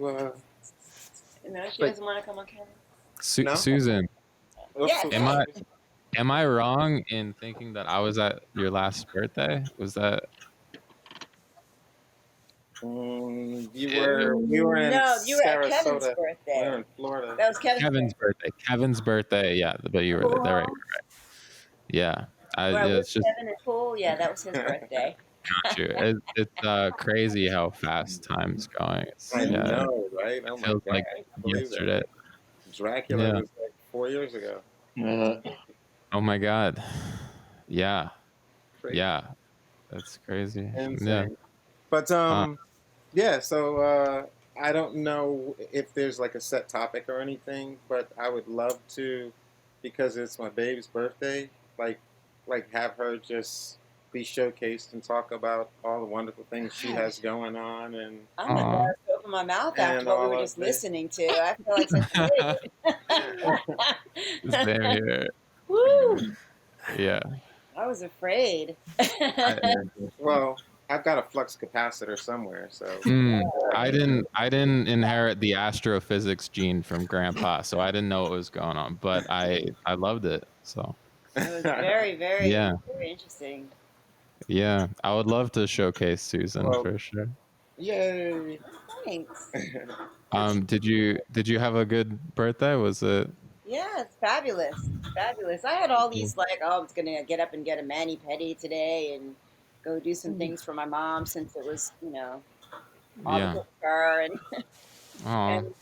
No, she doesn't want to come on camera. No? Susan, Yes. Am I wrong in thinking that I was at your last birthday? Was that? We were in you were at Kevin's Sarasota. birthday. We were in Florida. That was Kevin's birthday. Kevin's birthday. Yeah, but you were there, right? Yeah, it's just Kevin and Pool. Yeah, that was his birthday. got you. It's crazy how fast time's going. I know, right? Oh it feels like yesterday. Dracula was like 4 years ago. Oh my God. Yeah. Crazy. Yeah. That's crazy. Insane. Yeah. But so I don't know if there's like a set topic or anything, but I would love to, because it's my baby's birthday, like have her just be showcased and talk about all the wonderful things she has going on and I'm embarrassed to open my mouth after what we all were of just this. listening to. I feel like such a Same idiot. here. Woo! Yeah. I was afraid. Well, I've got a flux capacitor somewhere, so I didn't inherit the astrophysics gene from Grandpa, so I didn't know what was going on, but I loved it. So It was very, very, yeah, very interesting. yeah, I would love to showcase Susan Well, for sure. yay! Thanks. Did you have a good birthday? Was it? Yeah, it's fabulous. Fabulous. I had all these like, oh, I was gonna get up and get a mani-pedi today and go do some things for my mom since it was, all Yeah. because of her and Oh,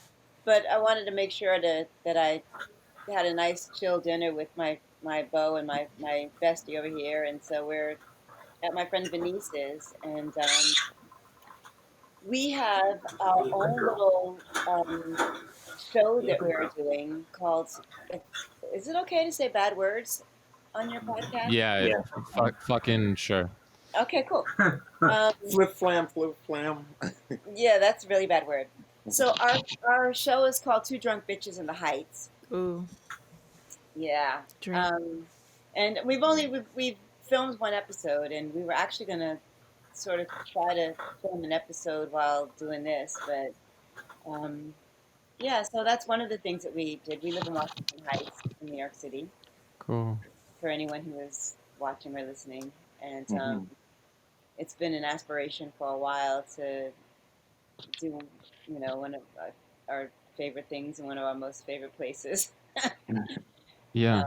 but I wanted to make sure that I had a nice chill dinner with my beau and my bestie over here, and so we're at my friend Venice's, and we have our own little show that we're doing called. Is it okay to say bad words on your podcast? yeah. Fucking sure. Okay, cool. Um, Flip flam, flip flam. yeah, that's a really bad word. So our show is called Two Drunk Bitches in the Heights. Ooh, Yeah. drink. And we've filmed one episode, and we were actually gonna sort of try to film an episode while doing this, but yeah. So that's one of the things that we did. We live in Washington Heights in New York City. Cool. For anyone who is watching or listening, and it's been an aspiration for a while to do, one of our favorite things and one of our most favorite places. Yeah.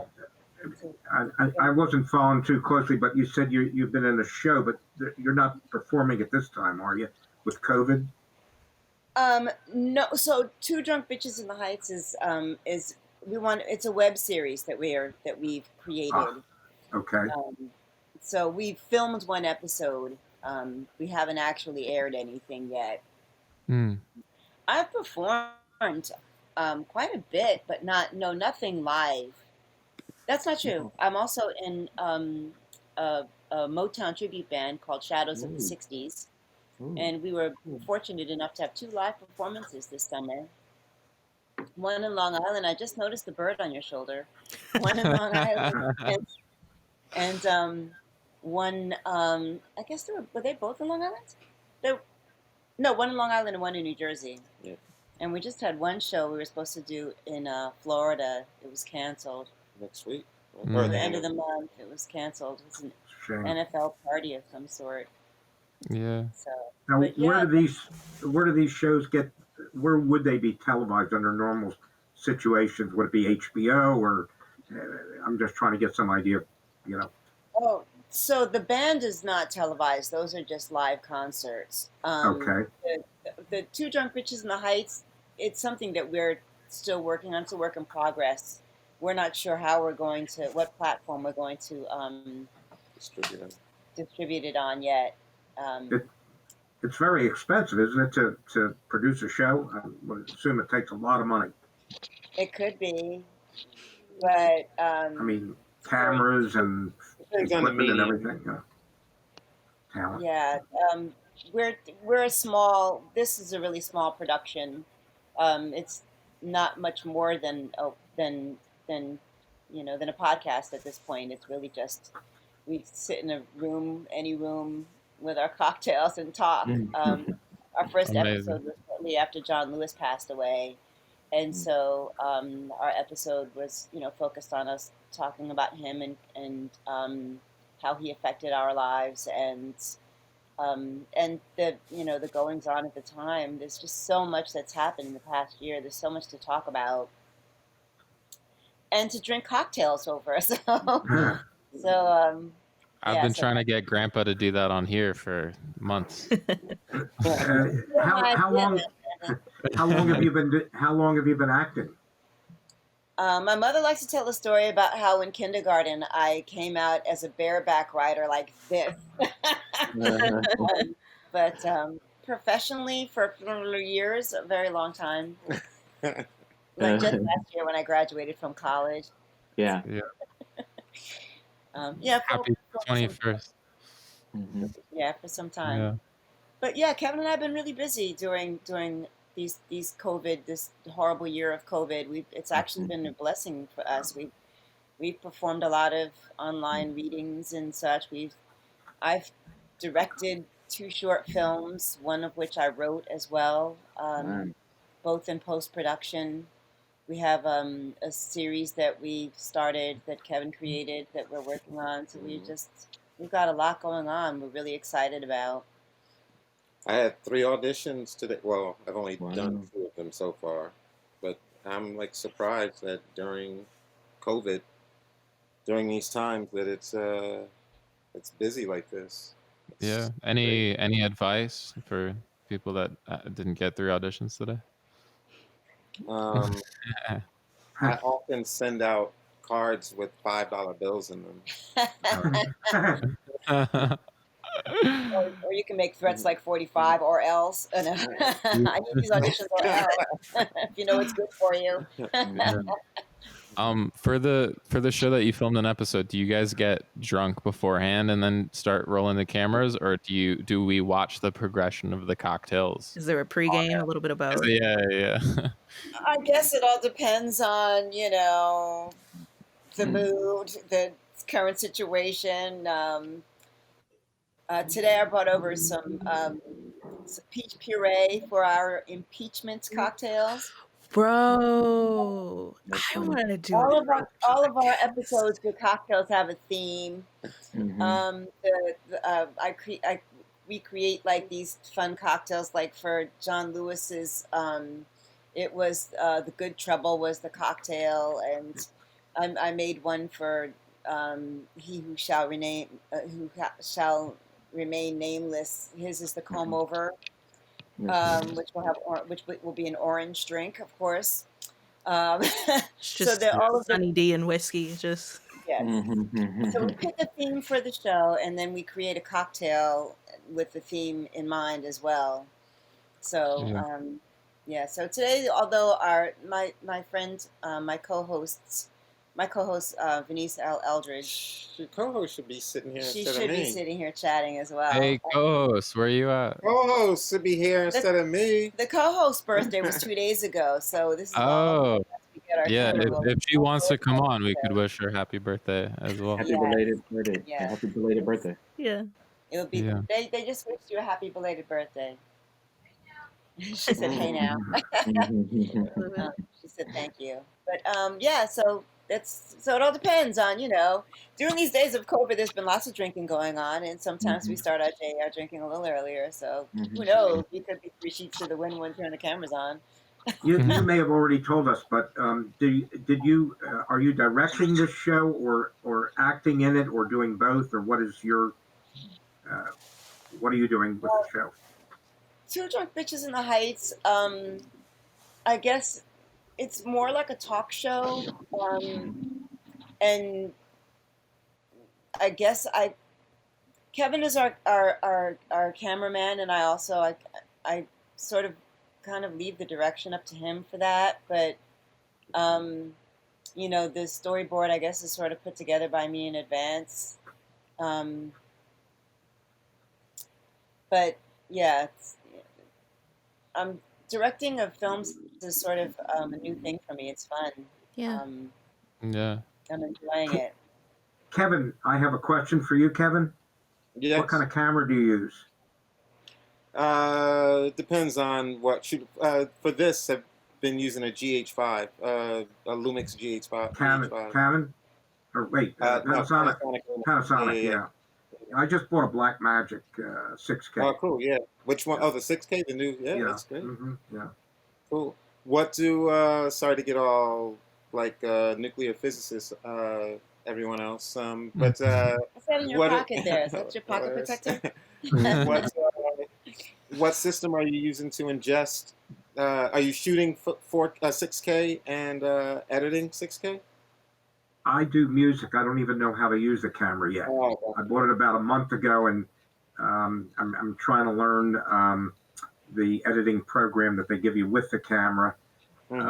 I wasn't following too closely, but you said you've been in a show, but you're not performing at this time, are you? With COVID? No. So Two Drunk Bitches in the Heights is it's a web series that we've created. Okay. So we filmed one episode. We haven't actually aired anything yet. I've performed quite a bit, but nothing live. That's not true. I'm also in a Motown tribute band called Shadows of the 60s. And we were fortunate enough to have 2 live performances this summer. One in Long Island. I just noticed the bird on your shoulder. One in Long Island. And one, I guess were they both in Long Island? No, one in Long Island and one in New Jersey. Yeah. And we just had one show we were supposed to do in Florida. It was canceled. Next week. Or the end of the month, it was canceled. It's an Shame. NFL party of some sort. Yeah. So Now, but yeah. where do these shows get? Where would they be televised under normal situations? Would it be HBO or? I'm just trying to get some idea. Oh, so the band is not televised. Those are just live concerts. Okay. The Two Drunk Bitches in the Heights. It's something that we're still working on. It's a work in progress. We're not sure what platform we're going to distribute it on yet. It's very expensive, isn't it, to produce a show? I would assume it takes a lot of money. It could be, but I mean, cameras and equipment and everything. Talent. Yeah, we're a small. This is a really small production. It's not much more than a podcast at this point. It's really just we sit in any room with our cocktails and talk. Our first episode was shortly after John Lewis passed away, and so our episode was focused on us talking about him and how he affected our lives and the goings on at the time. There's just so much that's happened in the past year. There's so much to talk about and to drink cocktails over. I've been trying to get Grandpa to do that on here for months. How long have you been acting? My mother likes to tell a story about how in kindergarten I came out as a bareback rider like this. But professionally for years, a very long time. Like just last year when I graduated from college. Yeah. Yeah, Happy for some, 21st. yeah, for some time. Yeah. But yeah, Kevin and I have been really busy during these COVID, this horrible year of COVID. It's actually been a blessing for us. We've performed a lot of online readings and such. I've directed 2 short films, one of which I wrote as well, both in post production. We have a series that we started that Kevin created that we're working on. So we've got a lot going on. We're really excited about. I had 3 auditions today. Well, I've only done 2 of them so far, but I'm like surprised that during COVID, during these times, that it's busy like this. Yeah. Any advice for people that didn't get through auditions today? I often send out cards with $5 bills in them. Or you can make threats like 45 or else. I need these auditions or else. If you know it's good for you. For the show that you filmed an episode, do you guys get drunk beforehand and then start rolling the cameras, or do we watch the progression of the cocktails? Is there a pregame? A little bit of both. Yeah. I guess it all depends on, the mood, the current situation. Today I brought over some peach puree for our impeachment cocktails. Bro, I want to do all it. All of our episodes with cocktails have a theme. We create like these fun cocktails. Like for John Lewis's, it was the Good Trouble was the cocktail, and I made one for He Who Shall Remain Nameless. His is the Comb Over, which will be an orange drink, of course. Just so all of Sunny D and whiskey, just yes. So we pick a theme for the show, and then we create a cocktail with the theme in mind as well. So so today, although my friend, my co-host Venice L. Eldridge, the co-host should be sitting here. She should be sitting here chatting as well. Hey, co-host, where are you at? Co-host should be here instead of me. The co-host's birthday was 2 days ago, so this is yeah. If she wants to come on, we could wish her happy birthday as well. Happy belated birthday. Yeah. Happy belated birthday. Yeah. It would be. Yeah. They just wished you a happy belated birthday. She said, "Hey now." She said, "Thank you." But so it all depends on during these days of COVID, there's been lots of drinking going on, and sometimes we start our day drinking a little earlier. So who knows? We could be 3 sheets to the wind when we turn the cameras on. You may have already told us, but did you are you directing this show or acting in it or doing both, or what is your what are you doing with the show? 2 Drunk Bitches in the Heights. I guess it's more like a talk show, and I guess Kevin is our cameraman, and I sort of kind of leave the direction up to him for that. But the storyboard, I guess, is sort of put together by me in advance. But yeah, directing of films is sort of a new thing for me. It's fun. Yeah. I'm enjoying it. Kevin, I have a question for you, Kevin. Yes. What kind of camera do you use? Depends on what shoot. For this, I've been using a GH5, a Lumix GH5. Canon? Or wait, Panasonic. Panasonic, yeah. I just bought a Blackmagic 6K. Oh, cool, yeah. Which one? Oh, the 6K, the new, yeah. That's great. Yeah. Cool. What do, sorry to get all, like, nuclear physicists, everyone else, but... What's that in your pocket there? Is that your pocket protector? What system are you using to ingest? Are you shooting for 6K and editing 6K? I do music. I don't even know how to use the camera yet. Oh, I bought it about a month ago, and I'm trying to learn the editing program that they give you with the camera. Don't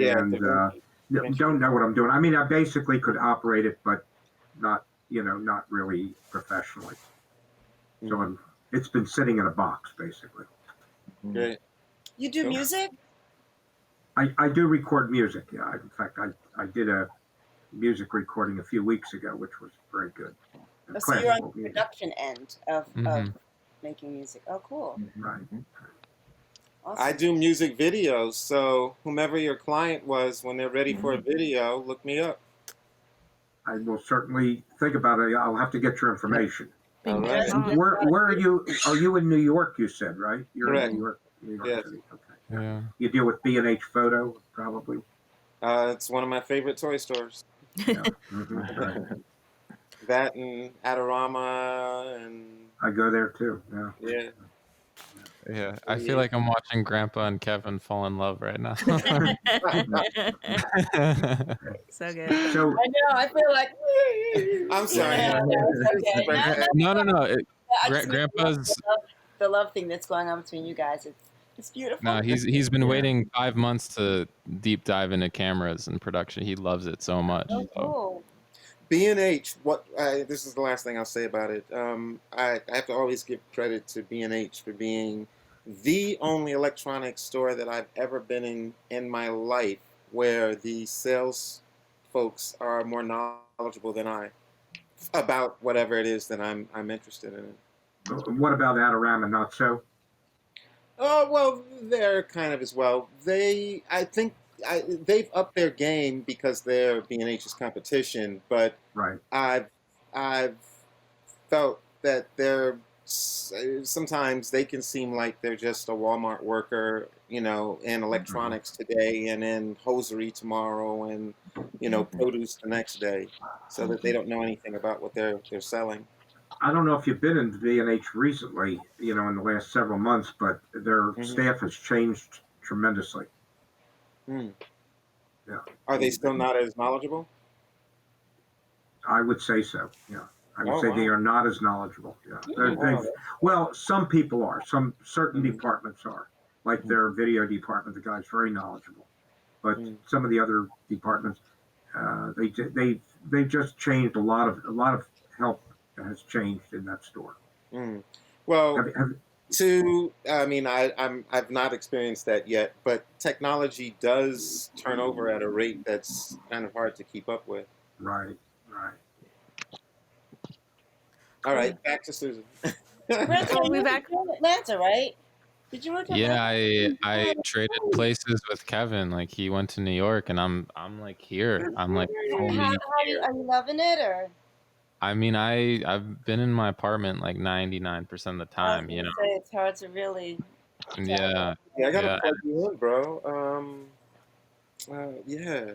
know what I'm doing. I mean, I basically could operate it, but not not really professionally. So it's been sitting in a box, basically. Great. You do music? I do record music, yeah. In fact, I did a music recording a few weeks ago, which was very good. So you're on the production end of making music. Oh, cool. Right. Awesome. I do music videos, so whomever your client was, when they're ready for a video, look me up. I will certainly think about it. I'll have to get your information. All right. Where are you? Are you in New York? You said, right? You're Correct. in New York Yes. City. Okay. Yeah. You deal with B&H Photo, probably. It's one of my favorite toy stores. Yeah. Right. That and Adorama and I go there too. Yeah. yeah. Yeah, I feel like I'm watching Grandpa and Kevin fall in love right now. So good. So I know. I feel like. I'm sorry. Yeah, no, it's okay. No. I just mean Grandpa's the love thing that's going on between you guys. It's beautiful. no, he's been waiting 5 months to deep dive into cameras and production. He loves it so much. Oh, cool. B&H, this is the last thing I'll say about it. I have to always give credit to B&H for being the only electronics store that I've ever been in my life where the sales folks are more knowledgeable than I about whatever it is that I'm interested in. what about Adorama? Not so. Oh well, they're kind of as well. I think they've upped their game because they're B&H's competition, but Right. I've felt that sometimes they can seem like they're just a Walmart worker, in electronics today and in hosiery tomorrow and produce the next day, so that they don't know anything about what they're selling. I don't know if you've been in B&H recently, in the last several months, but their staff has changed tremendously. Yeah. Are they still not as knowledgeable? I would say so. Yeah. I would Oh, say wow. they are not as knowledgeable. Yeah. Well, some people are. Some certain departments are. Like their video department, the guy's very knowledgeable. But some of the other departments, they've just changed a lot of help has changed in that store. Well, Have- I've not experienced that yet, but technology does turn over at a rate that's kind of hard to keep up with. Right. All right, back to Susan. Brent, We'll be you back. in Atlanta, right? Did you move to Yeah, Atlanta? I traded places with Kevin. Like he went to New York, and I'm like here. I'm like fully Are here. you loving it or? I mean, I've been in my apartment like 99% of the time. I was gonna say, it's hard to really. Yeah. Yeah, I gotta Yeah. plug you in, bro. Yeah.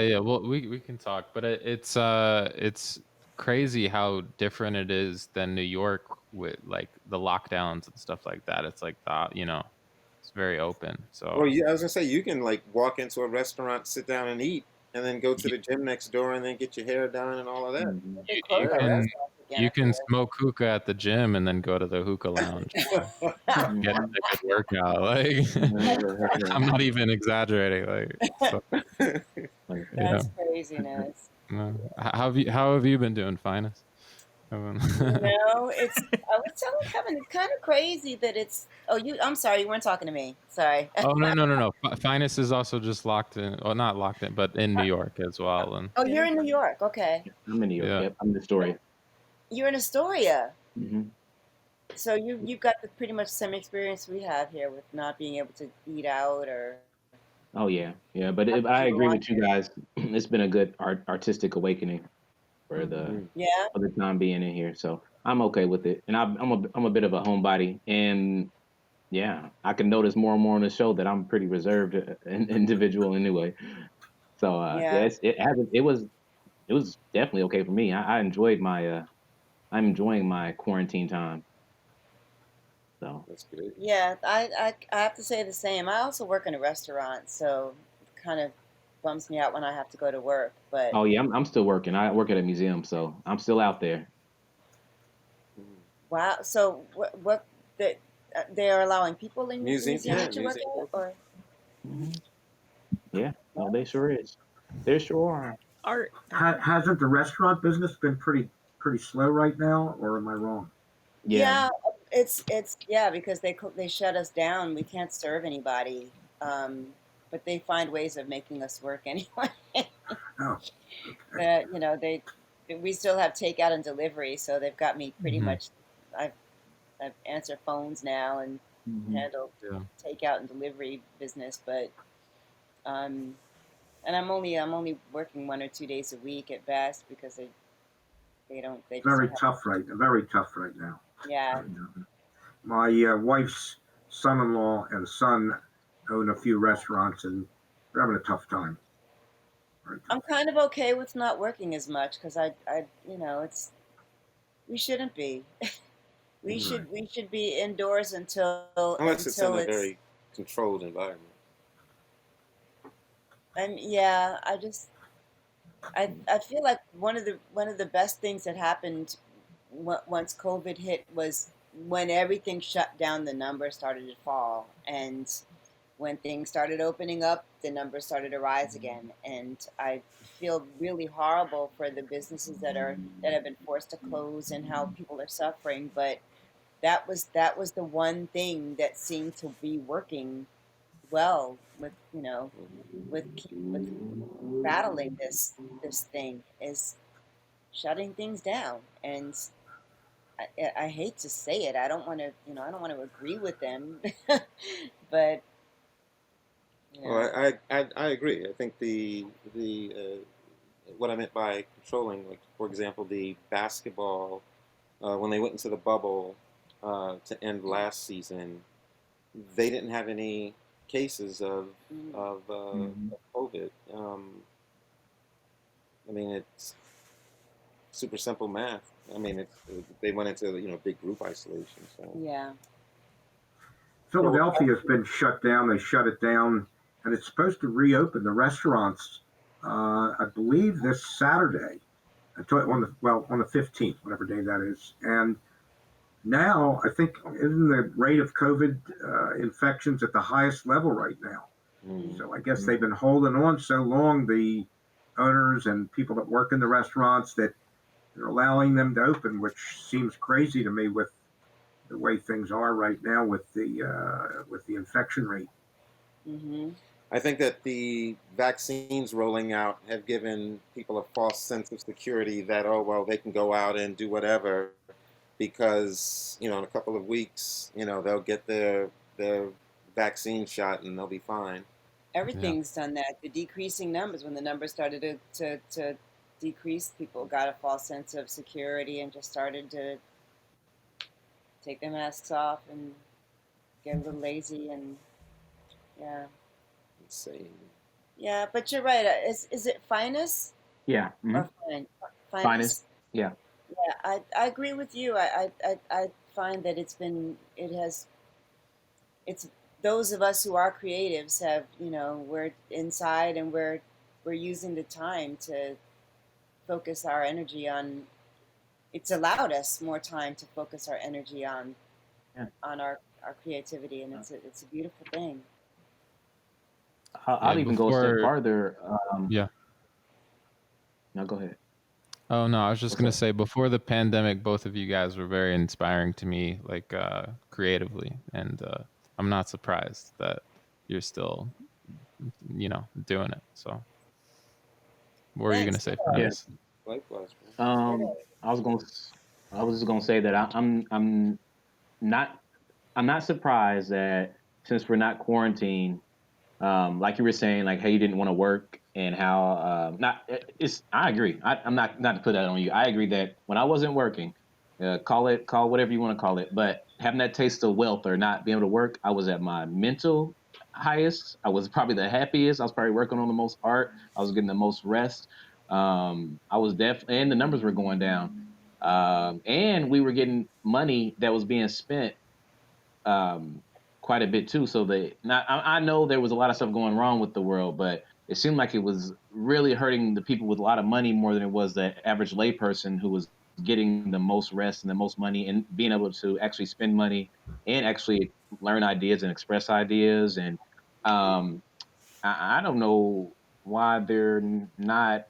Yeah. Well, we can talk, but it's crazy how different it is than New York with like the lockdowns and stuff like that. It's like it's very open. So Well, yeah, I was gonna say you can like walk into a restaurant, sit down and eat, and then go to the gym next door and then get your hair done and all of that. you can smoke hookah at the gym and then go to the hookah lounge, get a good workout. Like I'm not even exaggerating. That's craziness. How have you been doing, Phines? I was telling Kevin, it's kind of crazy that it's. I'm sorry, you weren't talking to me. Sorry. Oh no. Phines is also just locked in. Well, not locked in, but in New York as well. And You're in New York. Okay. I'm in New York. Yeah. Yep, I'm in Astoria. You're in Astoria. Mm-hmm. So you've got the pretty much same experience we have here with not being able to eat out or. Oh yeah. But I agree with you guys. It's been a good artistic awakening for the time being in here. So I'm okay with it, and I'm a bit of a homebody, and yeah, I can notice more and more on the show that I'm pretty reserved individual anyway. So it was definitely okay for me. I enjoyed I'm enjoying my quarantine time. So That's good. Yeah, I have to say the same. I also work in a restaurant, so it kind of bums me out when I have to go to work. But oh yeah, I'm still working. I work at a museum, so I'm still out there. wow. So what they are allowing people in museums to work at, or? Yeah, no, they sure is. They sure are. art. Hasn't the restaurant business been pretty slow right now, or am I wrong? Yeah, it's yeah, because they shut us down. We can't serve anybody. But they find ways of making us work anyway. Oh, But we still have takeout and delivery, so they've got me pretty much. I've I've answered phones now and handle Yeah. takeout and delivery business, but um, and I'm only working 1 or 2 days a week at best because they just very don't have. very tough right now. Yeah, My wife's son-in-law and son own a few restaurants, and they're having a tough time. Very I'm tough. kind of okay with not working as much because it's we shouldn't be. Right. We should be indoors Unless it's in until a it's. very controlled environment. Yeah, I feel like one of the best things that happened once COVID hit was when everything shut down. The numbers started to fall, and when things started opening up, the numbers started to rise again. And I feel really horrible for the businesses that have been forced to close and how people are suffering. But that was the one thing that seemed to be working well with with battling this thing is shutting things down. And I hate to say it. I don't want to I don't want to agree with them, but you know Well, I agree. I think the what I meant by controlling, like for example, the basketball when they went into the bubble to end last season, they didn't have any cases of COVID. I mean, it's super simple math. I mean, they went into big group isolation. So yeah. yeah, Philadelphia's been shut down. They shut it down, and it's supposed to reopen the restaurants. I believe this Saturday, on the 15th, whatever day that is. And now I think isn't the rate of COVID infections at the highest level right now. mm, So I guess they've been holding on so long, the owners and people that work in the restaurants, that they're allowing them to open, which seems crazy to me with the way things are right now with the infection rate. Hmm. I think that the vaccines rolling out have given people a false sense of security that, oh well, they can go out and do whatever because in a couple of weeks they'll get their vaccine shot and they'll be fine. Yeah. Everything's done that. The decreasing numbers, when the numbers started to decrease, people got a false sense of security and just started to take their masks off and get a little lazy. And yeah, Insane. yeah. But you're right. Is it Finest Yeah. or Fine? Finest. Finest. Yeah. Yeah, I agree with you. I find that it's those of us who are creatives have, we're inside and we're using the time to focus our energy on. It's allowed us more time to focus our energy Yeah. on our creativity, and it's a beautiful thing. I'll Yeah. even go a step Before. farther. Yeah. No, go ahead. Oh no, I was just What's gonna up? say before the pandemic, both of you guys were very inspiring to me, like creatively, and I'm not surprised that you're still, doing it. So, what were you gonna Thanks. say, Yeah. Phines? Likewise, bro. I was going. I was just going to say that I'm not. I'm not surprised that since we're not quarantined, like you were saying, like how you didn't want to work and how not it's. I agree. I'm not to put that on you. I agree that when I wasn't working, call whatever you want to call it, but having that taste of wealth or not being able to work, I was at my mental highest. I was probably the happiest. I was probably working on the most art. I was getting the most rest. I was definitely, and the numbers were going down. And we were getting money that was being spent um, quite a bit too. So I know there was a lot of stuff going wrong with the world, but it seemed like it was really hurting the people with a lot of money more than it was the average layperson who was getting the most rest and the most money and being able to actually spend money and actually learn ideas and express ideas. And I don't know why they're not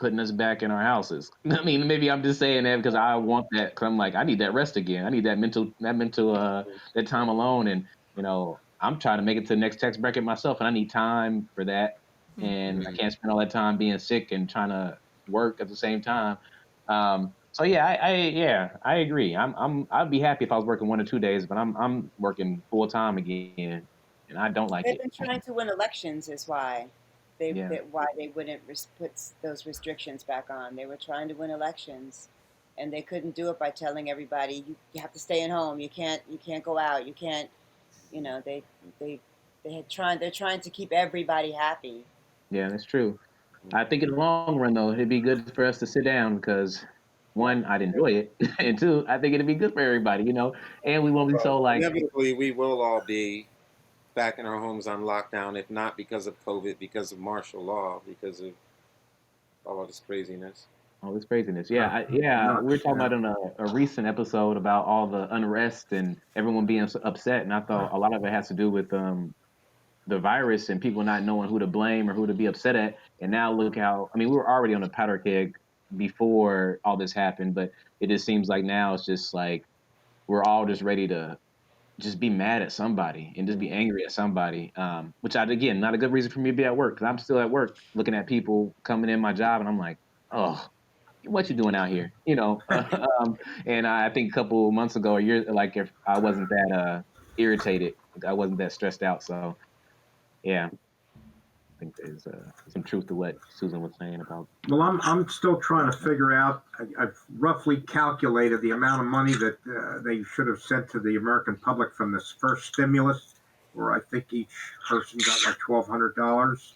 putting us back in our houses. I mean, maybe I'm just saying that because I want that. Cause I'm like, I need that rest again. I need that that time alone. And I'm trying to make it to the next tax bracket myself, and I need time for that. And I can't spend all that time being sick and trying to work at the same time. So yeah, I agree. I'd be happy if I was working 1 or 2 days, but I'm working full time again, and I don't like They've it. been trying to win elections, is why Yeah. why they wouldn't put those restrictions back on. They were trying to win elections, and they couldn't do it by telling everybody you have to stay at home. You can't go out. You can't. They they're trying to keep everybody happy. Yeah, that's true. I think in the long run, though, it'd be good for us to sit down because, one, I'd enjoy it, and two, I think it'd be good for everybody, and we won't be so like. Inevitably, we will all be back in our homes on lockdown, if not because of COVID, because of martial law, because of all of this craziness. All this craziness. Yeah, we were talking about in a recent episode about all the unrest and everyone being so upset, and I thought a lot of it has to do with the virus and people not knowing who to blame or who to be upset at. And now look how, I mean, we were already on a powder keg before all this happened, but it just seems like now it's just like we're all just ready to just be mad at somebody and just be angry at somebody, which again, not a good reason for me to be at work because I'm still at work looking at people coming in my job and I'm like, oh, what you doing out here? And I think a couple months ago, like if I wasn't that irritated, I wasn't that stressed out. So yeah, I think there's some truth to what Susan was saying about. Well, I'm still trying to figure out. I've roughly calculated the amount of money that they should have sent to the American public from this first stimulus, where I think each person got like $1,200,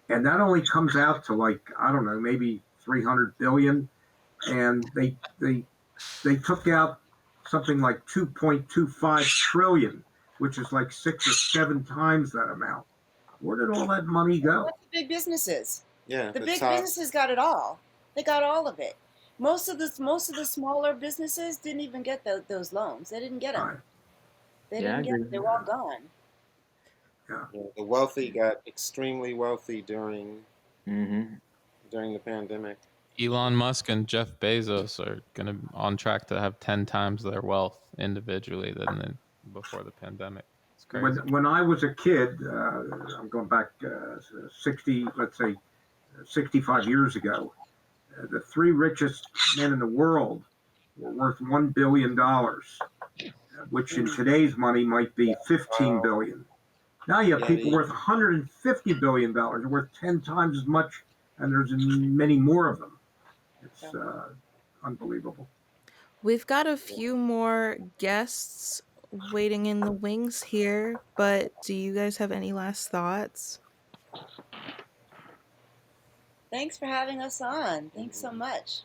and that only comes out to like, I don't know, maybe 300 billion, and they took out something like 2.25 trillion, which is like 6 or 7 times that amount. Where did all that money go? What's the big businesses? Yeah, the big businesses got it all. They got all of it. Most of the smaller businesses didn't even get those loans. They didn't get them. Right. They didn't get them. They were all gone. Yeah. The wealthy got extremely wealthy during the pandemic. Elon Musk and Jeff Bezos are gonna on track to have 10 times their wealth individually than before the pandemic. It's crazy. When I was a kid, I'm going back 65 years ago, the 3 richest men in the world were worth $1 billion, which in today's money might be $15 billion. Now you have people worth $150 billion, worth 10 times as much, and there's many more of them. It's unbelievable. We've got a few more guests waiting in the wings here, but do you guys have any last thoughts? Thanks for having us on. Thanks so much.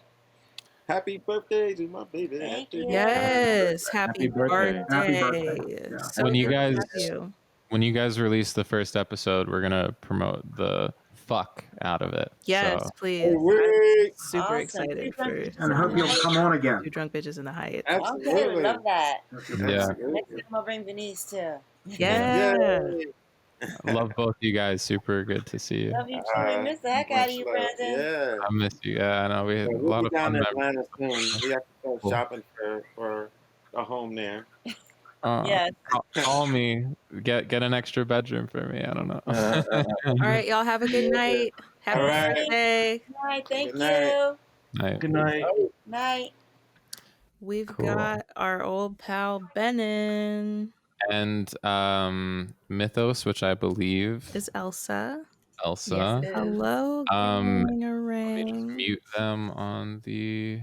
Happy birthday to my baby. Thank you. Yes, happy birthday. Happy birthday. Yeah. So When you good to guys- have you. When you guys release the first episode, we're gonna promote the fuck out of it. Yes, So, please. I'm super Awesome. excited for And I hope you'll come on again. 2 Drunk Bitches in the Hyatt. Okay, Absolutely. love that. yeah, Next time I'll bring Denise too. Yeah. love both you guys. Super good to see you. Love you too. We miss the heck out of you, Much love. Brandon. Yeah. I miss you. Yeah, I know we had a We'll lot be of down fun in memories. Atlanta soon. We have to go Cool. shopping for a home there. Yes. Call me. Get an extra bedroom for me. I don't know. All right, y'all have a good night. Happy All right. birthday. Good night. Thank Good night. you. Night. Good night. Night. We've Cool. got our old pal Benin. And Mythos, which I believe Is Elsa. Elsa. Yes, it is. Hello. Um, Ring a Let me just ring. mute them on the.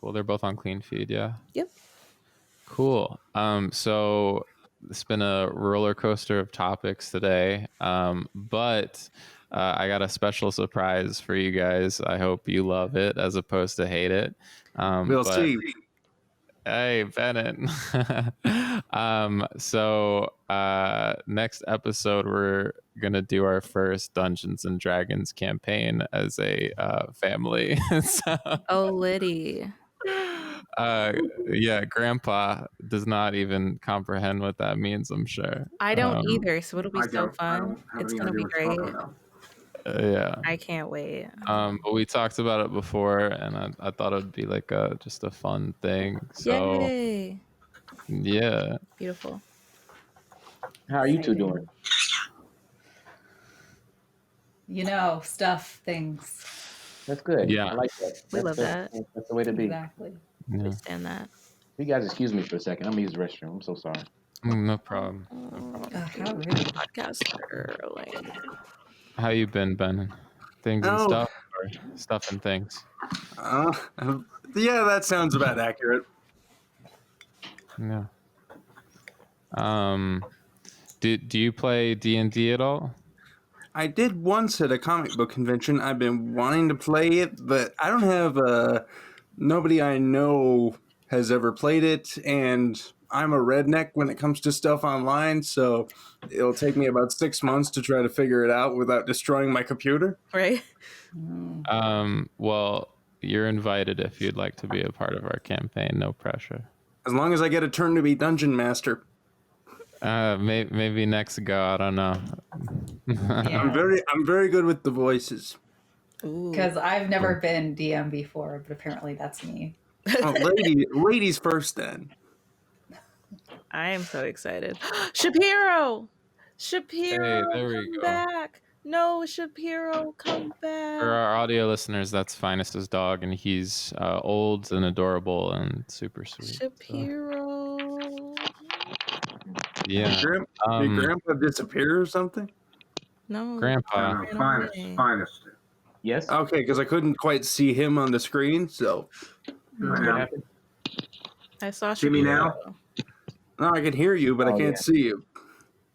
Cool. They're both on clean feed. Yeah. Yep. Cool. So it's been a roller coaster of topics today. But I got a special surprise for you guys. I hope you love it as opposed to hate it. We'll but- see. Hey, Bennett. So next episode, we're going to do our first Dungeons and Dragons campaign as a family. So, Oh, Liddy. yeah, Grandpa does not even comprehend what that means, I'm sure. I don't either, so it'll be I so don't fun. have It's any going to idea be what you're great. talking about. Yeah. I can't wait. But we talked about it before, and I thought it would be like just a fun thing. So Yay! yeah. Beautiful. How are you two doing? You know, stuff, things. That's good. Yeah. I like that. We love that. That's the way to be. Exactly. We Yeah. stand that. You guys excuse me for a second. I'm gonna use the restroom. I'm so sorry. No problem. How rude. Podcaster. Like, How you been, Ben? Things and Oh. stuff, or stuff and things? Yeah, that sounds about accurate. Yeah. Do you play D&D at all? I did once at a comic book convention. I've been wanting to play it, but I don't have nobody I know has ever played it, and I'm a redneck when it comes to stuff online, so it'll take me about 6 months to try to figure it out without destroying my computer. right? Well, you're invited if you'd like to be a part of our campaign. No pressure. As long as I get a turn to be dungeon master. Maybe next go. I don't know. I'm very good with the voices. Because I've never been DM before, but apparently that's me. Oh, ladies first then. I am so excited. Shapiro! Shapiro, Hey, there we come go. back. No, Shapiro, come back. For our audio listeners, that's Phines' dog, and he's old and adorable and super sweet. Shapiro. Yeah. Did Grandpa disappear or something? No. Grandpa. Finest. Yes. Okay, because I couldn't quite see him on the screen, so. What happened? I saw See me Shapiro. now? No, I can hear you, but I can't see you.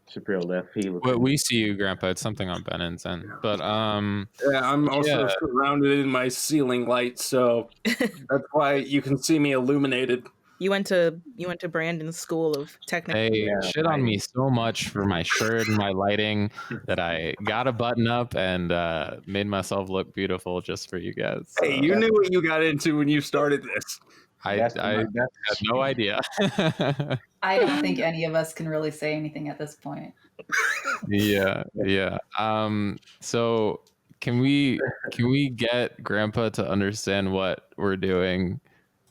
Shapiro left. Well, we see you, Grandpa. It's something on Bennon's end. But Yeah, I'm also surrounded in my ceiling light, so that's why you can see me illuminated. You went to Brandon's school of technical. Hey, shit on me so much for my shirt and my lighting that I got a button up and made myself look beautiful just for you guys. Hey, you knew what you got into when you started this. I had no idea. I don't think any of us can really say anything at this point. Yeah. So can we get Grandpa to understand what we're doing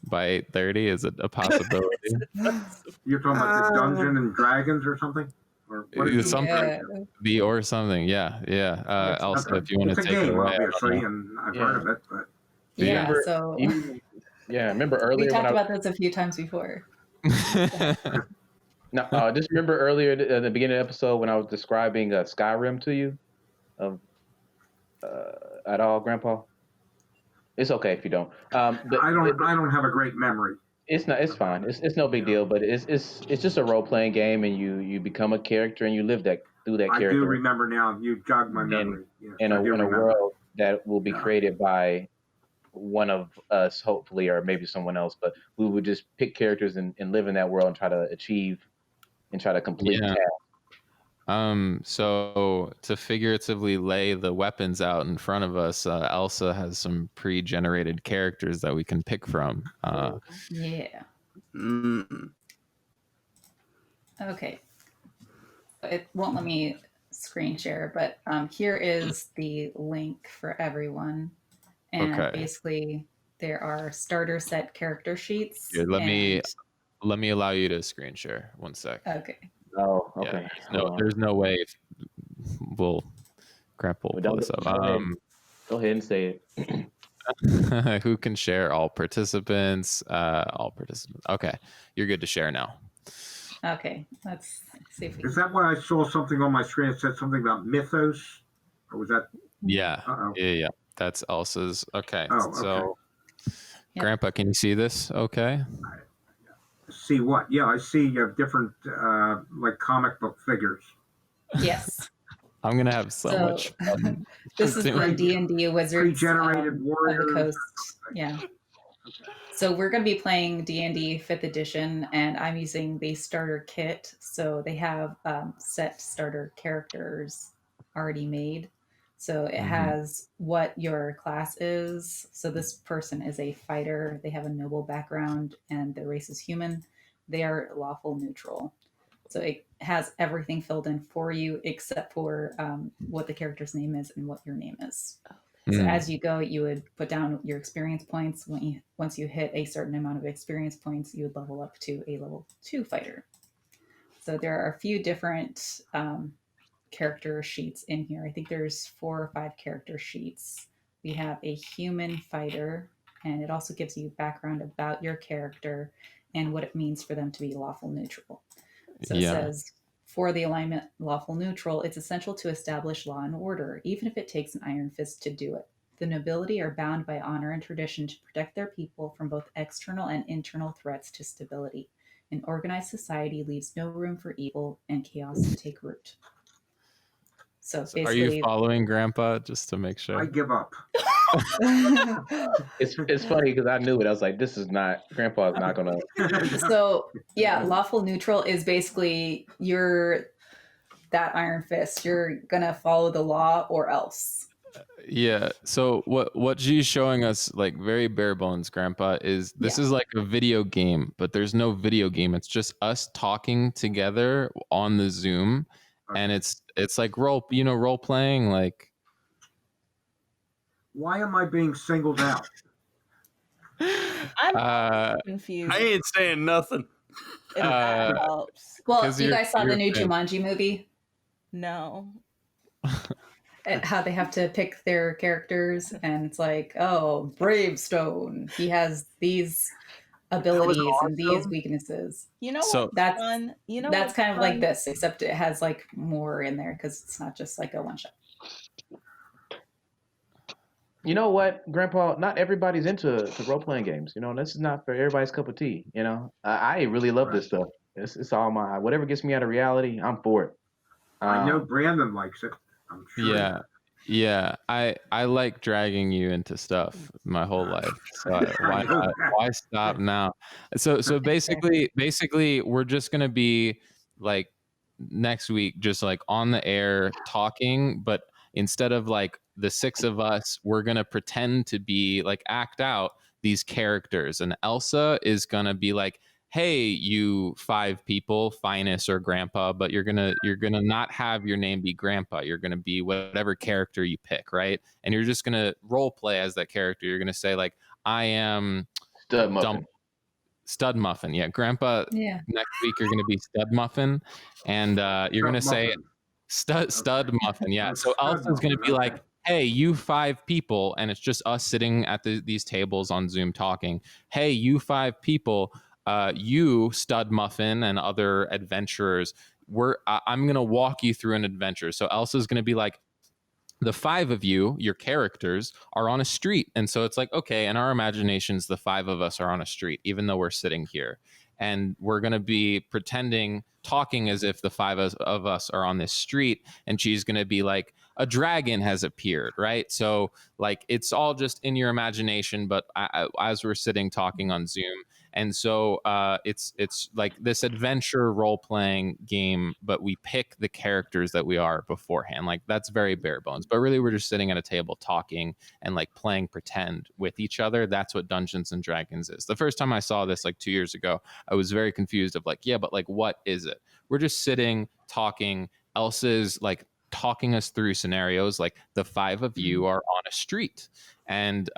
by 8:30? Is it a possibility? You're talking about the Dungeon and Dragons or something? Or what is something. Or something. Yeah. Elsa, if you want to take it away. Obviously, and I've heard of it, but Yeah, so remember earlier we talked when about this a few times before. No, just remember earlier at the beginning of the episode when I was describing Skyrim to you, at all, Grandpa. It's okay if you don't. I don't have a great memory. It's not. It's fine. It's no big deal. But it's just a role playing game, and you become a character and you live through that character. I do remember now. You jogged my memory. In a world that will be created by one of us, hopefully, or maybe someone else. But we would just pick characters and live in that world and try to achieve and try to complete tasks. So to figuratively lay the weapons out in front of us, Elsa has some pre-generated characters that we can pick from. Yeah. Okay. It won't let me screen share, but here is the link for everyone. And basically there are starter set character sheets. Here, let me allow you to screen share. 1 sec. Okay. Oh, okay. Yeah, there's no way Grandpa will pull this up. Go ahead and say it. Who can share? All participants. Okay, you're good to share now. Okay, let's see if we Is that why I saw something on my screen that said something about mythos? Or was that? Yeah. Uh-oh. Yeah. That's Elsa's. Okay. Oh, okay. So, Grandpa, can you see this? Okay. See what? Yeah, I see you have different like comic book figures. Yes. I'm gonna have so much fun. This is the D&D Wizards Pre-generated warriors. of the Coast. Yeah. So we're going to be playing D&D 5th edition, and I'm using the starter kit. So they have set starter characters already made. So it has what your class is. So this person is a fighter. They have a noble background, and their race is human. They are lawful neutral. So it has everything filled in for you except for what the character's name is and what your name is. So as you go, you would put down your experience points. Once you hit a certain amount of experience points, you would level up to a level 2 fighter. So there are a few different character sheets in here. I think there's 4 or 5 character sheets. We have a human fighter, and it also gives you background about your character and what it means for them to be lawful neutral. So it says, for the alignment lawful neutral, it's essential to establish law and order, even if it takes an iron fist to do it. The nobility are bound by honor and tradition to protect their people from both external and internal threats to stability. An organized society leaves no room for evil and chaos to take root. So basically, are you following, Grandpa? Just to make sure. I give up. It's funny because I knew it. I was like, this is not, Grandpa's not gonna. So yeah, lawful neutral is basically you're that iron fist. You're gonna follow the law or else. Yeah. So what she's showing us, like very bare bones, Grandpa, is this is like a video game, but there's no video game. It's just us talking together on the Zoom, and it's like role playing. Like, why am I being singled out? I'm confused. I ain't saying nothing. If that helps. Well, you guys saw the new Jumanji movie? No. How they have to pick their characters, and it's like, oh, Bravestone, he has these abilities and these weaknesses. You know so, what's fun? You know that's kind of fun? like this, except it has like more in there because it's not just like a one shot. You know what, Grandpa? Not everybody's into role-playing games. You know, this is not for everybody's cup of tea. You know, I really love this stuff. It's all my, whatever gets me out of reality, I'm for it. I know Brandon likes it. I'm sure. Yeah. I like dragging you into stuff my whole life. So why stop now? So basically, we're just gonna be like next week, just like on the air talking, but instead of like the 6 of us, we're going to pretend to be like act out these characters. And Elsa is going to be like, hey, you 5 people, Phines or Grandpa, but you're going to not have your name be Grandpa. You're going to be whatever character you pick, right? And you're just going to role play as that character. You're going to say like, I am Stud Muffin. Yeah. Grandpa. Yeah. Next week, you're going to be Stud Muffin. And you're going to say Stud Muffin. Yeah. So Elsa's going to be like, hey, you 5 people, and it's just us sitting at these tables on Zoom talking. Hey, you 5 people, you Stud Muffin and other adventurers, I'm gonna walk you through an adventure. So Elsa's gonna be like, the 5 of you, your characters, are on a street, and so it's like, okay, in our imaginations, the 5 of us are on a street, even though we're sitting here, and we're gonna be talking as if the 5 of us are on this street, and she's gonna be like, a dragon has appeared, right? So like it's all just in your imagination, but as we're sitting talking on Zoom. And so it's like this adventure role-playing game, but we pick the characters that we are beforehand. Like that's very bare bones, but really we're just sitting at a table talking and like playing pretend with each other. That's what Dungeons and Dragons is. The first time I saw this like 2 years ago, I was very confused of like, yeah, but like what is it? We're just sitting talking. Elsa's like talking us through scenarios, like the 5 of you are on a street, and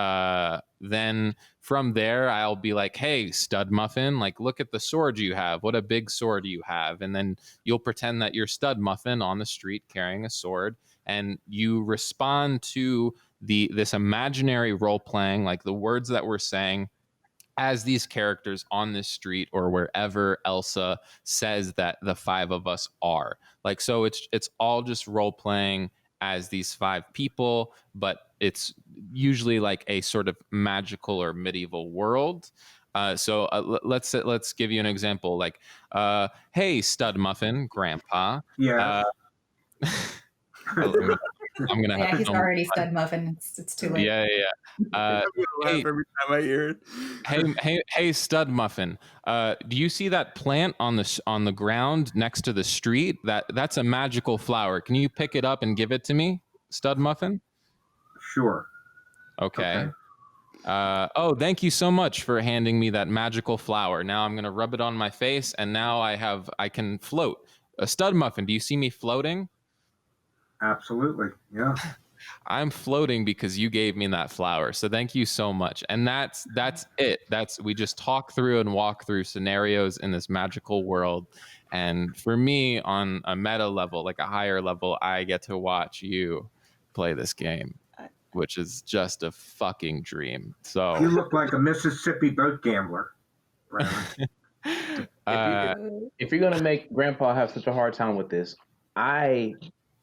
then from there I'll be like, hey, Stud Muffin, like look at the sword you have, what a big sword you have, and then you'll pretend that you're Stud Muffin on the street carrying a sword, and you respond to this imaginary role playing, like the words that we're saying as these characters on this street or wherever Elsa says that the 5 of us are. Like, so it's all just role playing as these 5 people, but it's usually like a sort of magical or medieval world. So let's give you an example. Like, hey, Stud Muffin, Grandpa. Yeah. I'm gonna. Yeah, he's already Stud Muffin. It's too late. Yeah. I'm gonna laugh every time I hear it. Hey, Stud Muffin. Do you see that plant on the ground next to the street? That's a magical flower. Can you pick it up and give it to me, Stud Muffin? Sure. Okay. Oh, thank you so much for handing me that magical flower. Now I'm gonna rub it on my face, and now I can float. A stud muffin. Do you see me floating? Absolutely, yeah. I'm floating because you gave me that flower. So thank you so much. And that's it. We just talk through and walk through scenarios in this magical world. And for me, on a meta level, like a higher level, I get to watch you play this game, which is just a fucking dream. So You look like a Mississippi boat gambler, Brandon. If you're gonna make Grandpa have such a hard time with this, I'm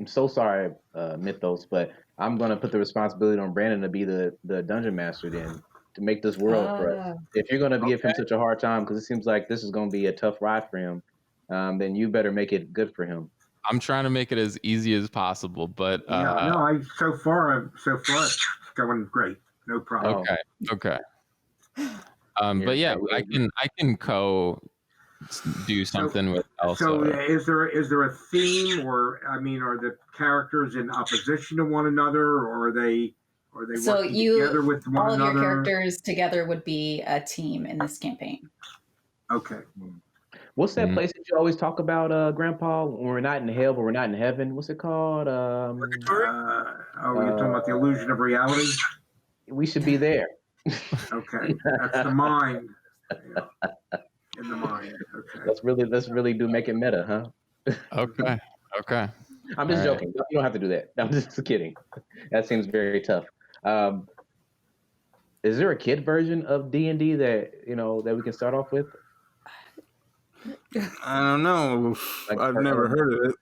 so sorry, Mythos, but I'm gonna put the responsibility on Brandon to be the dungeon master then, to make this world for us. If you're gonna give him such a hard time, because it seems like this is gonna be a tough ride for him, then you better make it good for him. I'm trying to make it as easy as possible, but so far it's going great. No problem. Okay. But yeah, I can do something with Elsa. So is there a theme, or are the characters in opposition to one another, or are they So working together with one all of another? your characters together would be a team in this campaign. Okay. What's that place that you always talk about, Grandpa? When we're not in hell, but we're not in heaven. What's it called? You're talking about the illusion of reality? We should be there. Okay, that's the mind. Yeah. In the mind. Okay. Let's really do make it meta, huh? Okay. I'm just All joking. You don't have to do that. I'm just kidding. That seems very tough. Is there a kid version of D&D that that we can start off with? I don't know. I've never heard of it.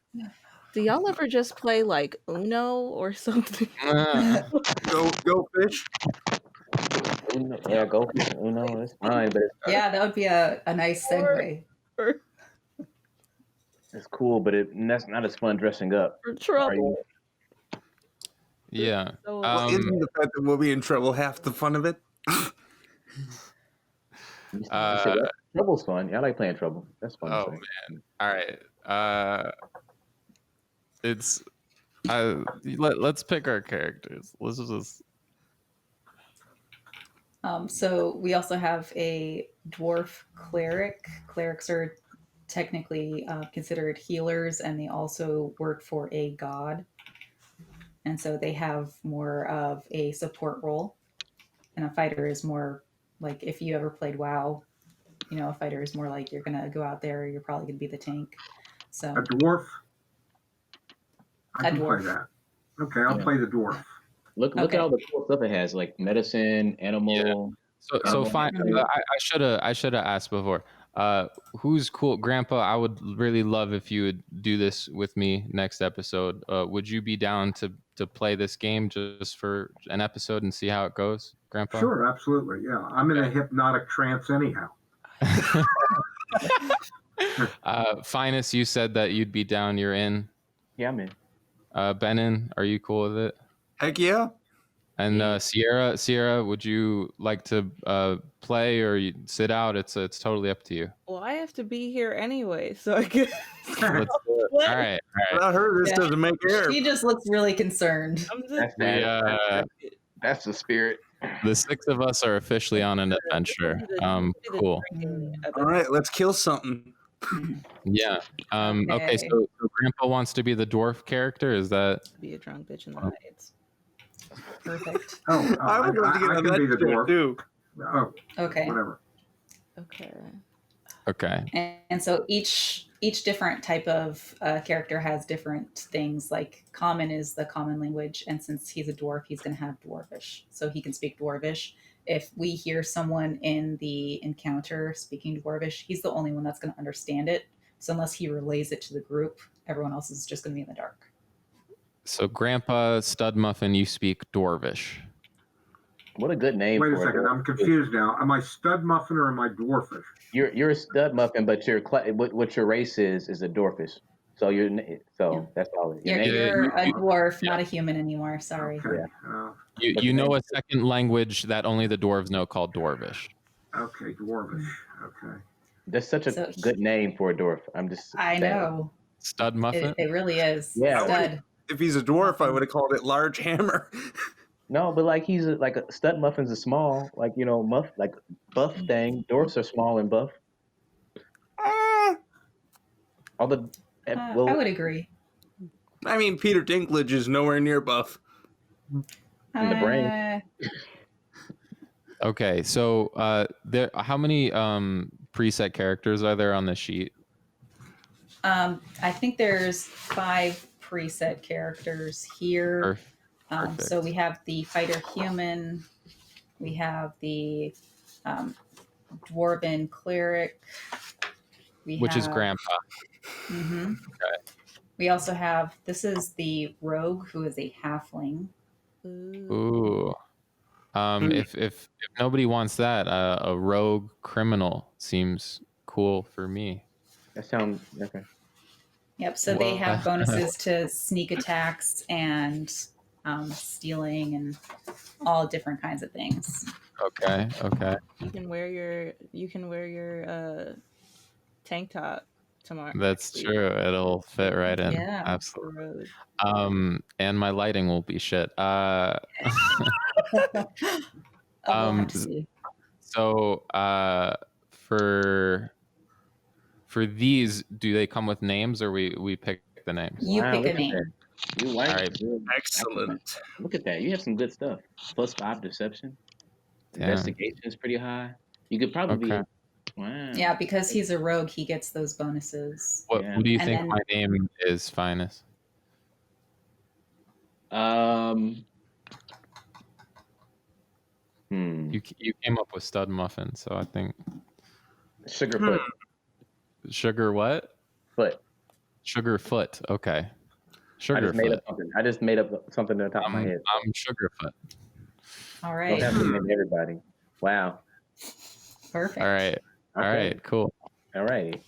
Do y'all ever just play like Uno or something? Go fish. Uno, yeah, go fish. Uno, it's fine, but Yeah, that would be a nice segue. It's cool, but that's not as fun dressing up. For trouble. Yeah. Well, isn't the fact that we'll be in trouble half the fun of it? Trouble's fun. Yeah, I like playing Trouble. That's fun. Oh man! All right. Let's pick our characters. Let's just. So we also have a dwarf cleric. Clerics are technically considered healers, and they also work for a god. And so they have more of a support role. And a fighter is more like, if you ever played WoW, a fighter is more like you're going to go out there, you're probably going to be the tank. So a dwarf? I can play that. Okay, I'll play the dwarf. Look at all the cool stuff it has, like medicine, animal. Yeah. So fine. I should have asked before. Who's cool, Grandpa? I would really love if you would do this with me next episode. Would you be down to play this game just for an episode and see how it goes, Grandpa? Sure, absolutely. Yeah, I'm in a hypnotic trance anyhow. Phines, you said that you'd be down. You're in. Yeah, I'm in. Benin, are you cool with it? Heck yeah. And Sierra, would you like to play or you sit out? It's totally up to you. Well, I have to be here anyway, so I guess. Let's do it. All right. Without her, this doesn't make air. She just looks really concerned. That's the spirit. The six of us are officially on an adventure. Cool. All right, let's kill something. Yeah. Okay. So Grandpa wants to be the dwarf character. Is that? Be a drunk bitch in the nights. Perfect. I would love to get on that be the dwarf too. Oh, okay. Whatever. Okay. And so each different type of character has different things. Like common is the common language, and since he's a dwarf, he's going to have dwarvish, so he can speak dwarvish. If we hear someone in the encounter speaking dwarvish, he's the only one that's going to understand it. So unless he relays it to the group, everyone else is just going to be in the dark. So Grandpa Stud Muffin, you speak dwarvish. What a good name. Wait a second, I'm confused now. Am I Stud Muffin or am I dwarfish? You're a Stud Muffin, but what your race is a dwarfish. So that's all. You're a dwarf, not a human anymore. Sorry. Okay. Yeah. You know a second language that only the dwarves know called dwarvish. Okay, dwarvish. Okay. That's such a good name for a dwarf. I know. Stud Muffin? It really is. Yeah. Stud. If he's a dwarf, I would have called it Large Hammer. No, but like he's like a stud muffin's a small, like buff thing. Dwarfs are small and buff. All the I would agree. I mean, Peter Dinklage is nowhere near buff. In the brain. Okay, so there, how many preset characters are there on the sheet? I think there's 5 preset characters here. Perfect. So we have the fighter human, we have the dwarven cleric, which is Grandpa. Mm-hmm. Okay. We also have, this is the rogue, who is a halfling. Ooh. If nobody wants that, a rogue criminal seems cool for me. That sounds okay. Yep. So they have bonuses to sneak attacks and stealing and all different kinds of things. Okay. You can wear your tank top tomorrow. That's true. It'll fit right in. Yeah. Absolutely. And my lighting will be shit. We'll have to see. So for these, do they come with names or we pick the names? You pick a name. You like all right. Excellent. Look at that. You have some good stuff. +5 deception. Damn. Investigation is pretty high. You could probably be. Wow. Yeah, because he's a rogue, he gets those bonuses. What do you think my name is, Phines? You came up with stud muffin, so I think Sugarfoot. Sugar what? Foot. Sugarfoot. Okay. I just made up something on the top of my head. I'm Sugarfoot. All right. Don't have to name everybody. Wow. Perfect. All right. All right. Cool. All right.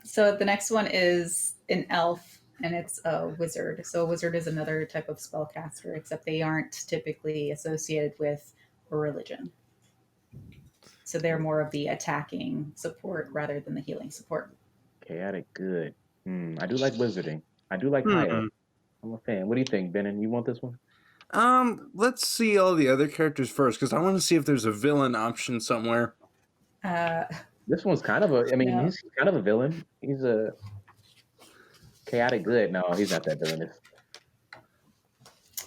So the next one is an elf, and it's a wizard. So a wizard is another type of spellcaster, except they aren't typically associated with a religion. So they're more of the attacking support rather than the healing support. Chaotic good. I do like wizarding. I do like high elf. I'm a fan. What do you think, Benin? You want this one? Let's see all the other characters first, because I want to see if there's a villain option somewhere. This one's kind of he's kind of a villain. He's a chaotic good. No, he's not that villainous.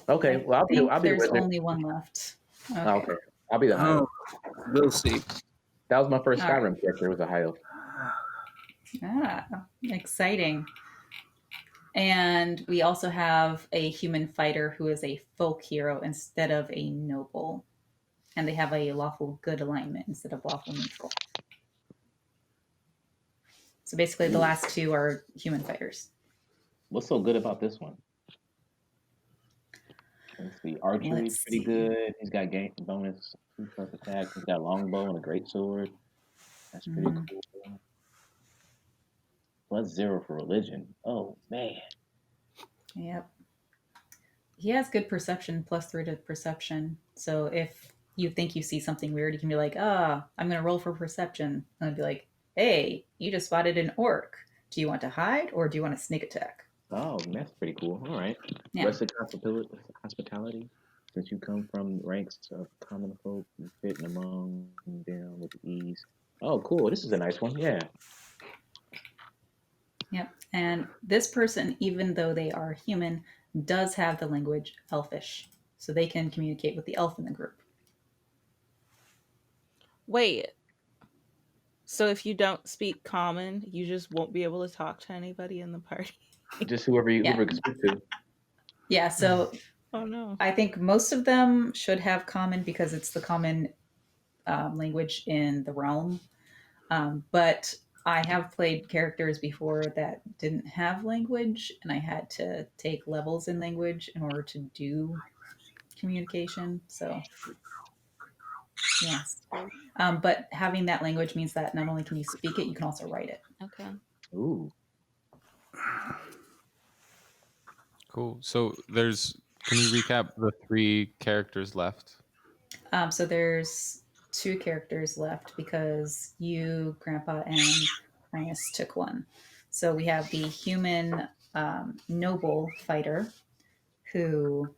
Okay, well, I'll be there's the wizard. only one left. Okay. I'll be the high elf. We'll see. That was my first Skyrim character. It was a high elf. Exciting. And we also have a human fighter who is a folk hero instead of a noble. And they have a lawful good alignment instead of lawful neutral. So basically the last two are human fighters. What's so good about this one? Let's see. Archery is pretty good. He's got game bonus plus attack. He's got a longbow and a great sword. That's pretty cool. +0 for religion. Oh man. Yep. He has good perception, +3 to perception. So if you think you see something weird, you can be like, I'm gonna roll for perception. And I'd be like, hey, you just spotted an orc. Do you want to hide or do you want to sneak attack? Oh, that's pretty cool. All right. Yeah. Rustic hospitality. Since you come from ranks of common folk, you fit in among them with ease. Oh, cool. This is a nice one. Yeah. Yep. And this person, even though they are human, does have the language Elfish. So they can communicate with the elf in the group. Wait. So if you don't speak common, you just won't be able to talk to anybody in the party? Just whoever you can speak to. Yeah, so oh no. I think most of them should have common because it's the common language in the realm. But I have played characters before that didn't have language, and I had to take levels in language in order to do communication. So, yes. But having that language means that not only can you speak it, you can also write it. Okay. Ooh. Cool. So can you recap the 3 characters left? So there's 2 characters left because you, Grandpa, and Linus took one. So we have the human noble fighter who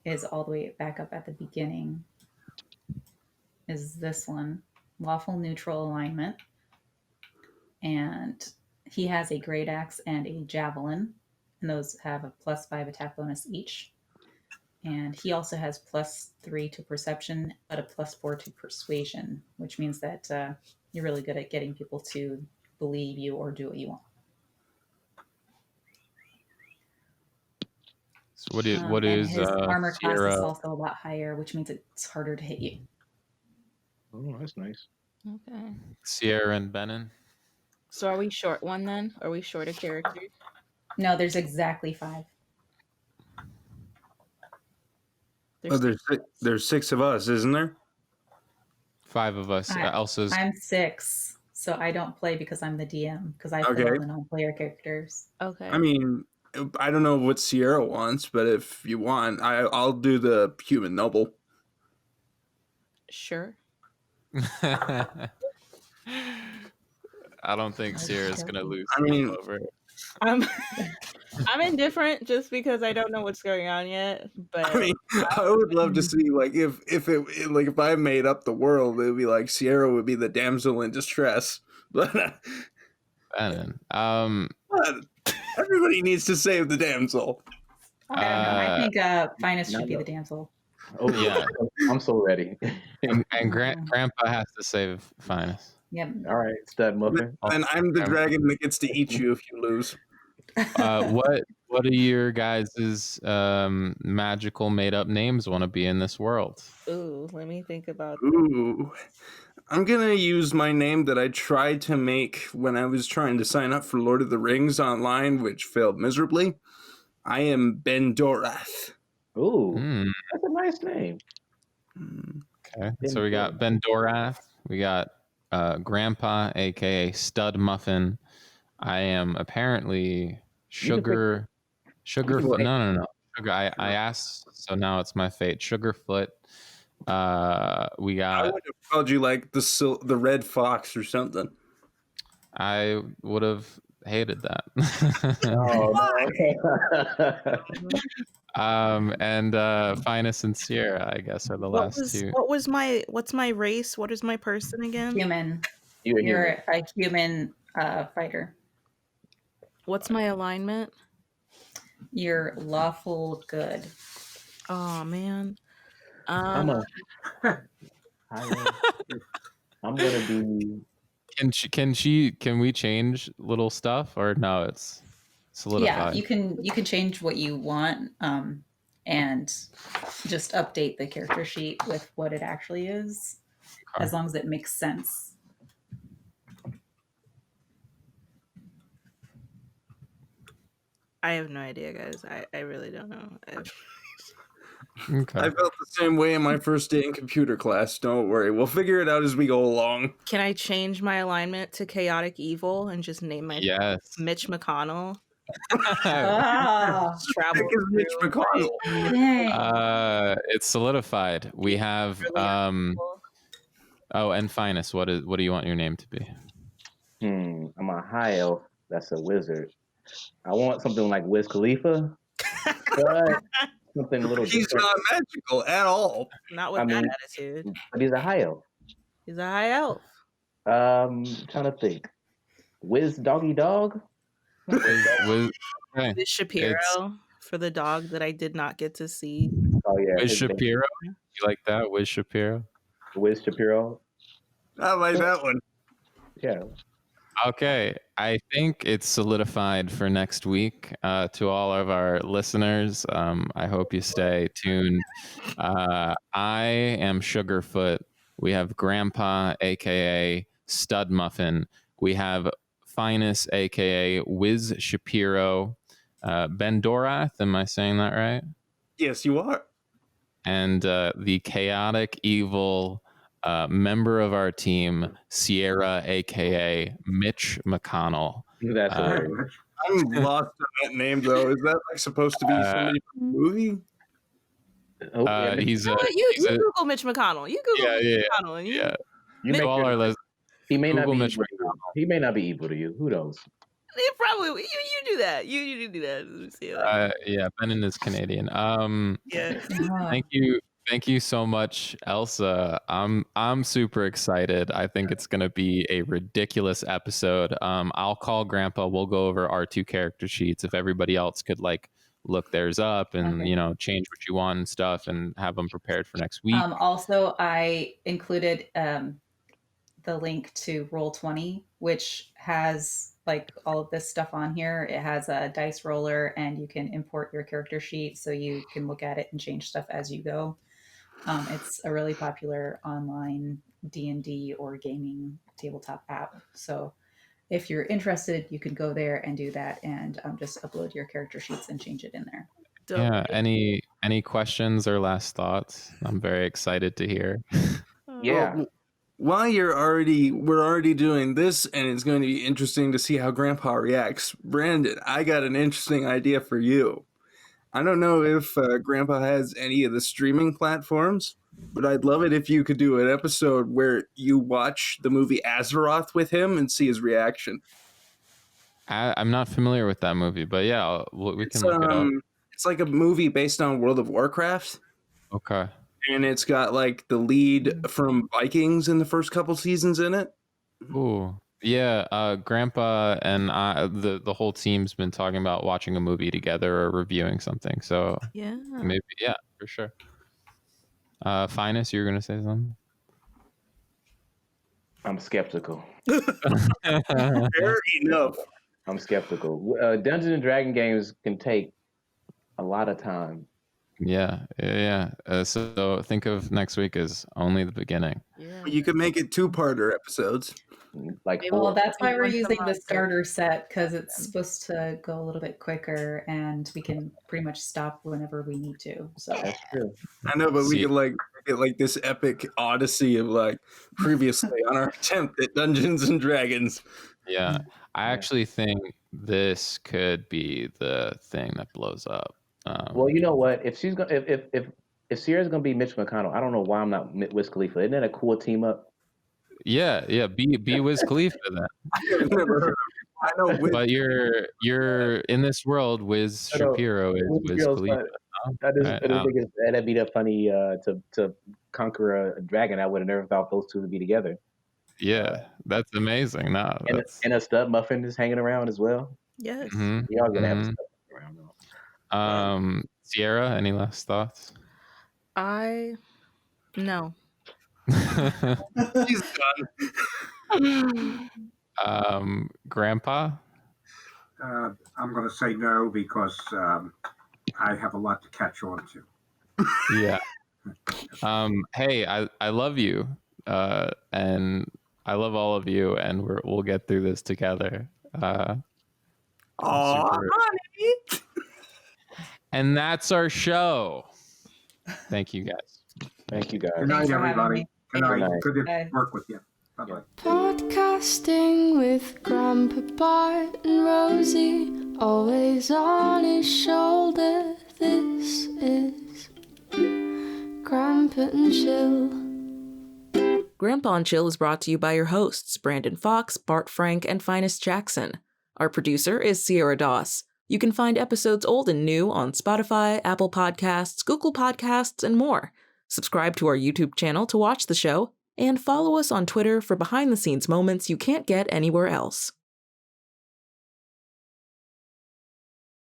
is all the way back up at the beginning is this one, lawful neutral alignment. And he has a great axe and a javelin, and those have a +5 attack bonus each. And he also has +3 to perception, but a +4 to persuasion, which means that you're really good at getting people to believe you or do what you want. So what And is his armor class Sierra? is also a lot higher, which means it's harder to hit you. Oh, that's nice. Okay. Sierra and Benin. So are we short one then? Are we short a character? No, there's exactly 5. There's 6 of us, isn't there? 5 of us. Elsa's. I'm 6, so I don't play because I'm the DM, because I play all the non-player characters. Okay. I mean, I don't know what Sierra wants, but if you want, I'll do the human noble. Sure. I don't think Sierra's gonna lose. I mean, over it. I'm indifferent just because I don't know what's going on yet. But I mean, I would love to see like if I made up the world, it would be like Sierra would be the damsel in distress. But Benin. Everybody needs to save the damsel. I don't know. I think Phines should be the damsel. Oh yeah, I'm so ready. And Grandpa has to save Phines. Yep. All right, stud muffin. And I'm the dragon that gets to eat you if you lose. What are your guys' magical made up names want to be in this world? Ooh, let me think about that. Ooh. I'm gonna use my name that I tried to make when I was trying to sign up for Lord of the Rings online, which failed miserably. I am Bendorath. Ooh, that's a nice name. Okay, so we got Bendorath. We got Grandpa, aka Stud Muffin. I am apparently Sugarfoot. No. Sugar. I asked, so now it's my fate. Sugarfoot. We got. I would have called you like the Red Fox or something. I would have hated that. And Phines and Sierra, I guess, are the last two. What's my race? What is my person again? Human. You're a human fighter. What's my alignment? You're lawful good. Oh man. I'm gonna be. Can we change little stuff or no? It's solidified. Yeah, you can change what you want, and just update the character sheet with what it actually is, as long as it makes sense. I have no idea, guys. I really don't know. Okay. I felt the same way in my first day in computer class. Don't worry. We'll figure it out as we go along. Can I change my alignment to chaotic evil and just name myself Mitch McConnell? Travel Mitch McConnell. It's solidified. We have and Phines, what do you want your name to be? I'm a high elf. That's a wizard. I want something like Wiz Khalifa. But something a little He's different. not magical at all. Not with that attitude. But he's a high elf. He's a high elf. Trying to think. Wiz Doggy Dog? Wiz Shapiro for the dog that I did not get to see. Oh yeah. Wiz Shapiro? You like that? Wiz Shapiro? Wiz Shapiro? I like that one. Yeah. Okay, I think it's solidified for next week. To all of our listeners, I hope you stay tuned. I am Sugarfoot. We have Grandpa, aka Stud Muffin. We have Phines, aka Wiz Shapiro. Bendorath, am I saying that right? Yes, you are. And the chaotic evil member of our team, Sierra, aka Mitch McConnell. That's hilarious. I'm lost on that name though. Is that like supposed to be somebody from the movie? He's you Google Mitch McConnell. You Google Mitch McConnell, and You all our he may Google not be Mitch evil to you. He may not be evil to you. Who knows? It probably you do that. You do that. Yeah, Benin is Canadian. Yeah. Thank you so much, Elsa. I'm super excited. I think it's gonna be a ridiculous episode. I'll call Grandpa. We'll go over our 2 character sheets. If everybody else could like look theirs up and change what you want and stuff, and have them prepared for next week. Also, I included the link to Roll20, which has like all of this stuff on here. It has a dice roller, and you can import your character sheet so you can look at it and change stuff as you go. It's a really popular online D&D or gaming tabletop app. So if you're interested, you can go there and do that, and just upload your character sheets and change it in there. Yeah. Any questions or last thoughts? I'm very excited to hear. Yeah. Well, while we're already doing this, and it's going to be interesting to see how Grandpa reacts. Brandon, I got an interesting idea for you. I don't know if Grandpa has any of the streaming platforms, but I'd love it if you could do an episode where you watch the movie Azeroth with him and see his reaction. I'm not familiar with that movie, but yeah, we can look it up. It's like a movie based on World of Warcraft. Okay. And it's got like the lead from Vikings in the first couple seasons in it. Ooh. Yeah, Grandpa and the whole team's been talking about watching a movie together or reviewing something. So yeah, maybe for sure. Phines, you were gonna say something? I'm skeptical. Fair enough. I'm skeptical. Dungeons and Dragon games can take a lot of time. Yeah. So think of next week as only the beginning. Yeah. You could make it 2-parter episodes. Well, that's why we're using the starter set, because it's supposed to go a little bit quicker, and we can pretty much stop whenever we need to. So that's true. I know, but we could like get like this epic odyssey of like previously on our attempt at Dungeons and Dragons. Yeah, I actually think this could be the thing that blows up. Well, you know what? If she's gonna, if Sierra's gonna be Mitch McConnell, I don't know why I'm not Wiz Khalifa. Isn't that a cool team up? Yeah. Be Wiz Khalifa then. I've never heard of I know Wiz. But you're in this world. Wiz Shapiro is Wiz Khalifa. That'd be the funny to conquer a dragon. I would have never thought those two would be together. Yeah, that's amazing. No, and a stud muffin is hanging around as well. Yes. Mm-hmm. We all gonna have a stud muffin around though. Sierra, any last thoughts? No. He's done. Grandpa? I'm going to say no because I have a lot to catch on to. Yeah. Hey, I love you, and I love all of you, and we'll get through this together. Honey. And that's our show. Thank you, guys. Good night, everybody. Good night. Good to work with you. Bye-bye. Podcasting with Grandpa Barton Rosie, always on his shoulder. This is Grandpa and Chill. Grandpa and Chill is brought to you by your hosts, Brandon Fox, Bart Frank, and Phines Jackson. Our producer is Sierra Doss. You can find episodes old and new on Spotify, Apple Podcasts, Google Podcasts, and more. Subscribe to our YouTube channel to watch the show, and follow us on Twitter for behind-the-scenes moments you can't get anywhere else.